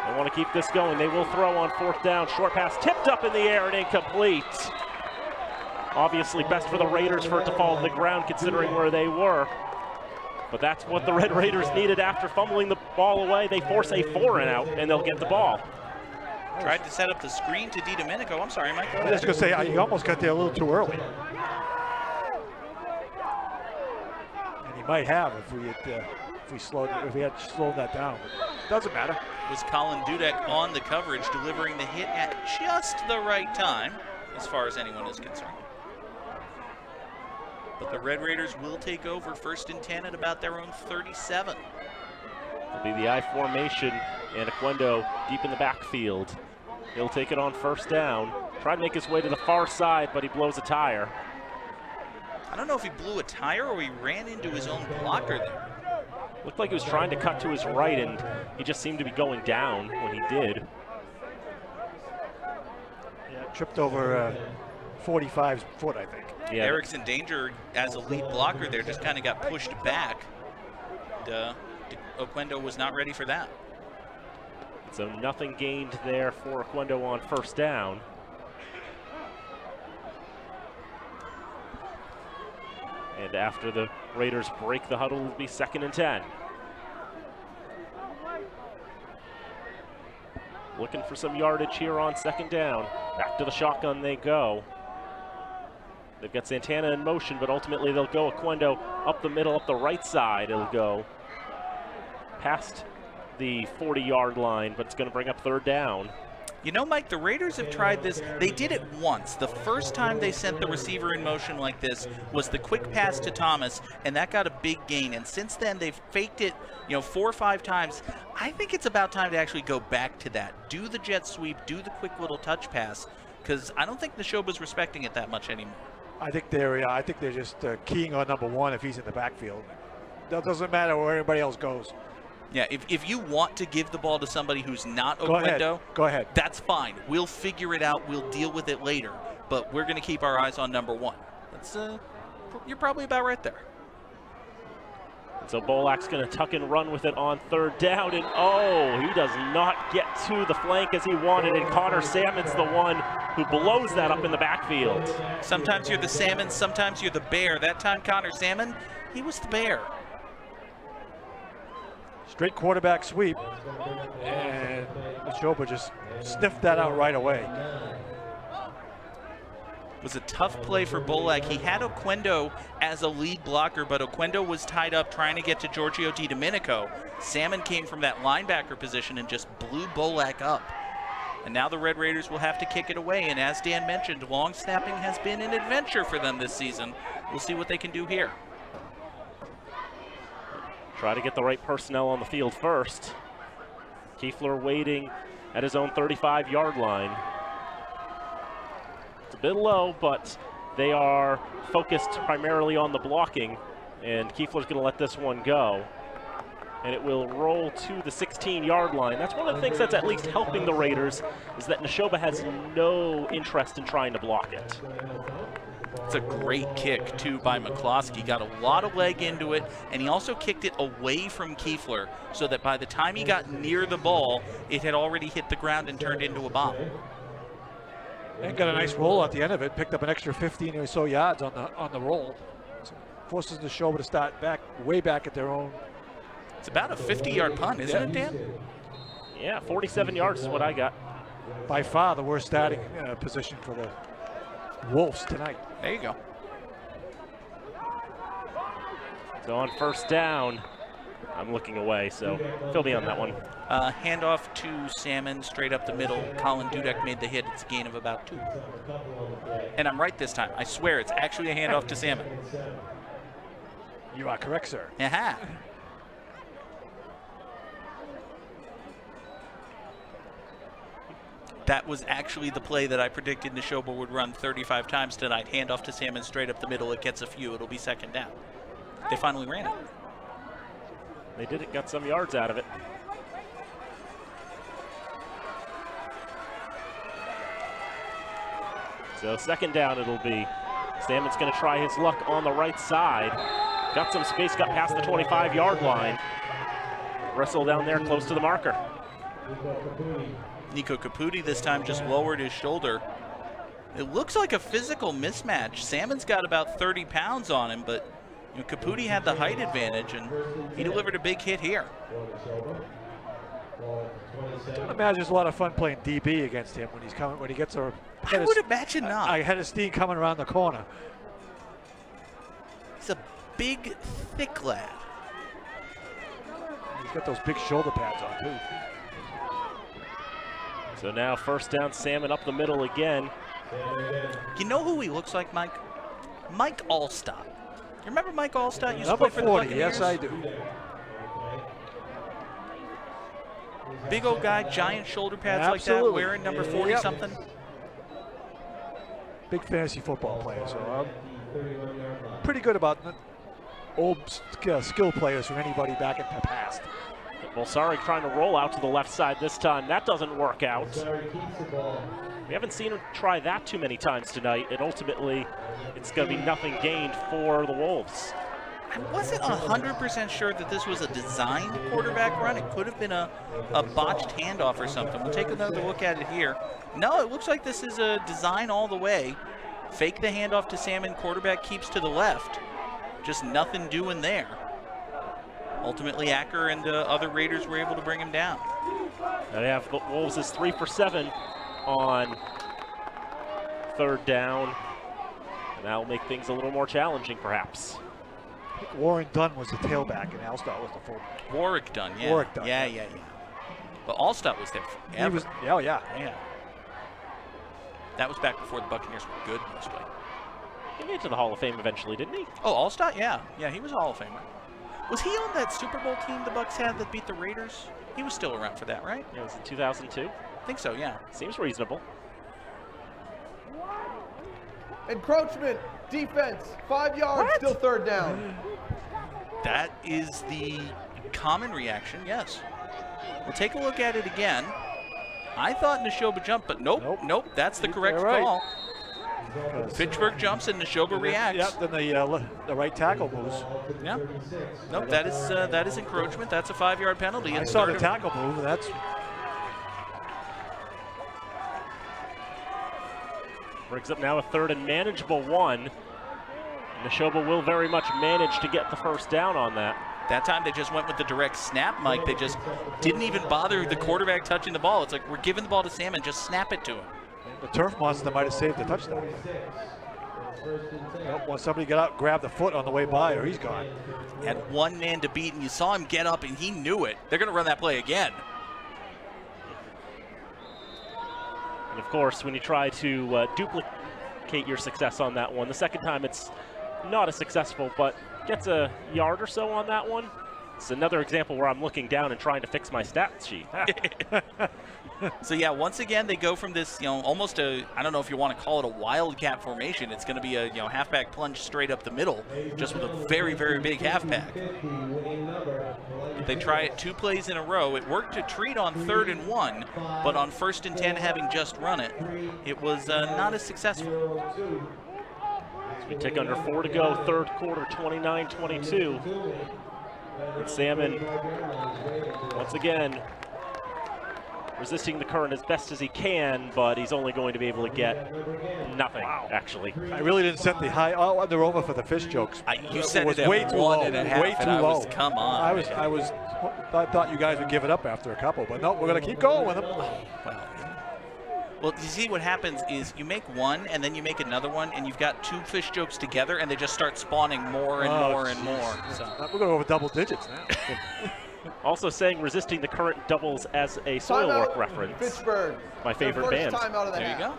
They want to keep this going. They will throw on 4th down. Short pass tipped up in the air and incomplete. Obviously best for the Raiders for it to fall to the ground considering where they were. But that's what the Red Raiders needed after fumbling the ball away. They force a 4-and-out and they'll get the ball. Tried to set up the screen to DiDomenico. I'm sorry, Mike. Go I ahead. was just going to say, he almost got there a little too early. And he might have if we had slowed that down. But doesn't matter. It was Colin Dudek on the coverage, delivering the hit at just the right time, as far as anyone is concerned. But the Red Raiders will take over 1st and 10 at about their own 37. It'll be the I formation and Oquendo deep in the backfield. He'll take it on 1st down. Try to make his way to the far side, but he blows a tire. I don't know if he blew a tire or he ran into his own blocker there. Looked like he was trying to cut to his right, and he just seemed to be going down when he did. Yeah, tripped over 45's foot, I think. Yeah, Eric's in danger as a lead blocker there, just kind of got pushed back. Oquendo was not ready for that. so nothing gained there for Oquendo on 1st down. And after the Raiders break the huddle, it'll be 2nd and 10. Looking for some yardage here on 2nd down. Back to the shotgun they go. They've got Santana in motion, but ultimately they'll go Oquendo up the middle, up the right side. It'll go past the 40-yard line, but it's going to bring up 3rd down. You know, Mike, the Raiders have tried this. They did it once. The first time they sent the receiver in motion like this was the quick pass to Thomas, and that got a big gain. And since then, they've faked it, 4 or 5 times. I think it's about time to actually go back to that. Do the jet sweep, do the quick little touch pass, because I don't think Nashoba's respecting it that much anymore. I think they're just keying on number 1 if he's in the backfield. That doesn't matter where anybody else goes. Yeah, if you want to give the ball to somebody who's not Oquendo, go ahead. That's fine. We'll figure it out. We'll deal with it later. But we're going to keep our eyes on number 1. That's you're probably about right there. So Bolak's going to tuck and run with it on 3rd down, and he does not get to the flank as he wanted, and Connor Salmon's the one who blows that up in the backfield. Sometimes you're the salmon, sometimes you're the bear. That time Connor Salmon, he was the bear. Straight quarterback sweep, and Nashoba just sniffed that out right away. It was a tough play for Bolak. He had Oquendo as a lead blocker, but Oquendo was tied up trying to get to Giorgio DiDomenico. Salmon came from that linebacker position and just blew Bolak up. And now the Red Raiders will have to kick it away, and as Dan mentioned, long snapping has been an adventure for them this season. We'll see what they can do here. Try to get the right personnel on the field first. Kiefler waiting at his own 35-yard line. a bit low, but they are focused primarily on the blocking, and Kiefler's going to let this one go. And it will roll to the 16-yard line. That's one of the things that's at least helping the Raiders, is that Nashoba has no interest in trying to block it. It's a great kick, too, by McCloskey. Got a lot of leg into it, and he also kicked it away from Kiefler so that by the time he got near the ball, it had already hit the ground and turned into a bomb. And got a nice roll at the end of it. Picked up an extra 15 or so yards on the roll. So forces Nashoba to start way back at their own. It's about a 50-yard punt, isn't it, Dan? Yeah, 47 yards is what I got. By far the worst starting position for the Wolves tonight. There you go. So on first down, I'm looking away, so fill me on that one. Handoff to Salmon, straight up the middle. Colin Dudek made the hit. It's a gain of about 2. And I'm right this time. I swear it's actually a handoff to Salmon. You are correct, sir. Aha. That was actually the play that I predicted Nashoba would run 35 times tonight. Handoff to Salmon, straight up the middle. It gets a few. It'll be second down. They finally ran it. They did it, got some yards out of it. So second down it'll be. Salmon's going to try his luck on the right side. Got some space, got past the 25-yard line. Wrestle down there close to the marker. Nico Caputi this time just lowered his shoulder. It looks like a physical mismatch. Salmon's got about 30 pounds on him, but Caputi had the height advantage, and he delivered a big hit here. I imagine it's a lot of fun playing DB against him when he gets a. I would imagine not. I had a steam coming around the corner. He's a big, thick lad. He's got those big shoulder pads on too. So now first down, Salmon up the middle again. You know who he looks like, Mike? Mike Allstott. You remember Mike Allstott? Used Number to play for 40, the yes I do. Big old guy, giant shoulder pads Absolutely. like that, wearing number 40 Yep. something. Big fantasy football player, so I'm pretty good about old skill players from anybody back in the past. Bolsari trying to roll out to the left side this time. That doesn't work out. We haven't seen him try that too many times tonight, and ultimately it's going to be nothing gained for the Wolves. I wasn't 100% sure that this was a designed quarterback run. It could have been a botched handoff or something. We'll take another look at it here. No, it looks like this is a design all the way. Fake the handoff to Salmon, quarterback keeps to the left. Just nothing doing there. Ultimately, Acker and other Raiders were able to bring him down. They have the Wolves is 3 for 7 on third down. And that'll make things a little more challenging, perhaps. I think Warren Dunn was the tailback and Allstott was the fullback. Warwick Dunn, yeah. Warwick Dunn, Yeah. But Allstott was there forever. He was, yeah. That was back before the Buccaneers were good mostly. He made it to the Hall of Fame eventually, didn't he? Oh, Allstott? Yeah. Yeah, he was a Hall of Famer. Was he on that Super Bowl team the Bucs had that beat the Raiders? He was still around for that, right? It was in 2002. I think so, yeah. Seems reasonable. Encroachment, defense, 5 yards, still third down. That is the common reaction, yes. We'll take a look at it again. I thought Nashoba jumped, but nope. That's the correct right. call. Fitchburg jumps and Nashoba reacts. Yep, then the right tackle moves. Yeah. Nope, that is encroachment. That's a 5-yard penalty. I It's saw third the of- tackle move, and that's Brings up now a third and manageable one. Nashoba will very much manage to get the first down on that. That time they just went with the direct snap, Mike. They just didn't even bother the quarterback touching the ball. It's like, we're giving the ball to Salmon, just snap it to him. the turf monster might have saved the touchdown. Nope, once somebody got out, grab the foot on the way by, or he's gone. Had one man to beat, and you saw him get up, and he knew it. They're going to run that play again. And of course, when you try to duplicate your success on that one, the second time it's not as successful, but gets a yard or so on that one. It's another example where I'm looking down and trying to fix my stat sheet. So yeah, once again they go from this, almost a, I don't know if you want to call it a wildcat formation. It's going to be a, halfback plunge straight up the middle, just with a very, very big halfback. They try it 2 plays in a row. It worked to treat on 3rd and 1, but on 1st and 10, having just run it, it was not as successful. We tick under 4 to go, 3rd quarter, 29-22. And Salmon, once again, resisting the current as best as he can, but he's only going to be able to get nothing, actually. I really didn't set the high under over for the fish jokes. You said it was at way too low. 1.5, Way too low. Come on. I thought you guys would give it up after a couple, but no, we're going to keep going with them. Well, you see what happens is you make one and then you make another one and you've got 2 fish jokes together and they just start spawning more and more and more. So. We're going over double digits now. Also saying resisting the current doubles as a soil work reference. Fitchburg. My favorite band. There you go.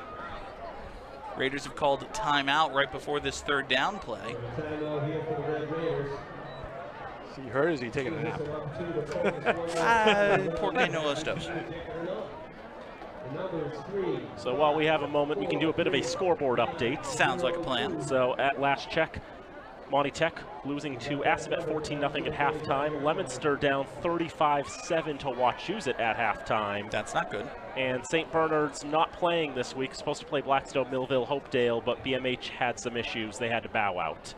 Raiders have called timeout right before this 3rd down play. Is he hurt or is he taking a nap? Porque no los dos. So while we have a moment, we can do a bit of a scoreboard update. Sounds like a plan. So at last check, Monty Tech losing to Assabet 14-0 at halftime. Leominster down 35-7 to Wachusett at halftime. That's not good. And St. Bernard's not playing this week. Supposed to play Blackstone, Millville, Hopedale, but BMH had some issues. They had to bow out.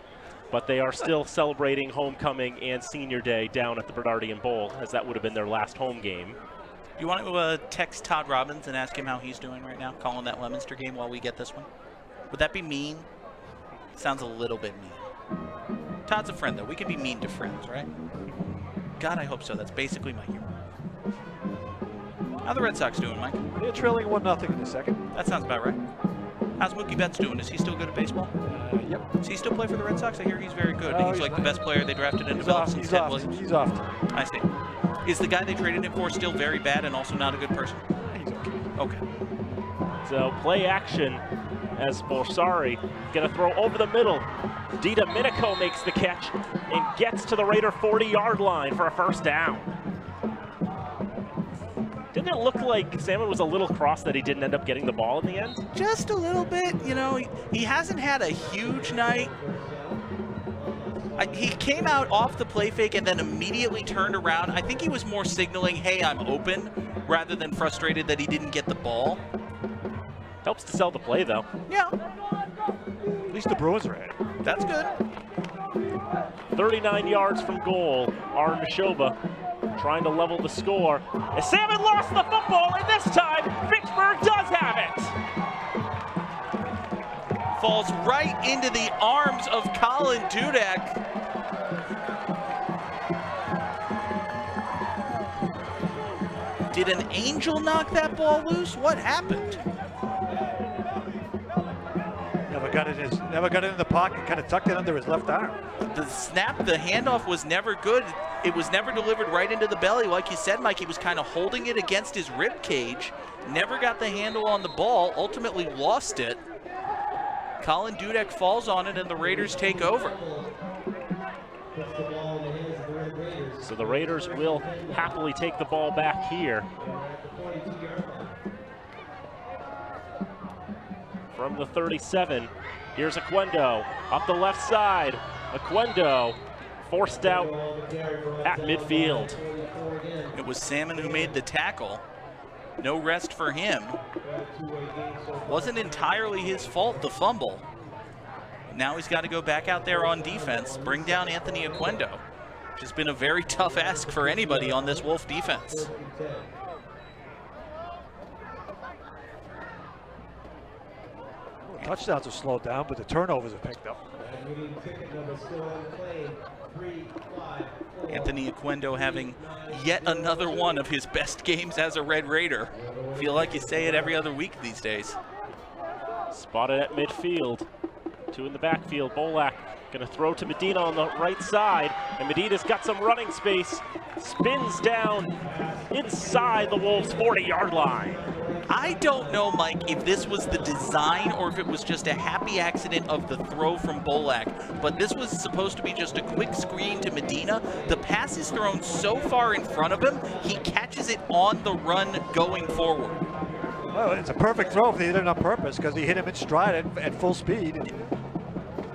But they are still celebrating homecoming and senior day down at the Bernardian Bowl, as that would have been their last home game. You want to text Todd Robbins and ask him how he's doing right now, calling that Leominster game while we get this one? Would that be mean? Sounds a little bit mean. Todd's a friend, though. We can be mean to friends, right? God, I hope so. That's basically my humor. How the Red Sox doing, Mike? They're trailing 1-0 in the second. That sounds about right. How's Mookie Betts doing? Is he still good at baseball? Yep. Does he still play for the Red Sox? I hear he's very good. No, He's like the best player they drafted in development since Ted Williams. He's off. I see. Is the guy they traded him for still very bad and also not a good person? He's okay. Okay. So play action as Borsari gonna throw over the middle. Dita Minico makes the catch and gets to the Raider 40-yard line for a 1st down. Didn't it look like Salmon was a little cross that he didn't end up getting the ball in the end? Just a little bit. He hasn't had a huge night. He came out off the play fake and then immediately turned around. I think he was more signaling, hey, I'm open, rather than frustrated that he didn't get the ball. Helps to sell the play, though. Yeah. At least the Bruins are ahead. That's good. 39 yards from goal. Nashoba trying to level the score. As Salmon lost the football, and this time, Fitchburg does have it. Falls right into the arms of Colin Dudek. Did an angel knock that ball loose? What happened? Never got it in the pocket, kind of tucked it under his left arm. The snap, the handoff was never good. It was never delivered right into the belly. Like you said, Mike, he was kind of holding it against his rib cage. Never got the handle on the ball, ultimately lost it. Colin Dudek falls on it and the Raiders take over. So the Raiders will happily take the ball back here. From the 37, here's Aquendo up the left side. Aquendo forced out at midfield. It was Salmon who made the tackle. No rest for him. Wasn't entirely his fault, the fumble. Now he's got to go back out there on defense, bring down Anthony Aquendo, which has been a very tough ask for anybody on this Wolf defense. Touchdowns have slowed down, but the turnovers have picked up. Anthony Aquendo having yet another one of his best games as a Red Raider. Feel like you say it every other week these days. Spotted at midfield. 2 in the backfield. Bolak gonna throw to Medina on the right side, and Medina's got some running space. Spins down inside the Wolves' 40-yard line. I don't know, Mike, if this was the design or if it was just a happy accident of the throw from Bolak, but this was supposed to be just a quick screen to Medina. The pass is thrown so far in front of him, he catches it on the run going forward. Well, it's a perfect throw if they did it on purpose, because he hit him in stride at full speed and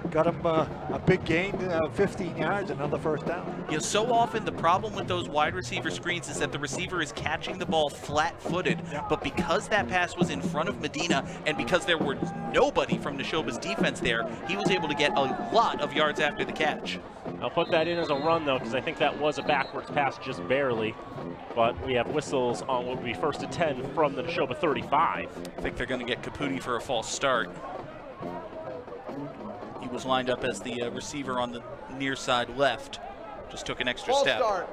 got him a big gain, 15 yards, another first down. You know, so often the problem with those wide receiver screens is that the receiver is catching the ball flat-footed, but because that pass was in front of Medina and because there was nobody from Nashoba's defense there, he was able to get a lot of yards after the catch. I'll put that in as a run, though, because I think that was a backwards pass just barely. But we have whistles on what would be 1st and 10 from the Nashoba 35. I think they're going to get Caputi for a false start. He was lined up as the receiver on the near side left. Just took an extra step. False start.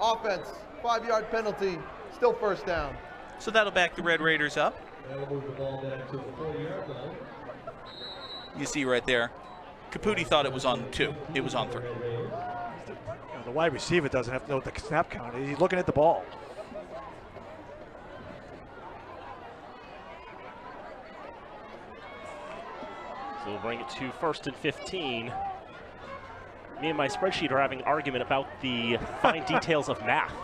Offense. 5-yard penalty. Still first down. So that'll back the Red Raiders up. That'll move the ball back to the 40-yard line. You see right there, Caputi thought it was on 2. It was on 3. The wide receiver doesn't have to know what the snap count is. He's looking at the ball. So we'll bring it to 1st and 15. Me and my spreadsheet are having an argument about the fine details of math.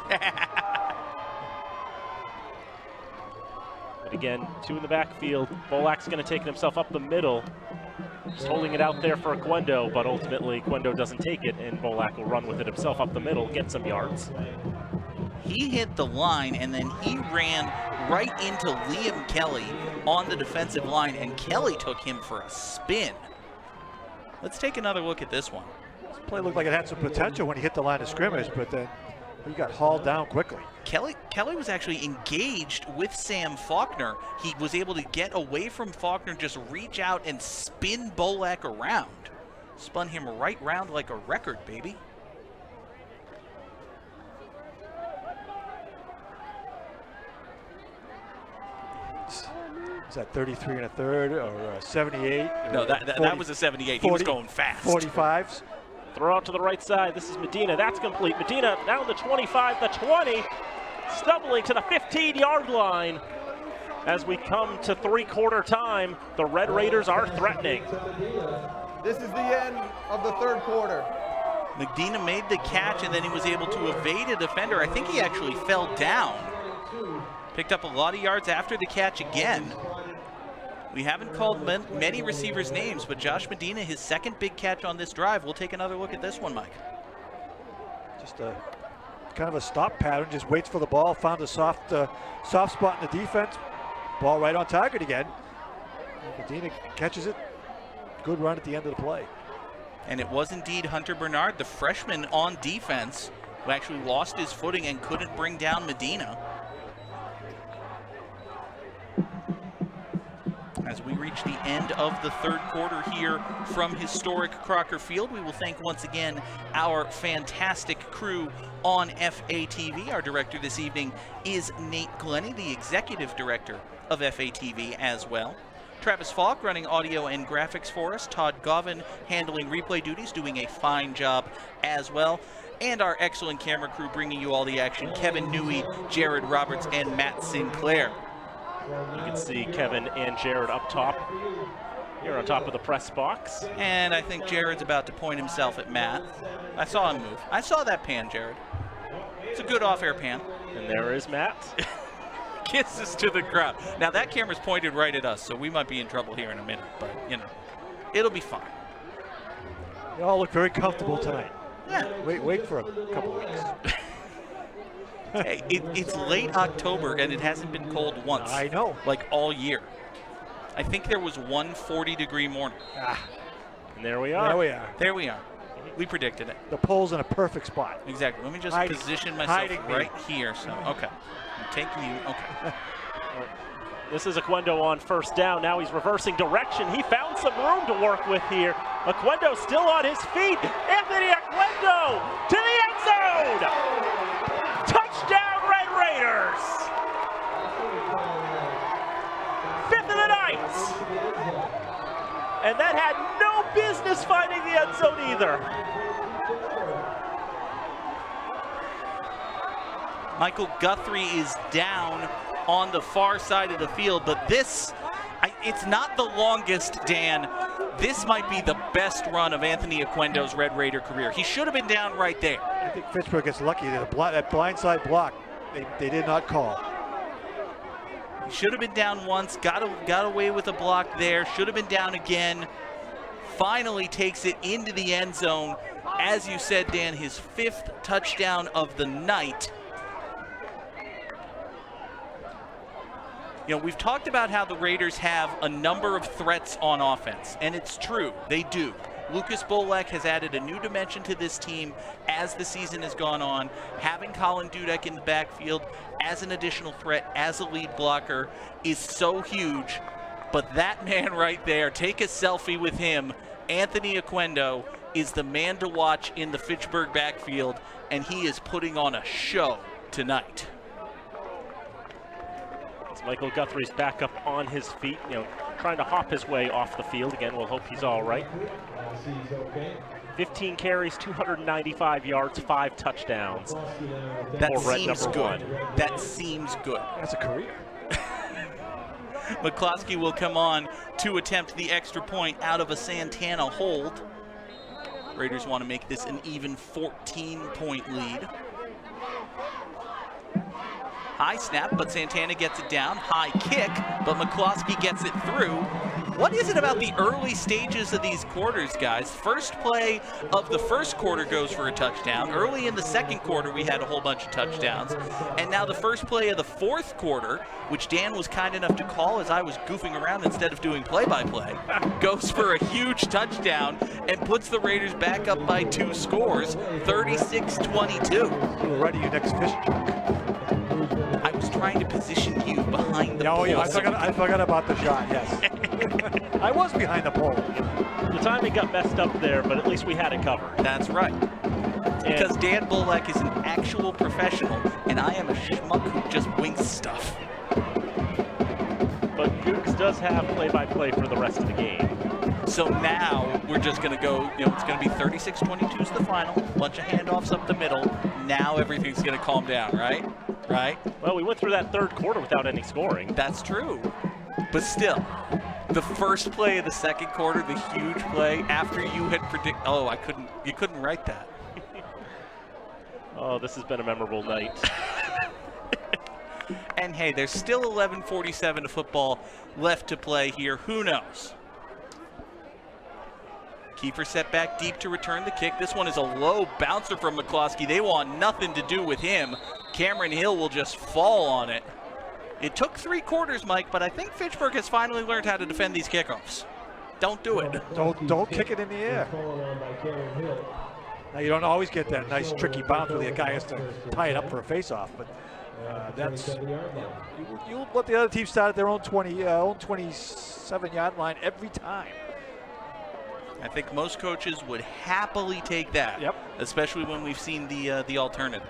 But again, 2 in the backfield. Bolak's going to take himself up the middle. Just holding it out there for Gwendo, but ultimately Gwendo doesn't take it, and Bolak will run with it himself up the middle, get some yards. He hit the line, and then he ran right into Liam Kelly on the defensive line, and Kelly took him for a spin. Let's take another look at this one. This play looked like it had some potential when he hit the line of scrimmage, but then he got hauled down quickly. Kelly was actually engaged with Sam Faulkner. He was able to get away from Faulkner, just reach out and spin Bolak around. Spun him right round like a record, baby. Is that 33 1/3 or 78? No, that was a 78. 40, he was going fast. 45s. Throw out to the right side. This is Medina. That's complete. Medina down the 25, the 20, stumbling to the 15-yard line. As we come to 3/4 time, the Red Raiders are threatening. This is the end of the 3rd quarter. Medina made the catch, and then he was able to evade a defender. I think he actually fell down. Picked up a lot of yards after the catch again. We haven't called many receivers' names, but Josh Medina, his 2nd big catch on this drive. We'll take another look at this one, Mike. Just a kind of a stop pattern, just waits for the ball, found a soft spot in the defense. Ball right on target again. Medina catches it. Good run at the end of the play. And it was indeed Hunter Bernard, the freshman on defense, who actually lost his footing and couldn't bring down Medina. As we reach the end of the 3rd quarter here from historic Crocker Field, we will thank once again our fantastic crew on FATV. Our director this evening is Nate Glennie, the executive director of FATV as well. Travis Falk running audio and graphics for us. Todd Govan handling replay duties, doing a fine job as well. And our excellent camera crew bringing you all the action. Kevin Newey, Jared Roberts, and Matt Sinclair. You can see Kevin and Jared up top, here on top of the press box. And I think Jared's about to point himself at Matt. I saw him move. I saw that pan, Jared. It's a good off-air pan. And there is Matt. Kisses to the crowd. Now that camera's pointed right at us, so we might be in trouble here in a minute, but you know, it'll be fine. They all look very comfortable tonight. Yeah. Wait for a couple weeks. Hey, it's late October and it hasn't been cold once. I know. Like all year. I think there was one 40-degree morning. And there we are. There we are. There we are. We predicted it. The pole's in a perfect spot. Exactly. Let me just position myself right here. So, okay. I'm taking you. Okay. This is Aquendo on 1st down. Now he's reversing direction. He found some room to work with here. Aquendo still on his feet. Anthony Aquendo to the end zone. Touchdown, Red Raiders. 5th of the night. And that had no business finding the end zone either. Michael Guthrie is down on the far side of the field. But this, it's not the longest, Dan. This might be the best run of Anthony Oquendo's Red Raider career. He should have been down right there. I think Fitchburg gets lucky. That blindside block, they did not call. He should have been down once, got away with a block there, should have been down again. Finally takes it into the end zone. As you said, Dan, his 5th touchdown of the night. You know, we've talked about how the Raiders have a number of threats on offense, and it's true, they do. Lucas Bolek has added a new dimension to this team as the season has gone on. Having Colin Dudek in the backfield as an additional threat, as a lead blocker, is so huge. But that man right there, take a selfie with him. Anthony Oquendo is the man to watch in the Fitchburg backfield, and he is putting on a show tonight. As Michael Guthrie's back up on his feet, trying to hop his way off the field. Again, we'll hope he's all right. 15 carries, 295 yards, 5 touchdowns. That seems good. That seems good. That's a career. McCloskey will come on to attempt the extra point out of a Santana hold. Raiders want to make this an even 14-point lead. High snap, but Santana gets it down. High kick, but McCloskey gets it through. What is it about the early stages of these quarters, guys? First play of the first quarter goes for a touchdown. Early in the second quarter, we had a whole bunch of touchdowns. And now the first play of the fourth quarter, which Dan was kind enough to call as I was goofing around instead of doing play-by-play, goes for a huge touchdown and puts the Raiders back up by 2 scores, 36-22. We'll ready your next fish jug. I was trying to position you behind the Oh, pole. yeah, I forgot about the shot, yes. I was behind the pole. The timing got messed up there, but at least we had it covered. That's right. Because Dan Bolek is an actual professional, and I am a schmuck who just winks stuff. But Gooks does have play-by-play for the rest of the game. So now we're just going to go, it's going to be 36-22 is the final. Bunch of handoffs up the middle. Now everything's going to calm down, right? Right? Well, we went through that third quarter without any scoring. That's true. But still, the first play of the second quarter, the huge play, after you had predicted, you couldn't write that. Oh, this has been a memorable night. And hey, there's still 11:47 of football left to play here. Who knows? Keeper set back deep to return the kick. This one is a low bouncer from McCloskey. They want nothing to do with him. Cameron Hill will just fall on it. It took 3 quarters, Mike, but I think Fitchburg has finally learned how to defend these kickoffs. Don't do it. Don't kick it in the air. Now, you don't always get that nice tricky bounce where the guy has to tie it up for a face-off, but that's you let the other team start at their own 27-yard line every time. I think most coaches would happily take that, yep. Especially when we've seen the alternative.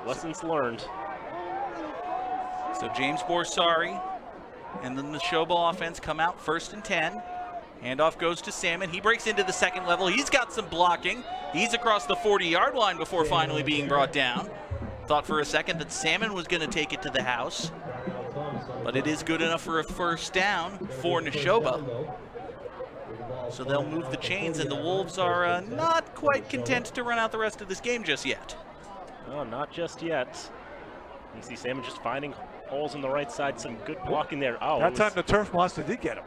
Lessons learned. So James Borsari and the Nashoba offense come out 1st and 10. Handoff goes to Salmon. He breaks into the second level. He's got some blocking. He's across the 40-yard line before finally being brought down. Thought for a second that Salmon was going to take it to the house. But it is good enough for a first down for Nashoba. So they'll move the chains, and the Wolves are not quite content to run out the rest of this game just yet. No, not just yet. You see Salmon just finding holes on the right side. Some good blocking there. Oh, that time the turf monster did get him.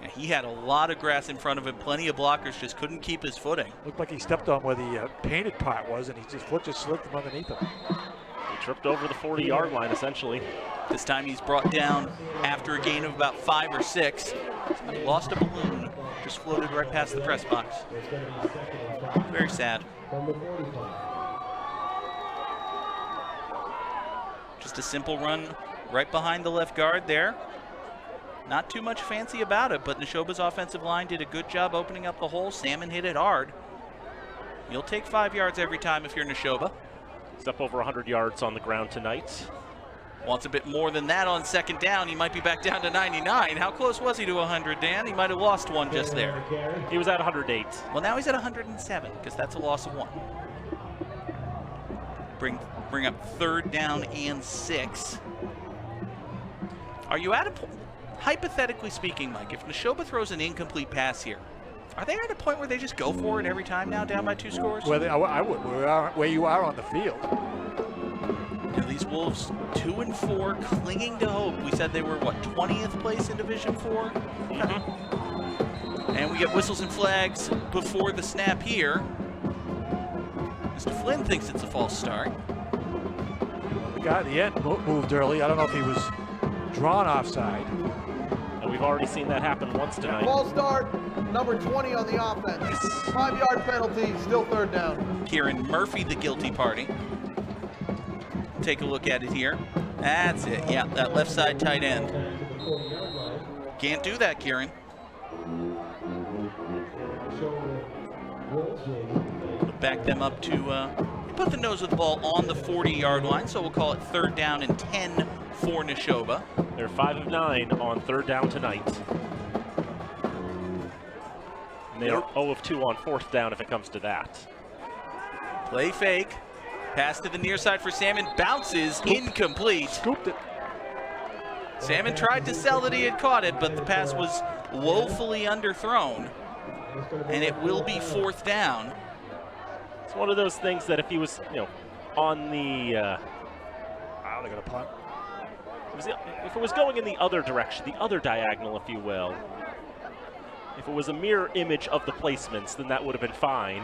Yeah, he had a lot of grass in front of him. Plenty of blockers, just couldn't keep his footing. Looked like he stepped on where the painted part was, and his foot just slipped from underneath him. He tripped over the 40-yard line, essentially. This time he's brought down after a gain of about 5 or 6. Somebody lost a balloon, just floated right past the press box. Very sad. Just a simple run right behind the left guard there. Not too much fancy about it, but Nashoba's offensive line did a good job opening up the hole. Salmon hit it hard. You'll take 5 yards every time if you're Nashoba. He's up over 100 yards on the ground tonight. Wants a bit more than that on second down. He might be back down to 99. How close was he to 100, Dan? He might have lost one just there. He was at 108. Well, now he's at 107 because that's a loss of 1. bring up 3rd down and 6. Are you at a point, hypothetically speaking, Mike, if Nashoba throws an incomplete pass here, are they at a point where they just go for it every time now, down by 2 scores? Well, I would. Where you are on the field. Now these Wolves 2-4, clinging to hope. We said they were, what, 20th place in Division 4? And we get whistles and flags before the snap here. Mr. Flynn thinks it's a false start. The guy at the end moved early. I don't know if he was drawn offside. And we've already seen that happen once tonight. False start, number 20 on the offense. 5-yard penalty, still 3rd down. Kieran Murphy, the guilty party. Take a look at it here. That's it. Yeah, that left side tight end. Can't do that, Kieran. Back them up to put the nose of the ball on the 40-yard line, so we'll call it 3rd down and 10 for Nashoba. They're 5 of 9 on 3rd down tonight. And they are 0 of 2 on 4th down if it comes to that. Play fake. Pass to the near side for Salmon. Bounces. Incomplete. Scooped it. Salmon tried to sell that he had caught it, but the pass was woefully underthrown. And it will be 4th down. It's one of those things that if he was, on the... They're going to punt. If it was going in the other direction, the other diagonal, if you will, if it was a mirror image of the placements, then that would have been fine.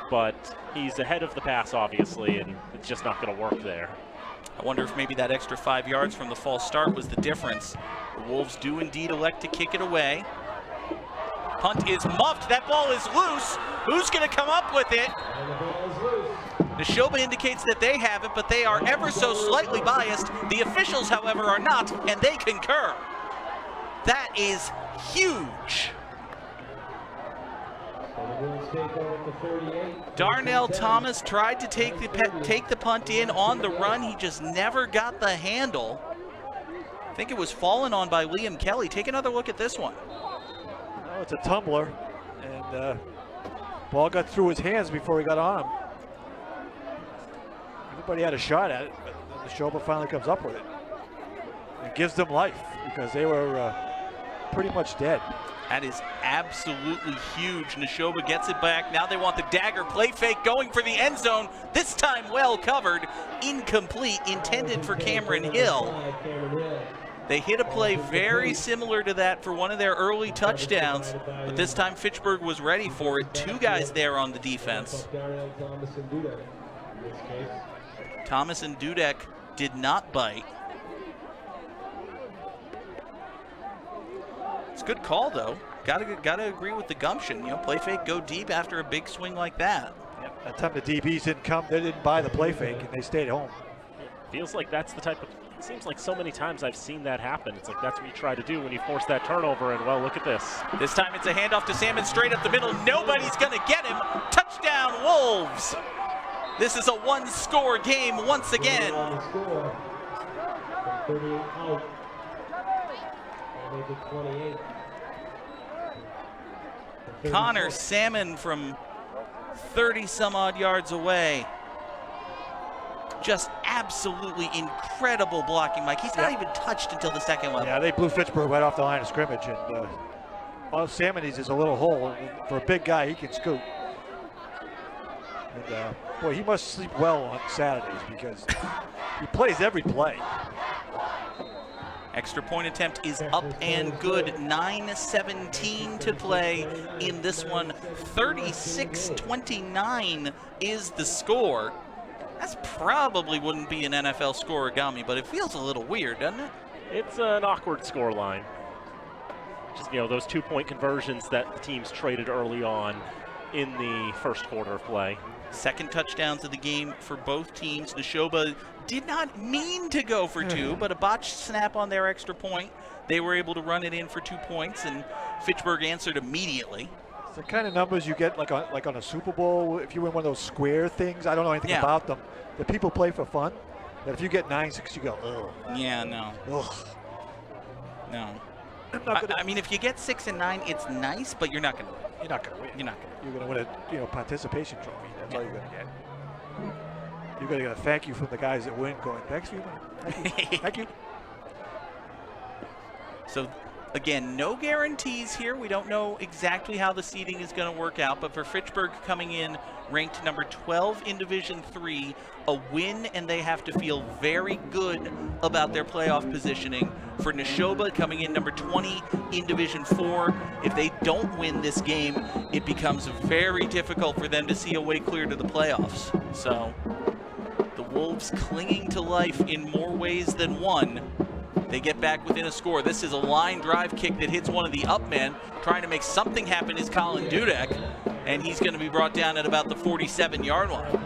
But he's ahead of the pass, obviously, and it's just not going to work there. I wonder if maybe that extra 5 yards from the false start was the difference. The Wolves do indeed elect to kick it away. Punt is muffed. That ball is loose. Who's going to come up with it? Nashoba indicates that they have it, but they are ever so slightly biased. The officials, however, are not, and they concur. That is huge. Darnell Thomas tried to take the punt in on the run. He just never got the handle. I think it was fallen on by Liam Kelly. Take another look at this one. Oh, it's a tumbler, and ball got through his hands before he got on him. Everybody had a shot at it, but Nashoba finally comes up with it. It gives them life because they were pretty much dead. That is absolutely huge. Nashoba gets it back. Now they want the dagger play fake going for the end zone. This time well covered. Incomplete, intended for Cameron Hill. They hit a play very similar to that for one of their early touchdowns, but this time Fitchburg was ready for it. 2 guys there on the defense. Thomas and Dudek did not bite. It's a good call, though. Gotta agree with the gumption. Play fake, go deep after a big swing like that. Yep. That time the DBs didn't come, they didn't buy the play fake, and they stayed home. Feels like that's the type of... It seems like so many times I've seen that happen. It's like that's what you try to do when you force that turnover, and well, look at this. This time it's a handoff to Salmon straight up the middle. Nobody's gonna get him. Touchdown, Wolves! This is a 1-score game once again. Connor Salmon from 30-some-odd yards away. Just absolutely incredible blocking, Mike. He's not even touched until the second level. Yeah, they blew Fitchburg right off the line of scrimmage, and all Salmon needs is a little hole. And for a big guy, he can scoop. And boy, he must sleep well on Saturdays because he plays every play. Extra point attempt is up and good. 9:17 to play in this one. 36-29 is the score. That's probably wouldn't be an NFL scoregami, but it feels a little weird, doesn't it? It's an awkward score line. Just, those 2-point conversions that the teams traded early on in the first quarter of play. Second touchdowns of the game for both teams. Nashoba did not mean to go for 2, but a botched snap on their extra point. They were able to run it in for 2 points, and Fitchburg answered immediately. It's the kind of numbers you get like on a Super Bowl. If you win one of those square things, I don't know anything about them. The people play for fun. But if you get 9-6, you go, ugh. Yeah, no. Ugh. No. I mean, if you get 6 and 9, it's nice, but you're not going to win. You're not going to win. You're not going to. You're going to win a participation trophy. That's all you're going to get. You're going to get a thank you from the guys that win going, thanks for your money. Thank you. Thank you. So, again, no guarantees here. We don't know exactly how the seeding is going to work out, but for Fitchburg coming in ranked number 12 in Division 3, a win, and they have to feel very good about their playoff positioning. For Nashoba coming in number 20 in Division 4, if they don't win this game, it becomes very difficult for them to see a way clear to the playoffs. So, the Wolves clinging to life in more ways than one. They get back within a score. This is a line drive kick that hits one of the up men. Trying to make something happen is Colin Dudek, and he's going to be brought down at about the 47-yard line.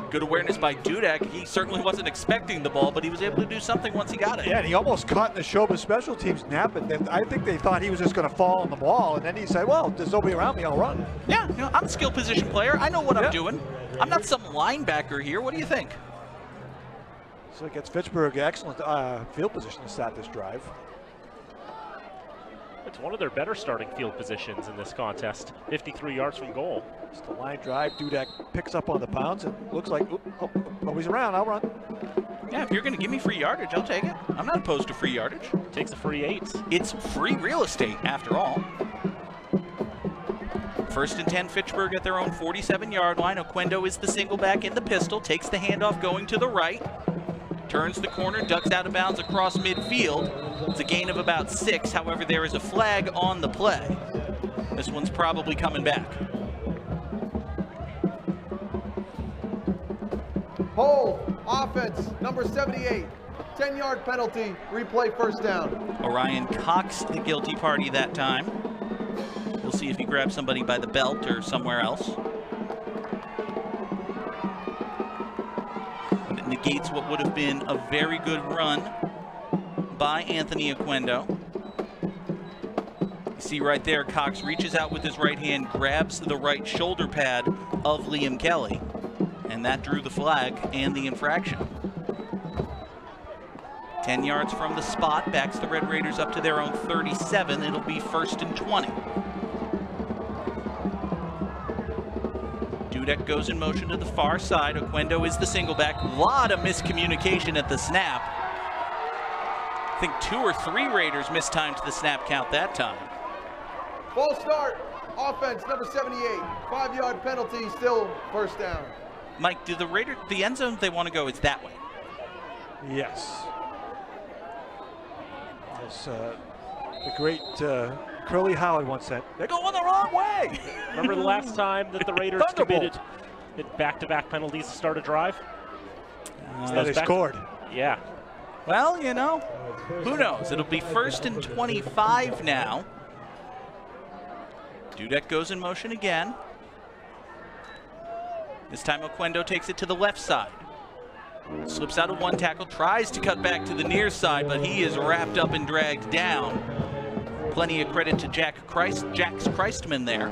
Good awareness by Dudek. He certainly wasn't expecting the ball, but he was able to do something once he got it. Yeah, and he almost caught Nashoba's special teams napping. I think they thought he was just going to fall on the ball, and then he said, well, there's nobody around me, I'll run. Yeah, I'm a skill position player. I know what I'm doing. I'm not some linebacker here. What do you think? So it gets Fitchburg excellent field position to start this drive. It's one of their better starting field positions in this contest. 53 yards from goal. It's the line drive. Dudek picks up on the bounce and looks like, he's around, I'll run. Yeah, if you're going to give me free yardage, I'll take it. I'm not opposed to free yardage. Takes a free 8. It's free real estate, after all. 1st and 10, Fitchburg at their own 47-yard line. Oquendo is the single back in the pistol, takes the handoff going to the right. Turns the corner, ducks out of bounds across midfield. It's a gain of about 6. However, there is a flag on the play. This one's probably coming back. Hold, offense, number 78. 10-yard penalty, replay first down. Orion Cox, the guilty party that time. We'll see if he grabs somebody by the belt or somewhere else. It negates what would have been a very good run by Anthony Oquendo. You see right there, Cox reaches out with his right hand, grabs the right shoulder pad of Liam Kelly, and that drew the flag and the infraction. 10 yards from the spot, backs the Red Raiders up to their own 37. It'll be 1st and 20. Dudek goes in motion to the far side. Oquendo is the single back. A lot of miscommunication at the snap. I think 2 or 3 Raiders mistimed the snap count that time. Ball start, offense, number 78. 5-yard penalty, still first down. Mike, do the end zone they want to go is that way? Yes. As the great Curly Howard once said, they're going the wrong way. Remember the last time that the Raiders committed back-to-back penalties to start a drive? They scored. Yeah. Well, you know, who knows? It'll be 1st and 25 now. Dudek goes in motion again. This time Oquendo takes it to the left side. Slips out of one tackle, tries to cut back to the near side, but he is wrapped up and dragged down. Plenty of credit to Jax Christman there.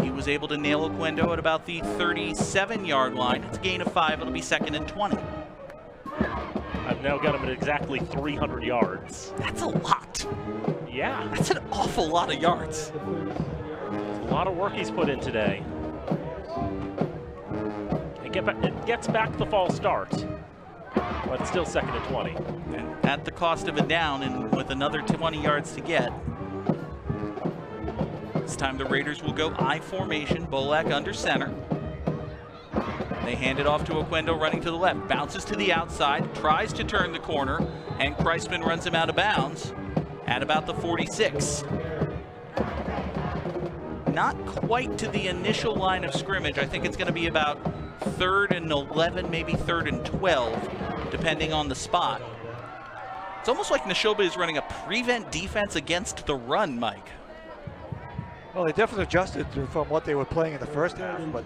He was able to nail Oquendo at about the 37-yard line. It's a gain of 5. It'll be 2nd and 20. I've now got him at exactly 300 yards. That's a lot. Yeah. That's an awful lot of yards. A lot of work he's put in today. It gets back the false start, but still 2nd and 20. And at the cost of a down and with another 20 yards to get. This time the Raiders will go I formation, Bolak under center. They hand it off to Oquendo running to the left. Bounces to the outside, tries to turn the corner, and Christman runs him out of bounds at about the 46. Not quite to the initial line of scrimmage. I think it's going to be about 3rd and 11, maybe 3rd and 12, depending on the spot. It's almost like Nashoba is running a prevent defense against the run, Mike. Well, they definitely adjusted from what they were playing in the first half, but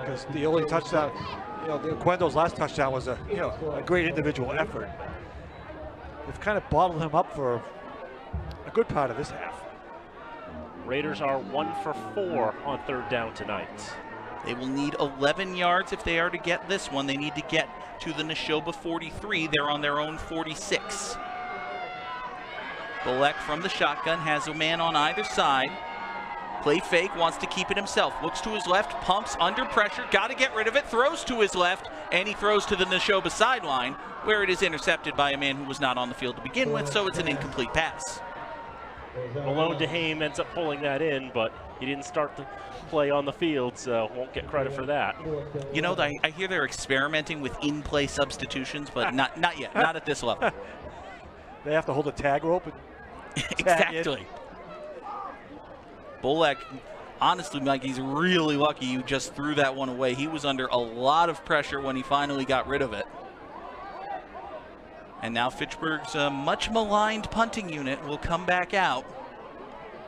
because the only touchdown, Oquendo's last touchdown was a great individual effort. They've kind of bottled him up for a good part of this half. Raiders are 1 for 4 on 3rd down tonight. They will need 11 yards if they are to get this one. They need to get to the Nashoba 43. They're on their own 46. Bolek from the shotgun has a man on either side. Play fake, wants to keep it himself. Looks to his left, pumps under pressure, got to get rid of it, throws to his left, and he throws to the Nashoba sideline, where it is intercepted by a man who was not on the field to begin with, so it's an incomplete pass. Malone DeHame ends up pulling that in, but he didn't start the play on the field, so won't get credit for that. You know, I hear they're experimenting with in-play substitutions, but not yet, not at this level. They have to hold a tag rope. And Exactly. Bolek, honestly, Mike, he's really lucky you just threw that one away. He was under a lot of pressure when he finally got rid of it. And now Fitchburg's much maligned punting unit will come back out.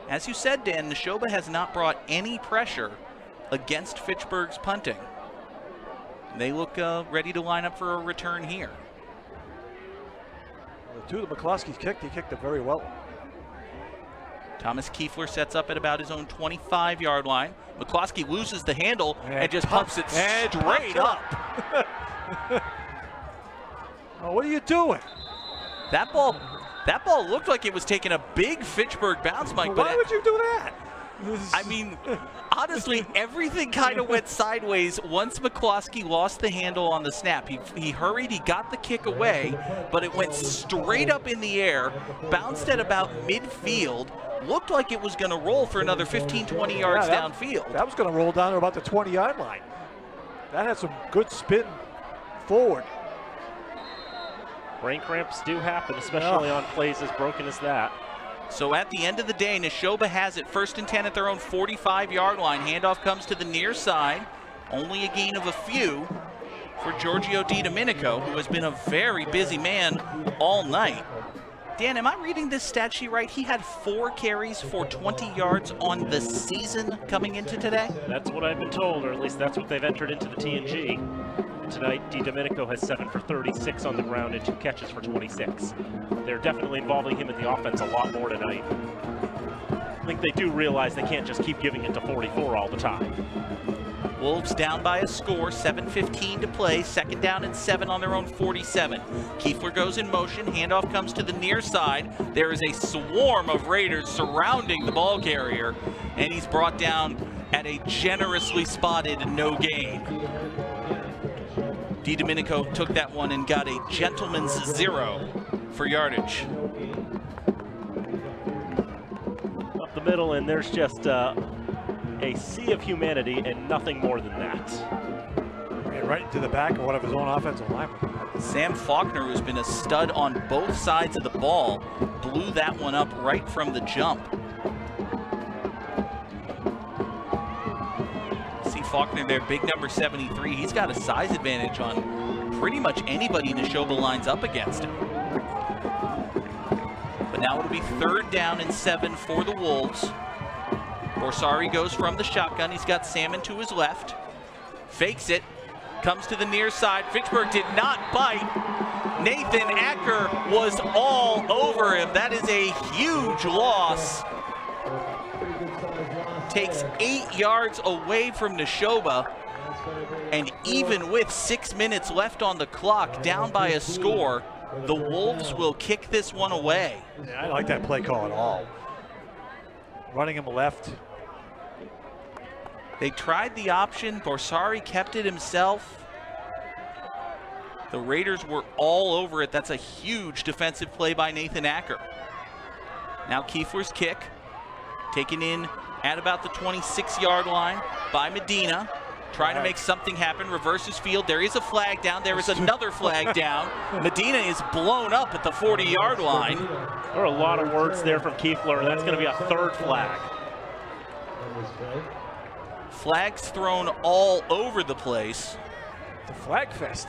As you said, Dan, Nashoba has not brought any pressure against Fitchburg's punting. They look ready to line up for a return here. The two that McCloskey's kicked, he kicked it very well. Thomas Kiefler sets up at about his own 25-yard line. McCloskey loses the handle and just pumps it straight up. Oh, what are you doing? That ball looked like it was taking a big Fitchburg bounce, Mike. Why would you do that? I mean, honestly, everything kind of went sideways once McCloskey lost the handle on the snap. He hurried, he got the kick away, but it went straight up in the air, bounced at about midfield, looked like it was going to roll for another 15, 20 yards downfield. That was going to roll down to about the 20-yard line. That had some good spin forward. Brain cramps do happen, especially on plays as broken as that. So at the end of the day, Nashoba has it 1st and 10 at their own 45-yard line. Handoff comes to the near side. Only a gain of a few for Giorgio DiDomenico, who has been a very busy man all night. Dan, am I reading this stat sheet right? He had 4 carries for 20 yards on the season coming into today? That's what I've been told, or at least that's what they've entered into the TNG. Tonight, DiDomenico has 7 for 36 on the ground and 2 catches for 26. They're definitely involving him in the offense a lot more tonight. I think they do realize they can't just keep giving it to 44 all the time. Wolves down by a score, 7:15 to play, 2nd down and 7 on their own 47. Kiefler goes in motion, handoff comes to the near side. There is a swarm of Raiders surrounding the ball carrier, and he's brought down at a generously spotted no gain. DiDomenico took that one and got a gentleman's 0 for yardage. Up the middle, and there's just a sea of humanity and nothing more than that. And right into the back of one of his own offensive linemen. Sam Faulkner, who's been a stud on both sides of the ball, blew that one up right from the jump. Faulkner there, big number 73. He's got a size advantage on pretty much anybody Nashoba lines up against him. But now it'll be 3rd down and 7 for the Wolves. Borsari goes from the shotgun. He's got Salmon to his left. Fakes it. Comes to the near side. Fitchburg did not bite. Nathan Acker was all over him. That is a huge loss. Takes 8 yards away from Nashoba, and even with 6 minutes left on the clock, down by a score, the Wolves will kick this one away. Yeah, I like that play call at all. Running him left. They tried the option. Borsari kept it himself. The Raiders were all over it. That's a huge defensive play by Nathan Acker. Now Kiefler's kick, taken in at about the 26-yard line by Medina. Trying to make something happen, reverses field. There is a flag down. There is another flag down. Medina is blown up at the 40-yard line. There are a lot of words there from Kiefler. That's going to be a 3rd flag. Flags thrown all over the place. The flag fest.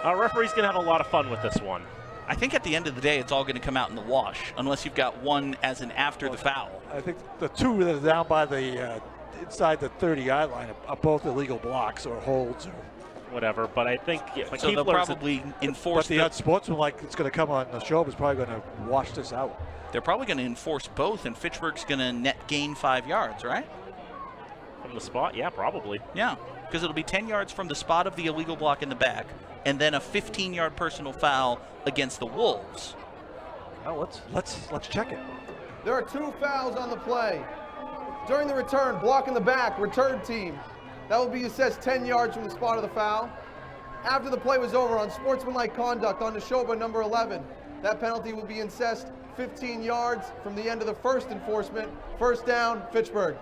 Our referee's going to have a lot of fun with this one. I think at the end of the day, it's all going to come out in the wash, unless you've got one as an after the foul. I think the two that are down by the inside the 30-yard line are both illegal blocks or holds or whatever. But I think so they'll probably enforce. But the unsportsmanlike that's going to come on the show is probably going to wash this out. They're probably going to enforce both, and Fitchburg's going to net gain 5 yards, right? From the spot, yeah, probably. Yeah, because it'll be 10 yards from the spot of the illegal block in the back, and then a 15-yard personal foul against the Wolves. Well, let's check it. There are 2 fouls on the play. During the return, block in the back, return team. That will be assessed 10 yards from the spot of the foul. After the play was over, on sportsmanlike conduct on Nashoba number 11, that penalty will be assessed 15 yards from the end of the first enforcement. First down, Fitchburg.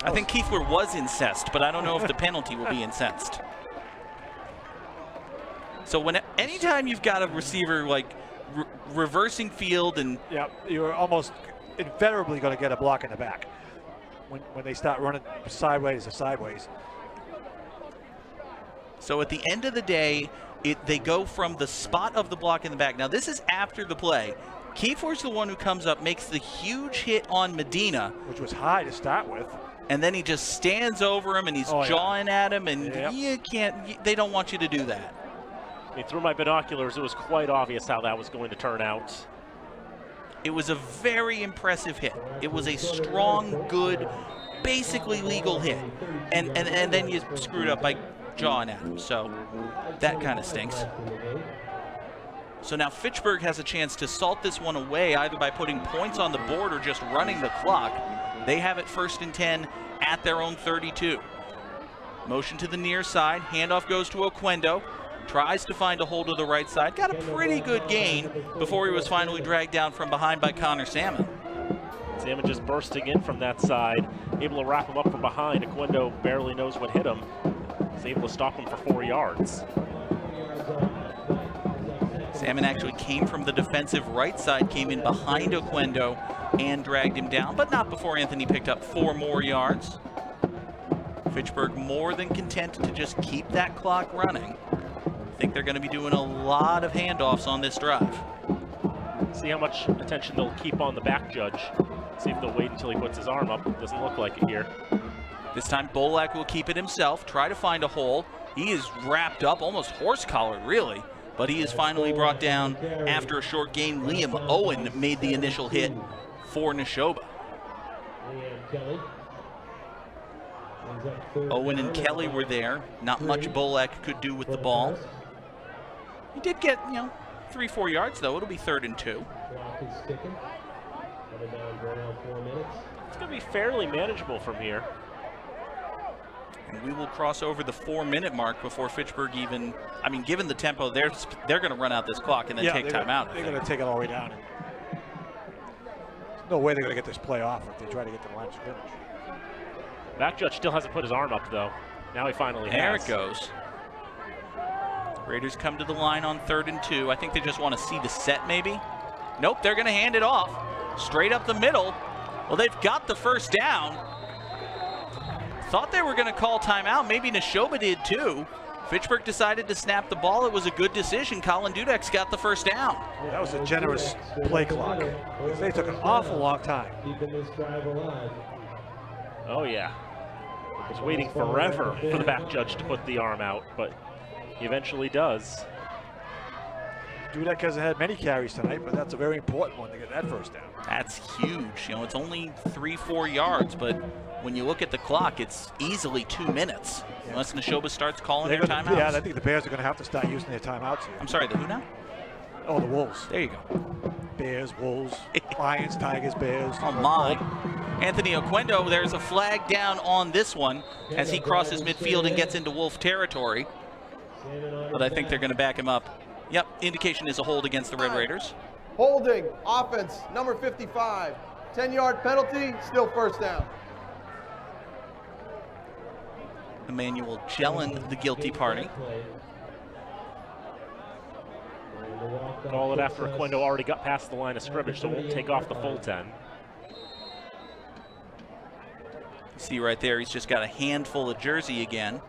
I think Keithler was incensed, but I don't know if the penalty will be incensed. So anytime you've got a receiver like reversing field and Yeah, you're almost invariably going to get a block in the back when they start running sideways to sideways. so at the end of the day, they go from the spot of the block in the back. Now this is after the play. Keithler's the one who comes up, makes the huge hit on Medina, Which was high to start with. and then he just stands over him and he's jawing at him, and you can't. They don't want you to do that. I mean, through my binoculars, it was quite obvious how that was going to turn out. It was a very impressive hit. It was a strong, good, basically legal hit, and then you screwed up by jawing at him. So that kind of stinks. So now Fitchburg has a chance to salt this one away, either by putting points on the board or just running the clock. They have it 1st and 10 at their own 32. Motion to the near side. Handoff goes to Oquendo. Tries to find a hold of the right side. Got a pretty good gain before he was finally dragged down from behind by Connor Salmon. Salmon just bursting in from that side, able to wrap him up from behind. Oquendo barely knows what hit him. He's able to stop him for 4 yards. Salmon actually came from the defensive right side, came in behind Oquendo and dragged him down, but not before Anthony picked up 4 more yards. Fitchburg more than content to just keep that clock running. I think they're going to be doing a lot of handoffs on this drive. See how much attention they'll keep on the back judge. See if they'll wait until he puts his arm up. Doesn't look like it here. This time Bolak will keep it himself, try to find a hole. He is wrapped up, almost horse-collared really, but he is finally brought down after a short gain. Liam Owen made the initial hit for Nashoba. Owen and Kelly were there. Not much Bolak could do with the ball. He did get, 3-4 yards though. It'll be 3rd and 2. It's going to be fairly manageable from here. And we will cross over the 4-minute mark before Fitchburg even, given the tempo, they're going to run out this clock and then take time out. They're going to take it all the way down. There's no way they're going to get this play off if they try to get to the line of scrimmage. Back judge still hasn't put his arm up though. Now he finally has. There it goes. Raiders come to the line on 3rd and 2. I think they just want to see the set maybe. Nope, they're going to hand it off. Straight up the middle. Well, they've got the first down. Thought they were going to call timeout. Maybe Nashoba did too. Fitchburg decided to snap the ball. It was a good decision. Colin Dudek's got the first down. That was a generous play clock. They took an awful long time. Keeping this drive alive. Oh yeah. Was waiting forever for the back judge to put the arm out, but he eventually does. Dudek hasn't had many carries tonight, but that's a very important one to get that first down. That's huge. It's only 3-4 yards, but when you look at the clock, it's easily 2 minutes. Yeah. Unless Nashoba starts calling their timeouts. Yeah, I think the Bears are going to have to start using their timeouts here. I'm sorry, the who now? Oh, the Wolves. There you go. Bears, Wolves, Lions, Tigers, Bears. Oh my. Anthony Oquendo, there's a flag down on this one as he crosses midfield and gets into Wolf territory. But I think they're going to back him up. Yep, indication is a hold against the Red Raiders. Holding, offense, number 55. 10-yard penalty, still first down. Emmanuel Jellin, the guilty party. Call it after Oquendo already got past the line of scrimmage, so won't take off the full 10. See right there, he's just got a handful of jersey again.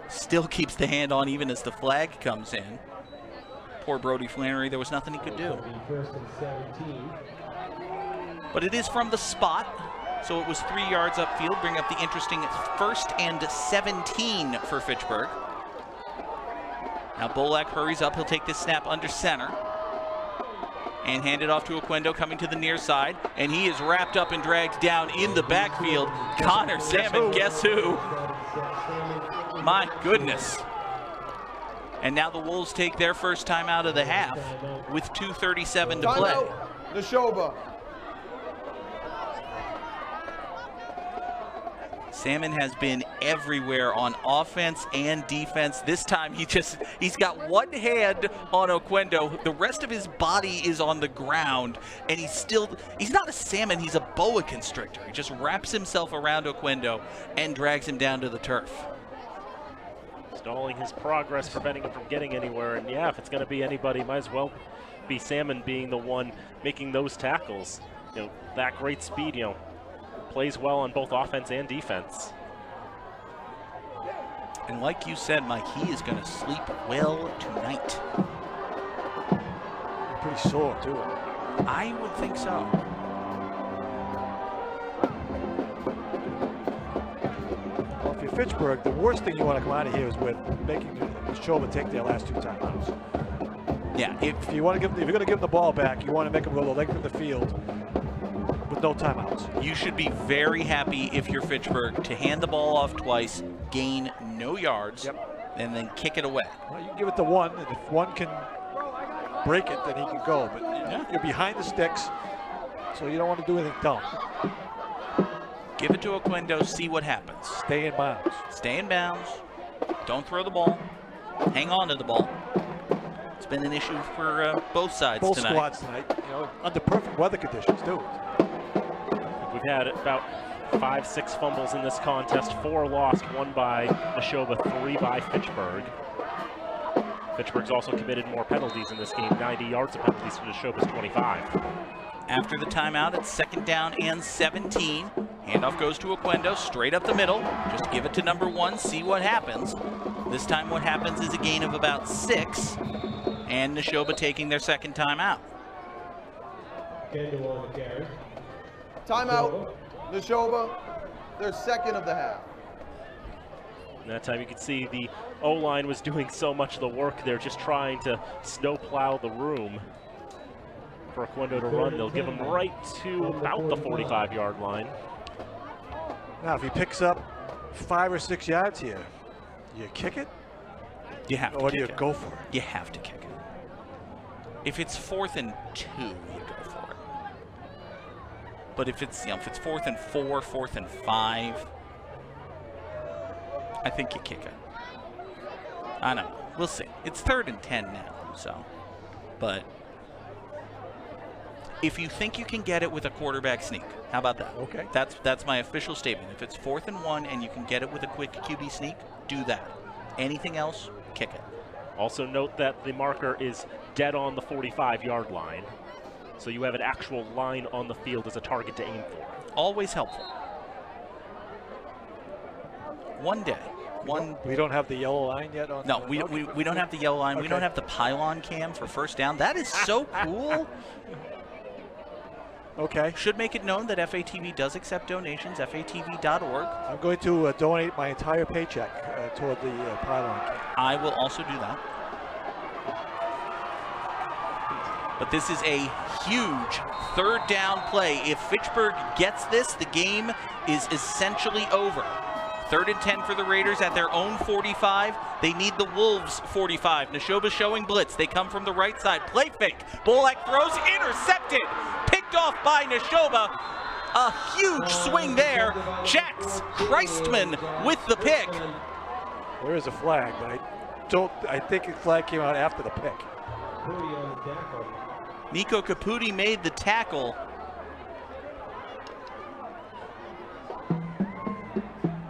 Still keeps the hand on even as the flag comes in. Poor Brody Flannery, there was nothing he could do. But it is from the spot, so it was 3 yards upfield, bring up the interesting 1st and 17 for Fitchburg. Now Bolak hurries up, he'll take this snap under center. And hand it off to Oquendo coming to the near side. And he is wrapped up and dragged down in the backfield. Connor Salmon, guess who? My goodness. And now the Wolves take their first timeout of the half with 2:37 to play. Nashoba. Salmon has been everywhere on offense and defense. This time he's got one hand on Oquendo. The rest of his body is on the ground, and he's not a salmon, he's a boa constrictor. He just wraps himself around Oquendo and drags him down to the turf. Stalling his progress, preventing him from getting anywhere. And yeah, if it's going to be anybody, might as well be Salmon being the one making those tackles. That great speed, plays well on both offense and defense. And like you said, Mike, he is going to sleep well tonight. Pretty sore, too. I would think so. Well, if you're Fitchburg, the worst thing you want to come out of here is with making Nashoba take their last 2 timeouts. Yeah. If you're going to give them the ball back, you want to make them go the length of the field with no timeouts. You should be very happy if you're Fitchburg to hand the ball off twice, gain no yards, and then kick it away. Well, you can give it to one, and if one can break it, then he can go. But you're behind the sticks, so you don't want to do anything dumb. Give it to Oquendo, see what happens. Stay in bounds. Stay in bounds. Don't throw the ball. Hang on to the ball. It's been an issue for both sides both tonight. Both squads tonight, under perfect weather conditions, too. We've had about 5-6 fumbles in this contest, 4 lost, 1 by Nashoba, 3 by Fitchburg. Fitchburg's also committed more penalties in this game, 90 yards of penalties for Nashoba's 25. After the timeout, it's 2nd down and 17. Handoff goes to Oquendo, straight up the middle. Just give it to number 1, see what happens. This time what happens is a gain of about 6, and Nashoba taking their 2nd timeout. Timeout, Nashoba, their 2nd of the half. And that time you could see the O-line was doing so much of the work there, just trying to snowplow the room for Oquendo to run. They'll give him right to about the 45-yard line. Now, if he picks up 5 or 6 yards here, you kick it? You have to or kick do you it. go for it? You have to kick it. If it's 4th and 2, you go for it. But if it's 4th and 4, 4th and 5, I think you kick it. I don't know. We'll see. It's 3rd and 10 now, so. But if you think you can get it with a quarterback sneak, how about that? Okay. That's my official statement. If it's 4th and 1 and you can get it with a quick QB sneak, do that. Anything else, kick it. Also note that the marker is dead on the 45-yard line, so you have an actual line on the field as a target to aim for. Always helpful. One day. We don't have the yellow line yet on. No, we don't have the yellow line. Okay. We don't have the pylon cam for 1st down. That is so cool. Okay. Should make it known that FATV does accept donations, fatv.org. I'm going to donate my entire paycheck toward the pylon cam. I will also do that. But this is a huge 3rd down play. If Fitchburg gets this, the game is essentially over. 3rd and 10 for the Raiders at their own 45. They need the Wolves 45. Nashoba showing blitz. They come from the right side. Play fake. Bolak throws, intercepted. Picked off by Nashoba. A huge swing there. Jax Christman with the pick. There is a flag, but I think the flag came out after the pick. Nico Caputi made the tackle.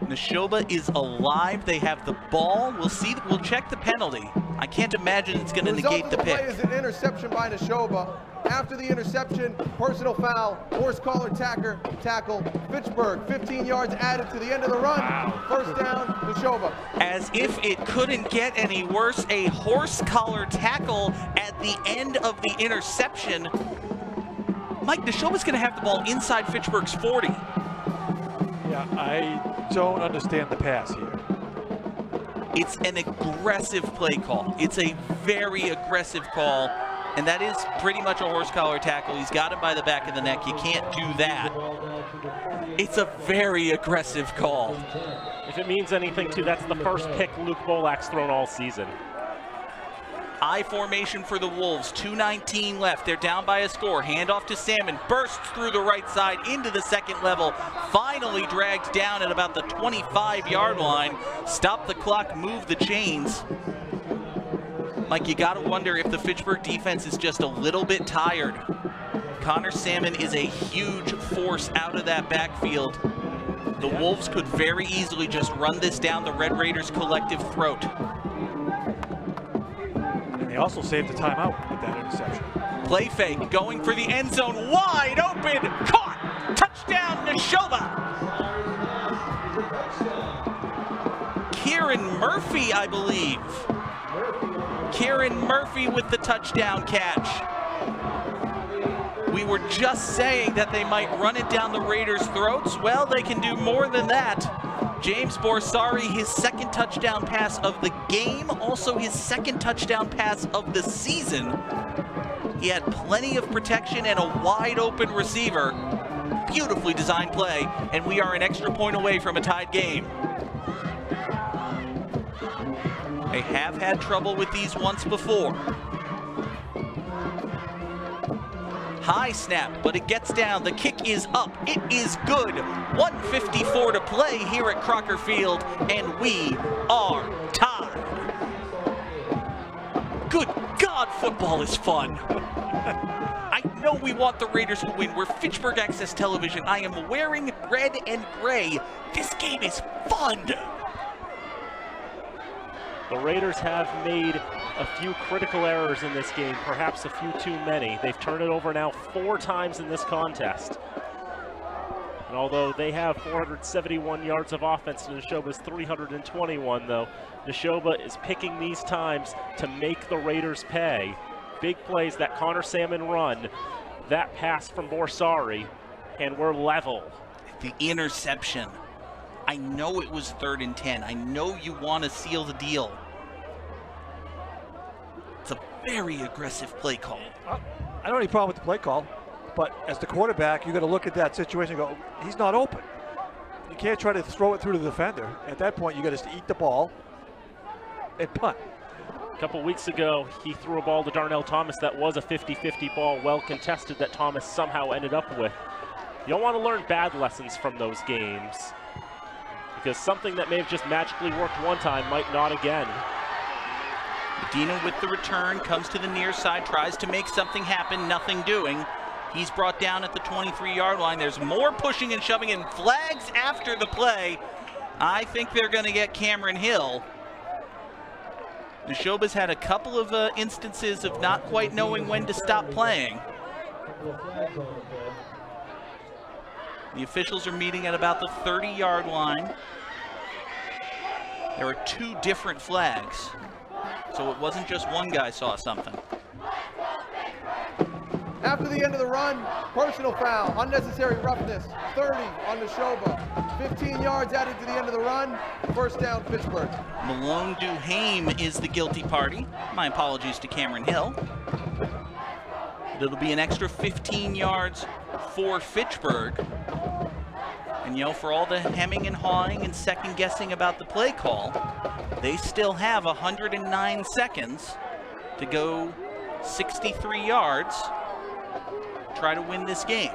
Nashoba is alive. They have the ball. We'll see. We'll check the penalty. I can't imagine it's going to negate the pick. Result of the play is an interception by Nashoba. After the interception, personal foul, horse collar tackle. Fitchburg, 15 yards added to the end of the run. Wow. 1st down, Nashoba. As if it couldn't get any worse, a horse collar tackle at the end of the interception. Mike, Nashoba's going to have the ball inside Fitchburg's 40. Yeah, I don't understand the pass here. It's an aggressive play call. It's a very aggressive call, and that is pretty much a horse collar tackle. He's got him by the back of the neck. You can't do that. It's a very aggressive call. If it means anything, too, that's the first pick Luke Bolak's thrown all season. I formation for the Wolves, 2:19 left. They're down by a score. Handoff to Salmon, bursts through the right side into the second level. Finally dragged down at about the 25-yard line. Stop the clock, move the chains. Mike, you gotta wonder if the Fitchburg defense is just a little bit tired. Connor Salmon is a huge force out of that backfield. The Wolves could very easily just run this down the Red Raiders' collective throat. They also saved the timeout with that interception. Play fake, going for the end zone, wide open, caught, touchdown Nashoba. Kieran Murphy, I believe. Kieran Murphy with the touchdown catch. We were just saying that they might run it down the Raiders' throats. Well, they can do more than that. James Borsari, his second touchdown pass of the game, also his second touchdown pass of the season. He had plenty of protection and a wide open receiver. Beautifully designed play, and we are an extra point away from a tied game. They have had trouble with these once before. High snap, but it gets down. The kick is up. It is good. 1:54 to play here at Crocker Field, and we are tied. Good God, football is fun. I know we want the Raiders to win. We're Fitchburg Access Television. I am wearing red and gray. This game is fun. The Raiders have made a few critical errors in this game, perhaps a few too many. They've turned it over now 4 times in this contest. And although they have 471 yards of offense, Nashoba's 321 though, Nashoba is picking these times to make the Raiders pay. Big plays, that Connor Salmon run, that pass from Borsari, and we're level. The interception. I know it was 3rd and 10. I know you want to seal the deal. It's a very aggressive play call. I don't have any problem with the play call, but as the quarterback, you got to look at that situation and go, he's not open. You can't try to throw it through to the defender. At that point, you got to eat the ball and punt. A couple weeks ago, he threw a ball to Darnell Thomas that was a 50-50 ball, well contested, that Thomas somehow ended up with. You don't want to learn bad lessons from those games, because something that may have just magically worked one time might not again. Medina with the return, comes to the near side, tries to make something happen, nothing doing. He's brought down at the 23-yard line. There's more pushing and shoving and flags after the play. I think they're going to get Cameron Hill. Nashoba's had a couple of instances of not quite knowing when to stop playing. The officials are meeting at about the 30-yard line. There were 2 different flags, so it wasn't just one guy saw something. After the end of the run, personal foul, unnecessary roughness, 30 on Nashoba. 15 yards added to the end of the run, first down Fitchburg. Malone Duhame is the guilty party. My apologies to Cameron Hill. It'll be an extra 15 yards for Fitchburg. And you know, for all the hemming and hawing and second guessing about the play call, they still have 109 seconds to go 63 yards, try to win this game.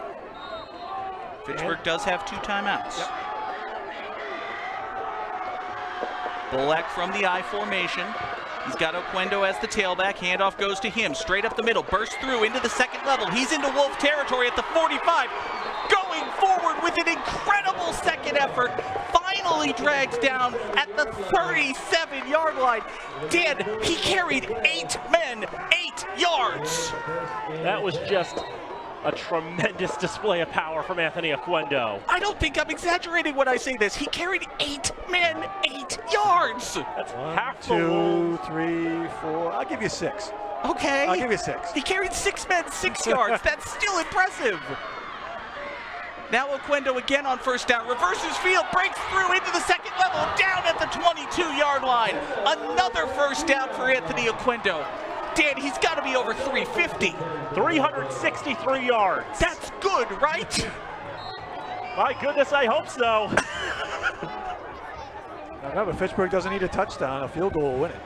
Fitchburg does have 2 timeouts. Yep. Bolak from the I formation. He's got Oquendo as the tailback. Handoff goes to him. Straight up the middle. Bursts through into the second level. He's into Wolf territory at the 45. Going forward with an incredible second effort. Finally drags down at the 37-yard line. Dan, he carried 8 men, 8 yards. That was just a tremendous display of power from Anthony Oquendo. I don't think I'm exaggerating when I say this. He carried 8 men, 8 yards. That's half the 2, 3, 4. I'll give you 6. Okay. I'll give you 6. He carried 6 men, 6 yards. That's still impressive. Now Oquendo again on first down, reverses field, breaks through into the second level, down at the 22-yard line. Another first down for Anthony Oquendo. Dan, he's got to be over 350. 363 yards. That's good, right? My goodness, I hope so. Now remember, Fitchburg doesn't need a touchdown. A field goal will win it.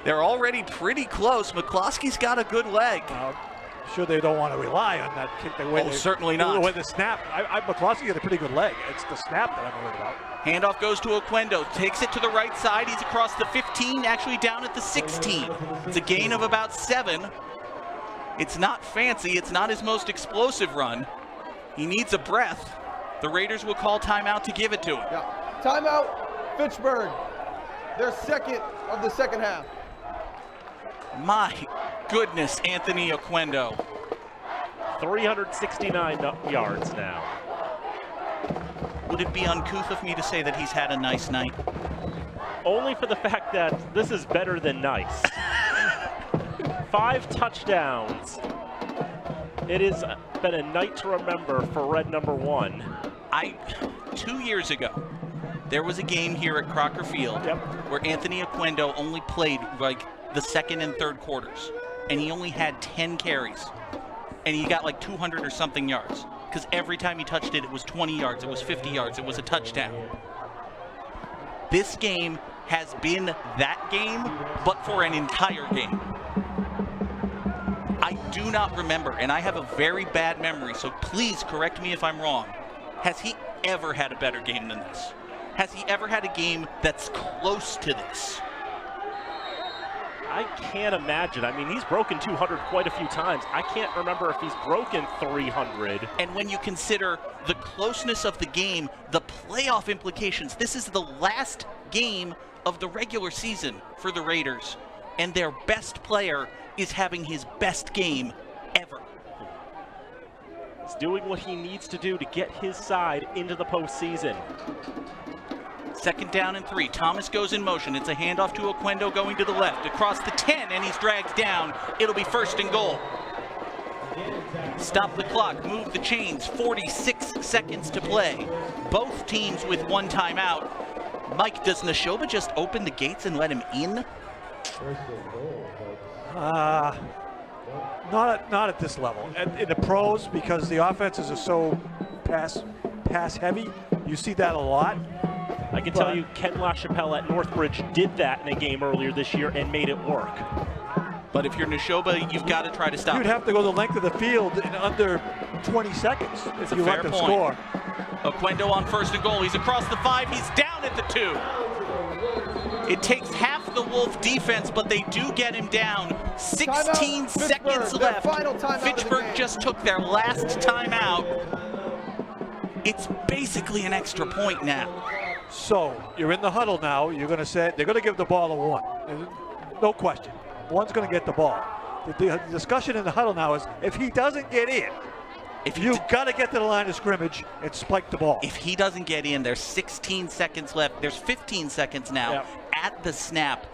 They're already pretty close. McCloskey's got a good leg. Sure they don't want to rely on that kick. Certainly not. With the snap, McCloskey got a pretty good leg. It's the snap that I'm worried about. Handoff goes to Oquendo, takes it to the right side. He's across the 15, actually down at the 16. It's a gain of about 7. It's not fancy. It's not his most explosive run. He needs a breath. The Raiders will call timeout to give it to him. Yeah. Timeout, Fitchburg. Their second of the second half. My goodness, Anthony Oquendo. 369 yards now. Would it be uncouth of me to say that he's had a nice night? Only for the fact that this is better than nice. 5 touchdowns. It has been a night to remember for Red number 1. 2 years ago, there was a game here at Crocker Field where Anthony Oquendo only played like the second and third quarters, and he only had 10 carries, and he got like 200 or something yards, because every time he touched it, it was 20 yards, it was 50 yards, it was a touchdown. This game has been that game, but for an entire game. I do not remember, and I have a very bad memory, so please correct me if I'm wrong. Has he ever had a better game than this? Has he ever had a game that's close to this? I can't imagine. I mean, he's broken 200 quite a few times. I can't remember if he's broken 300. And when you consider the closeness of the game, the playoff implications, this is the last game of the regular season for the Raiders, and their best player is having his best game ever. He's doing what he needs to do to get his side into the postseason. 2nd down and 3. Thomas goes in motion. It's a handoff to Oquendo going to the left. Across the 10, and he's dragged down. It'll be 1st and goal. Stop the clock. Move the chains. 46 seconds to play. Both teams with 1 timeout. Mike, does Nashoba just open the gates and let him in? Not at this level. In the pros, because the offenses are so pass heavy, you see that a lot. I can tell you Ken LaChapelle at Northbridge did that in a game earlier this year and made it work. But if you're Nashoba, you've got to try to stop You'd him. have to go the length of the field in under 20 seconds if you let them score. Oquendo on 1st and goal. He's across the 5. He's down at the 2. It takes half the Wolf defense, but they do get him down. 16 seconds left. Fitchburg just took their last timeout. It's basically an extra point now. So you're in the huddle now. You're going to say they're going to give the ball to 1. No question. 1's going to get the ball. The discussion in the huddle now is if he doesn't get in, you've got to get to the line of scrimmage and spike the ball. If he doesn't get in, there's 16 seconds left. There's 15 seconds now at the snap.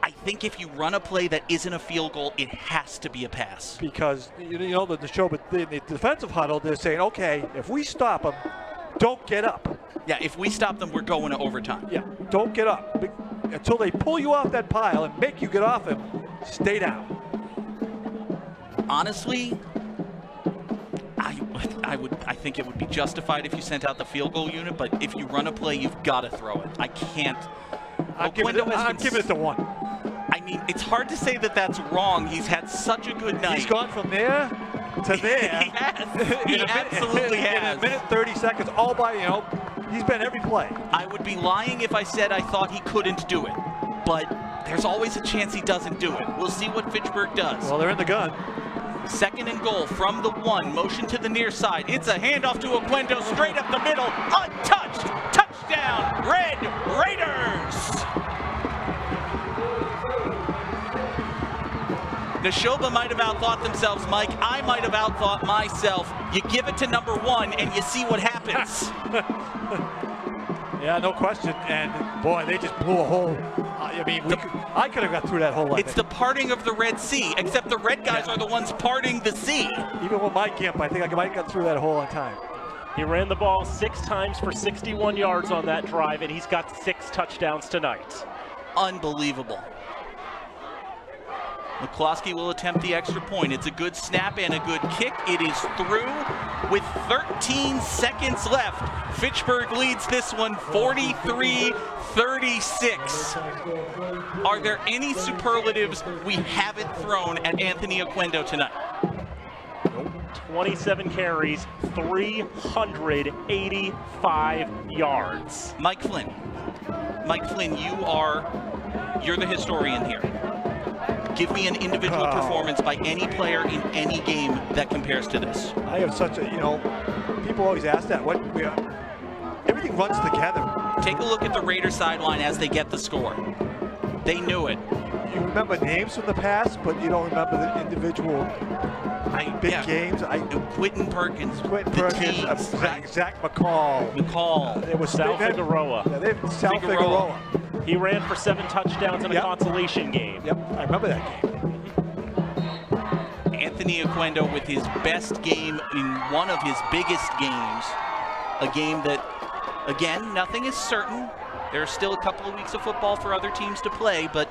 I think if you run a play that isn't a field goal, it has to be a pass. Because, you know, the defensive huddle, they're saying, okay, if we stop them, don't get up. Yeah, if we stop them, we're going to overtime. Yeah, don't get up. Until they pull you off that pile and make you get off him, stay down. Honestly, I think it would be justified if you sent out the field goal unit, but if you run a play, you've got to throw it. I can't. I'm giving it to 1. I mean, it's hard to say that that's wrong. He's had such a good night. He's gone from there to there. He has. He absolutely has. In a minute 30 seconds, all by, he's been every play. I would be lying if I said I thought he couldn't do it, but there's always a chance he doesn't do it. We'll see what Fitchburg does. Well, they're in the gun. 2nd and goal from the 1. Motion to the near side. It's a handoff to Oquendo straight up the middle. Untouched. Touchdown, Red Raiders. Nashoba might have outthought themselves, Mike. I might have outthought myself. You give it to number 1 and you see what happens. Yeah, no question. And boy, they just blew a hole. I mean, I could have got through that hole. It's the parting of the Red Sea, except the red guys are the ones parting the sea. Even with my camp, I think I might have got through that hole on time. He ran the ball 6 times for 61 yards on that drive, and he's got 6 touchdowns tonight. Unbelievable. McCloskey will attempt the extra point. It's a good snap and a good kick. It is through with 13 seconds left. Fitchburg leads this one 43-36. Are there any superlatives we haven't thrown at Anthony Oquendo tonight? 27 carries, 385 yards. Mike Flynn, you're the historian here. Give me an individual performance by any player in any game that compares to this. I have such a, people always ask that. Everything runs together. Take a look at the Raiders sideline as they get the score. They knew it. You remember names from the past, but you don't remember the individual big games. Quentin Perkins, Zach McCall. It was Sal Figueroa. Sal Figueroa. He ran for 7 touchdowns in a consolation game. Yep, I remember that game. Anthony Oquendo with his best game in one of his biggest games. A game that, again, nothing is certain. There are still a couple of weeks of football for other teams to play, but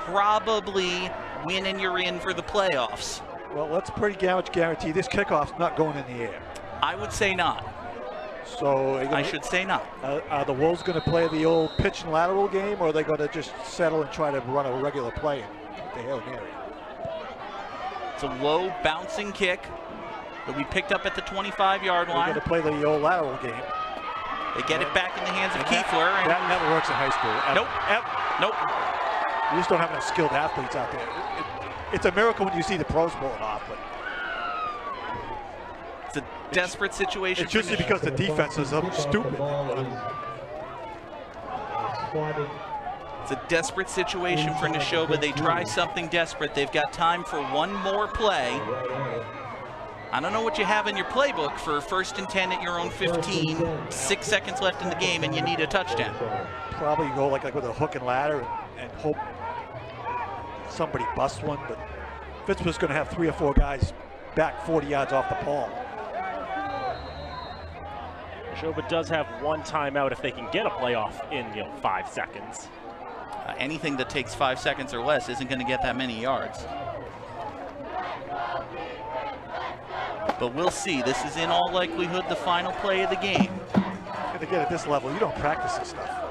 probably win and you're in for the playoffs. Well, let's pretty much guarantee this kickoff's not going in the air. I would say not. So I should say not. Are the Wolves going to play the old pitch and lateral game, or are they going to just settle and try to run a regular play and the Hail Mary? It's a low bouncing kick that we picked up at the 25-yard line. They're going to play the old lateral game. They get it back in the hands of Kiefler. That never works in high school. Nope. You just don't have enough skilled athletes out there. It's a miracle when you see the pros pull it off, but it's a desperate situation. It's usually because the defense is stupid. It's a desperate situation for Nashoba. They try something desperate. They've got time for one more play. I don't know what you have in your playbook for 1st and 10 at your own 15, 6 seconds left in the game, and you need a touchdown. Probably go like with a hook and ladder and hope somebody busts one, but Fitchburg's going to have 3 or 4 guys back 40 yards off the ball. Nashoba does have 1 timeout if they can get a playoff in 5 seconds. Anything that takes 5 seconds or less isn't going to get that many yards. But we'll see. This is in all likelihood the final play of the game. And again, at this level, you don't practice this stuff.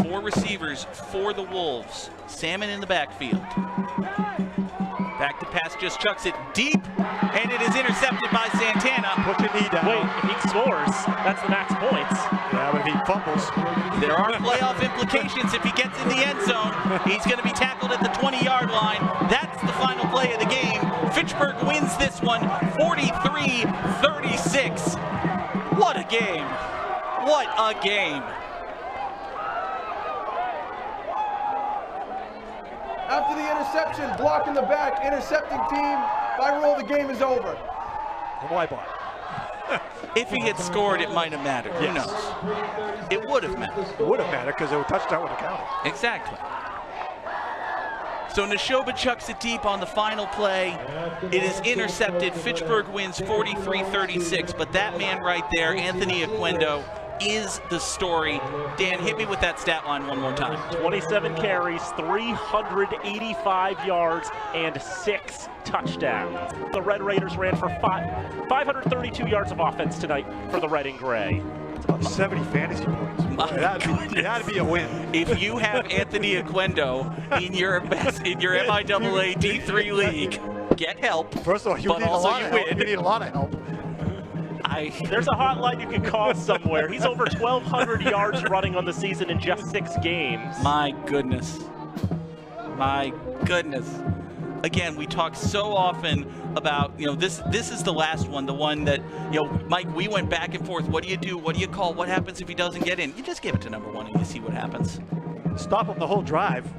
4 receivers for the Wolves. Salmon in the backfield. Back to pass, just chucks it deep, and it is intercepted by Santana. Put your knee down. Wait, if he scores, that's the max points. Yeah, but if he fumbles. There are playoff implications if he gets in the end zone. He's going to be tackled at the 20-yard line. That's the final play of the game. Fitchburg wins this one 43-36. What a game. What a game. After the interception, block in the back, intercepting team. By rule, the game is over. Why ball? If he had scored, it might have mattered. Who knows? It would have mattered. It would have mattered because a touchdown would have counted. Exactly. So Nashoba chucks it deep on the final play. It is intercepted. Fitchburg wins 43-36, but that man right there, Anthony Oquendo, is the story. Dan, hit me with that stat line one more time. 27 carries, 385 yards, and 6 touchdowns. The Red Raiders ran for 532 yards of offense tonight for the Red and Gray. It's about 70 fantasy points. It had to be a win. If you have Anthony Oquendo in your MIAA D3 league, get help. First of all, you need a lot of help. You need a lot of help. There's a hotline you can call somewhere. He's over 1,200 yards running on the season in just 6 games. My goodness. My goodness. Again, we talk so often about, this is the last one, the one that, Mike, we went back and forth. What do you do? What do you call? What happens if he doesn't get in? You just give it to number 1 and you see what happens. Stop him the whole drive.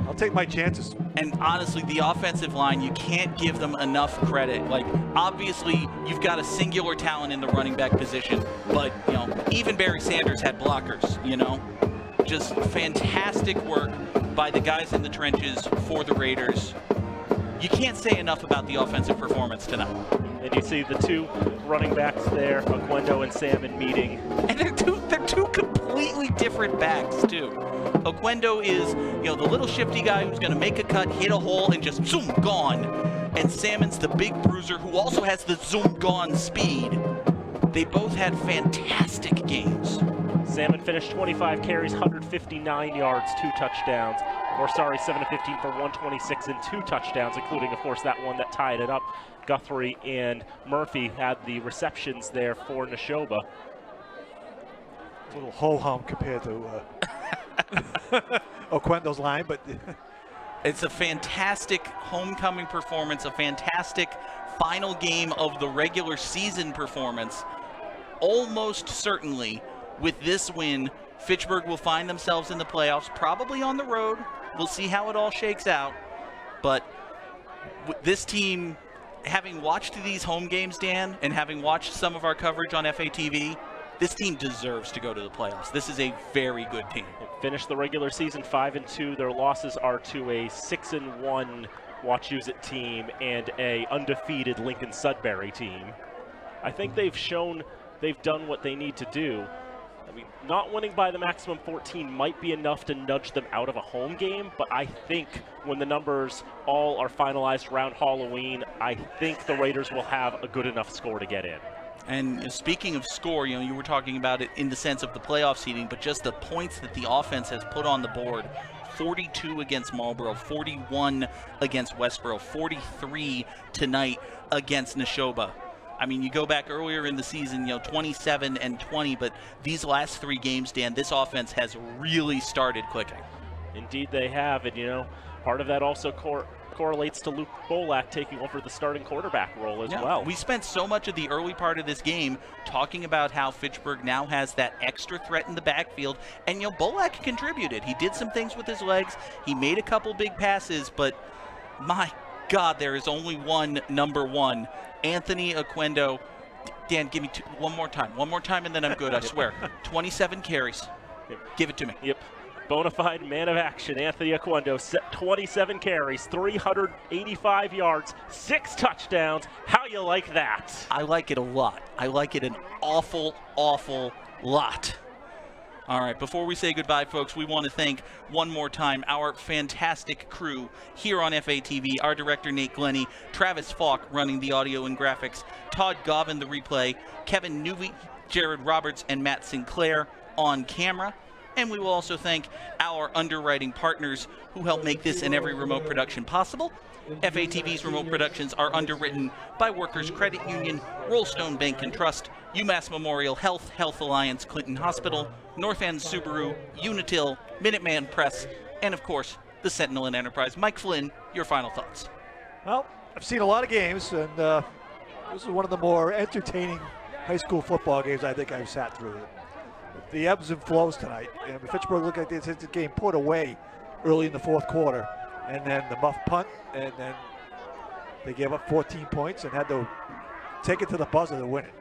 I'll take my chances. And honestly, the offensive line, you can't give them enough credit. Like, obviously, you've got a singular talent in the running back position, but, even Barry Sanders had blockers, Just fantastic work by the guys in the trenches for the Raiders. You can't say enough about the offensive performance tonight. And you see the two running backs there, Oquendo and Salmon meeting. And they're two completely different backs too. Oquendo is, the little shifty guy who's going to make a cut, hit a hole, and just zoom, gone. And Salmon's the big bruiser who also has the zoom, gone speed. They both had fantastic games. Salmon finished 25 carries, 159 yards, 2 touchdowns. 7 of 15 for 126 and 2 touchdowns, including, of course, that one that tied it up. Guthrie and Murphy had the receptions there for Nashoba. A little ho-hum compared to Oquendo's line, but it's a fantastic homecoming performance, a fantastic final game of the regular season performance. Almost certainly, with this win, Fitchburg will find themselves in the playoffs, probably on the road. We'll see how it all shakes out. But this team, having watched these home games, Dan, and having watched some of our coverage on FATV, this team deserves to go to the playoffs. This is a very good team. They finished the regular season 5-2. Their losses are to a 6-1 Wachusett team and a undefeated Lincoln Sudbury team. I think they've shown they've done what they need to do. I mean, not winning by the maximum 14 might be enough to nudge them out of a home game, but I think when the numbers all are finalized around Halloween, I think the Raiders will have a good enough score to get in. And speaking of score, you were talking about it in the sense of the playoff seeding, but just the points that the offense has put on the board. 42 against Marlboro, 41 against Westboro, 43 tonight against Nashoba. I mean, you go back earlier in the season, 27 and 20, but these last 3 games, Dan, this offense has really started clicking. Indeed they have, and part of that also correlates to Luke Bolak taking over the starting quarterback role as well. We spent so much of the early part of this game talking about how Fitchburg now has that extra threat in the backfield, and Bolak contributed. He did some things with his legs. He made a couple big passes, but my God, there is only one number one. Anthony Oquendo. Dan, give me one more time, and then I'm good, I swear. 27 carries. Yep. Give it to me. Yep. Bonafide man of action, Anthony Oquendo, set 27 carries, 385 yards, 6 touchdowns. How you like that? I like it a lot. I like it an awful, awful lot. All right, before we say goodbye, folks, we want to thank one more time our fantastic crew here on FATV, our director, Nate Glennie, Travis Falk running the audio and graphics, Todd Govan, the replay, Kevin Newby, Jared Roberts, and Matt Sinclair on camera. And we will also thank our underwriting partners who help make this and every remote production possible. FATV's remote productions are underwritten by Workers Credit Union, Rollstone Bank and Trust, UMass Memorial Health, Health Alliance, Clinton Hospital, North End Subaru, Unitil, Minuteman Press, and of course, the Sentinel and Enterprise. Mike Flynn, your final thoughts. Well, I've seen a lot of games, and this is one of the more entertaining high school football games I think I've sat through. The ebbs and flows tonight. And Fitchburg looked like this game put away early in the fourth quarter, and then the muff punt, and then they gave up 14 points and had to take it to the buzzer to win it.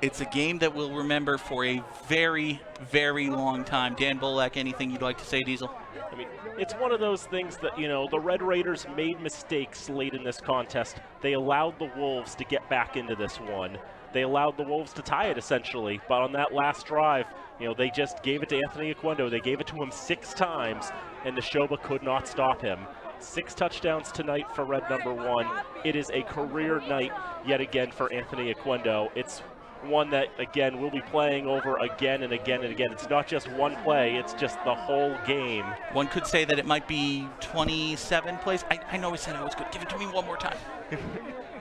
It's a game that we'll remember for a very, very long time. Dan Bolak, anything you'd like to say, Diesel? I mean, it's one of those things that, the Red Raiders made mistakes late in this contest. They allowed the Wolves to get back into this one. They allowed the Wolves to tie it, essentially. But on that last drive, they just gave it to Anthony Oquendo. They gave it to him 6 times, and Nashoba could not stop him. 6 touchdowns tonight for Red number 1. It is a career night yet again for Anthony Oquendo. It's one that, again, we'll be playing over again and again and again. It's not just one play, it's just the whole game. One could say that it might be 27 plays. I know I said I was good. Give it to me one more time.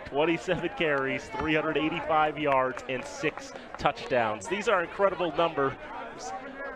27 carries, 385 yards, and 6 touchdowns. These are incredible numbers.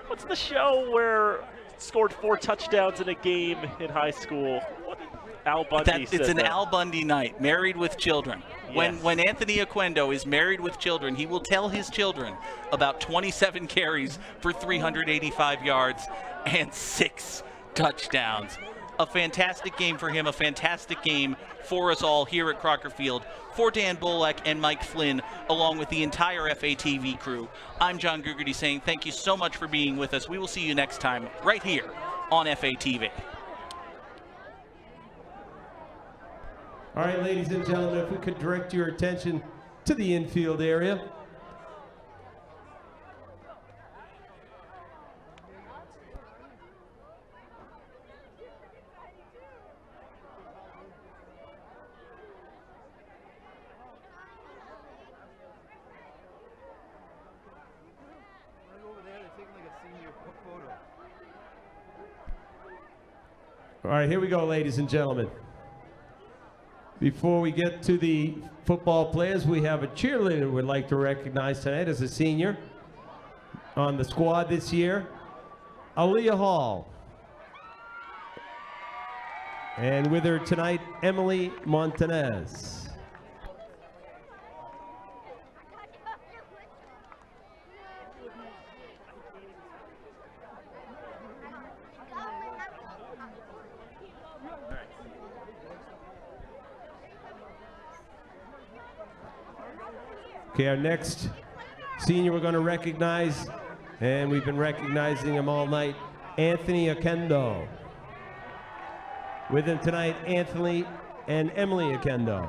What's the show where scored 4 touchdowns in a game in high school? What did Al Bundy said it's an that. Al Bundy night, married with children. Yes. When Anthony Oquendo is married with children, he will tell his children about 27 carries for 385 yards and 6 touchdowns. A fantastic game for him, a fantastic game for us all here at Crocker Field. For Dan Bolak and Mike Flynn, along with the entire FATV crew, I'm John Gugerty saying thank you so much for being with us. We will see you next time right here on FATV. All right, ladies and gentlemen, if we could direct your attention to the infield area. All right, here we go, ladies and gentlemen. Before we get to the football players, we have a cheerleader we'd like to recognize tonight as a senior on the squad this year, Aaliyah Hall. And with her tonight, Emily Montanez. Okay, our next senior we're going to recognize, and we've been recognizing him all night, Anthony Okendo. With him tonight, Anthony and Emily Okendo.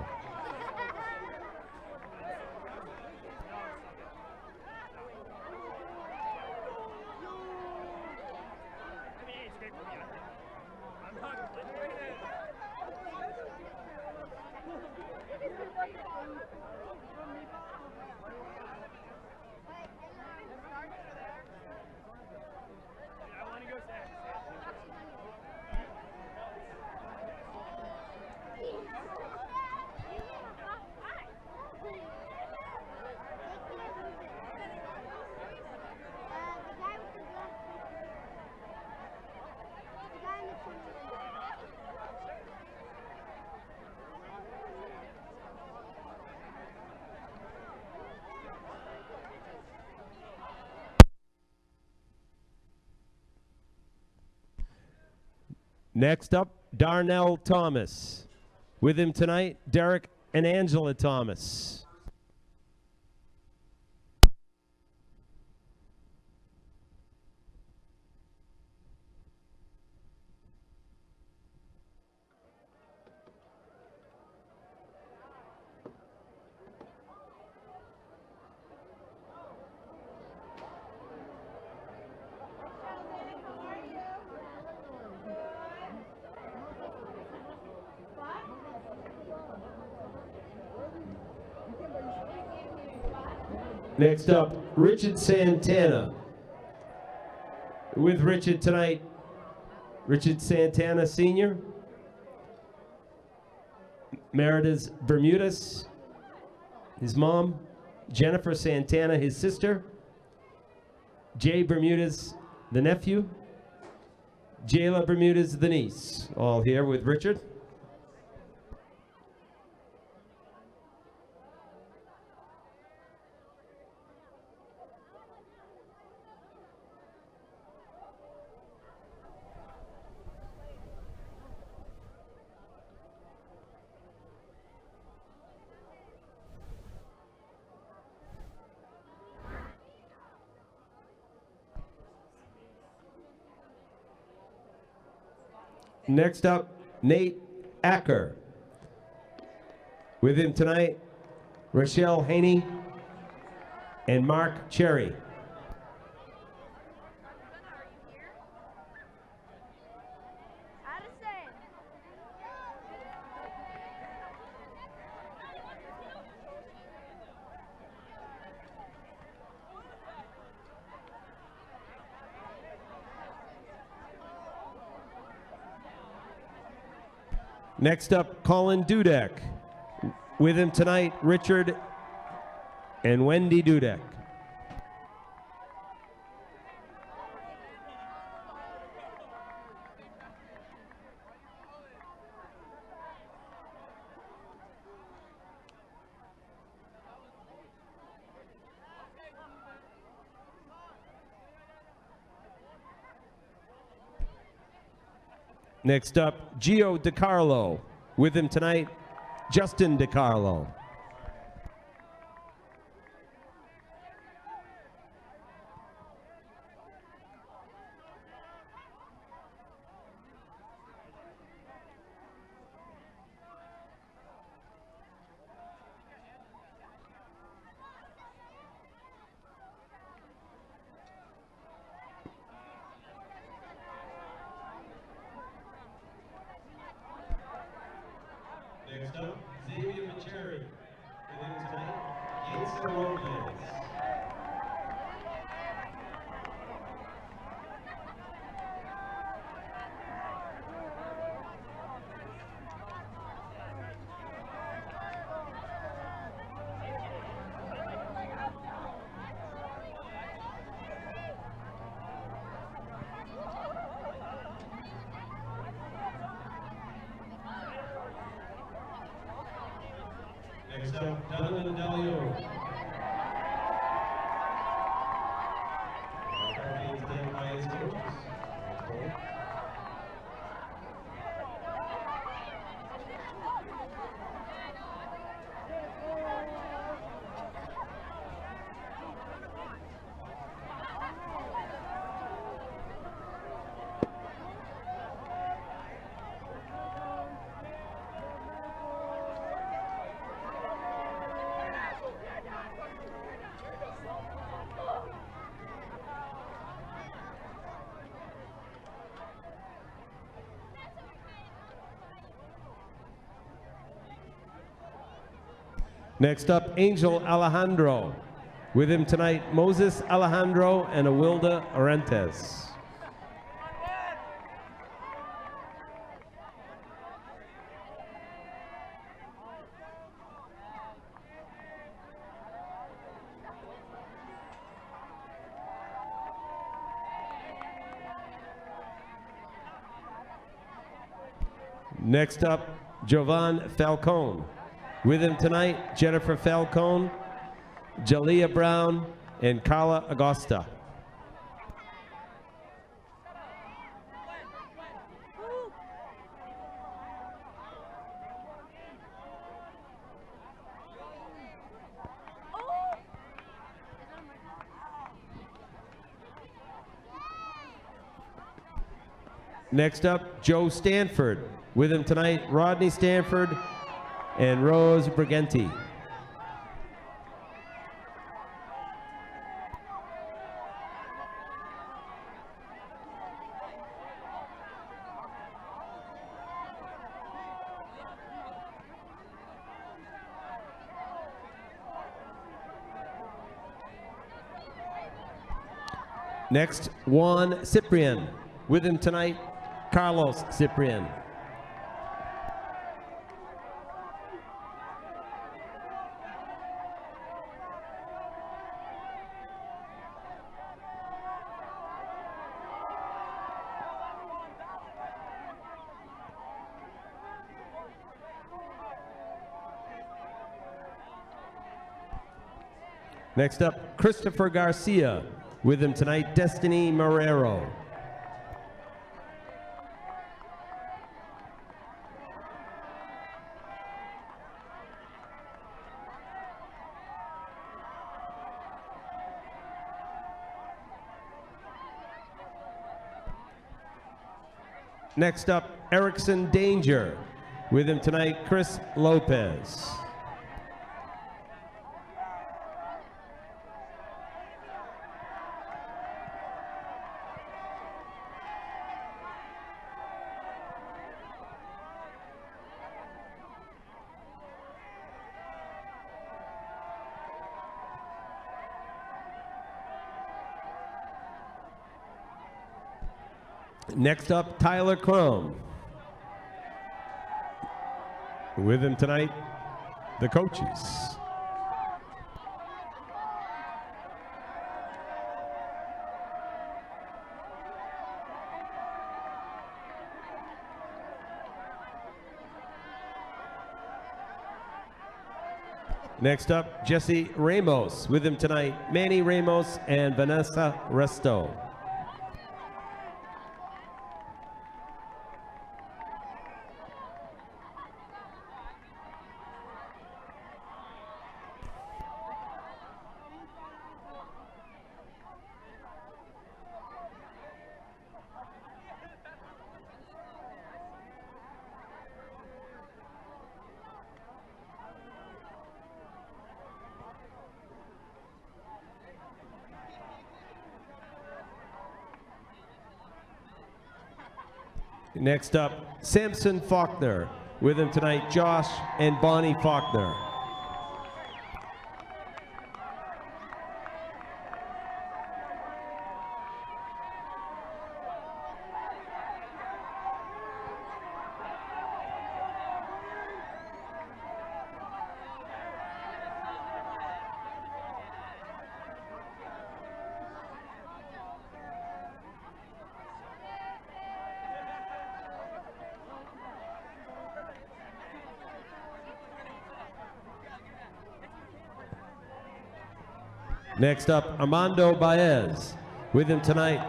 Next up, Darnell Thomas. With him tonight, Derek and Angela Thomas. Next up, Richard Santana. With Richard tonight, Richard Santana Sr., Merida's Bermudez, his mom, Jennifer Santana, his sister, Jay Bermudez, the nephew, Jayla Bermudez, the niece, all here with Richard. Next up, Nate Acker. With him tonight, Rochelle Haney and Mark Cherry. Next up, Colin Dudek. With him tonight, Richard and Wendy Dudek. Next up, Gio DiCarlo. With him tonight, Justin DiCarlo. Next up, Donovan Dalio. Being standing by his coaches. Next up, Angel Alejandro. With him tonight, Moses Alejandro and Awilda Orentes. Next up, Jovan Falcone. With him tonight, Jennifer Falcone, Jalea Brown, and Carla Agosta. Next up, Joe Stanford. With him tonight, Rodney Stanford and Rose Briganti. Next, Juan Cyprian. With him tonight, Carlos Cyprian. Next up, Christopher Garcia. With him tonight, Destiny Marrero. Next up, Erickson Danger. With him tonight, Chris Lopez. Next up, Tyler Crum. With him tonight, the coaches. Next up, Jesse Ramos. With him tonight, Manny Ramos and Vanessa Resto. Next up, Samson Faulkner. With him tonight, Josh and Bonnie Faulkner. Next up, Armando Baez. With him tonight,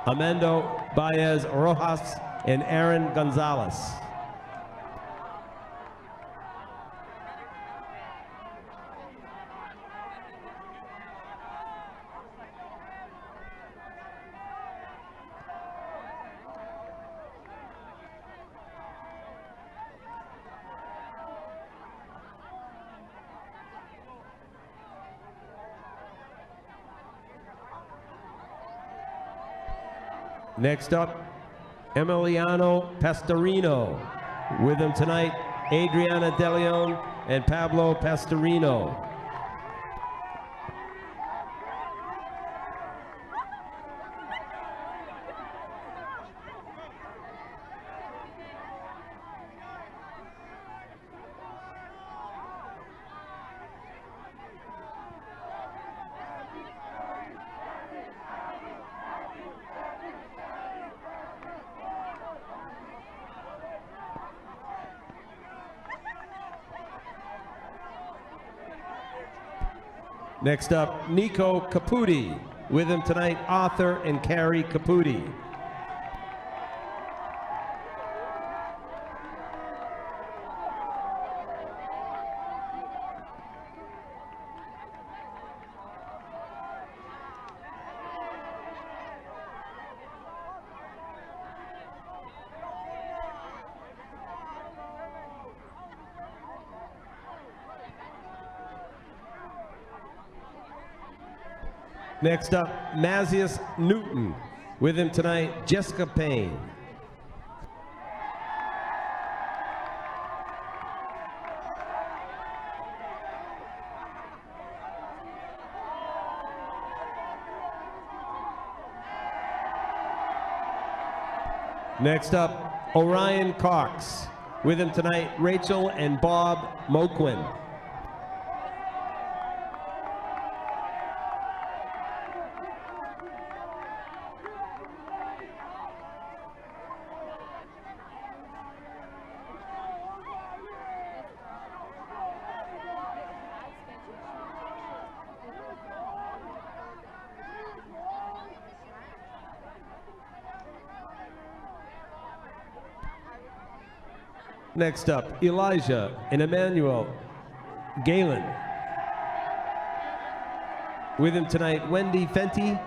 Armando Baez Rojas and Aaron Gonzalez. Next up, Emiliano Pastorino. With him tonight, Adriana DeLeon and Pablo Pastorino. Next up, Nico Caputi. With him tonight, Arthur and Carrie Caputi. Next up, Mazius Newton. With him tonight, Jessica Payne. Next up, Orion Cox. With him tonight, Rachel and Bob Moquin. Next up, Elijah and Emmanuel Galen. With him tonight, Wendy Fenty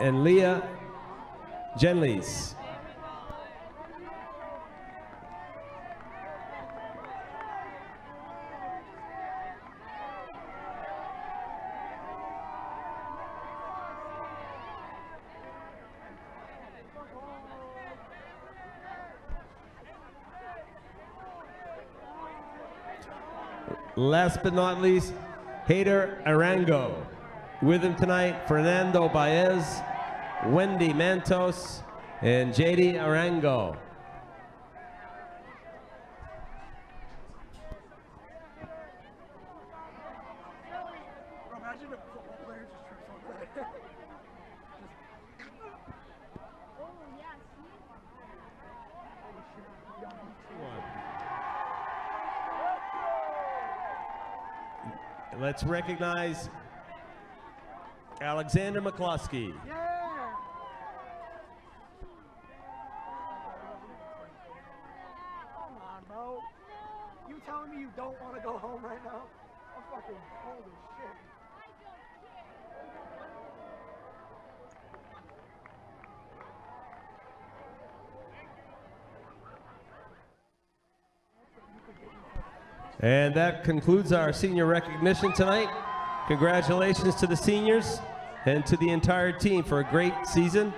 and Leah Genlis. Last but not least, Hader Arango. With him tonight, Fernando Baez, Wendy Mantos, and JD Arango. Let's recognize Alexander McCloskey. Yeah. Come on, bro. You telling me you don't want to go home right now? I'm fucking holy shit. And that concludes our senior recognition tonight. Congratulations to the seniors and to the entire team for a great season.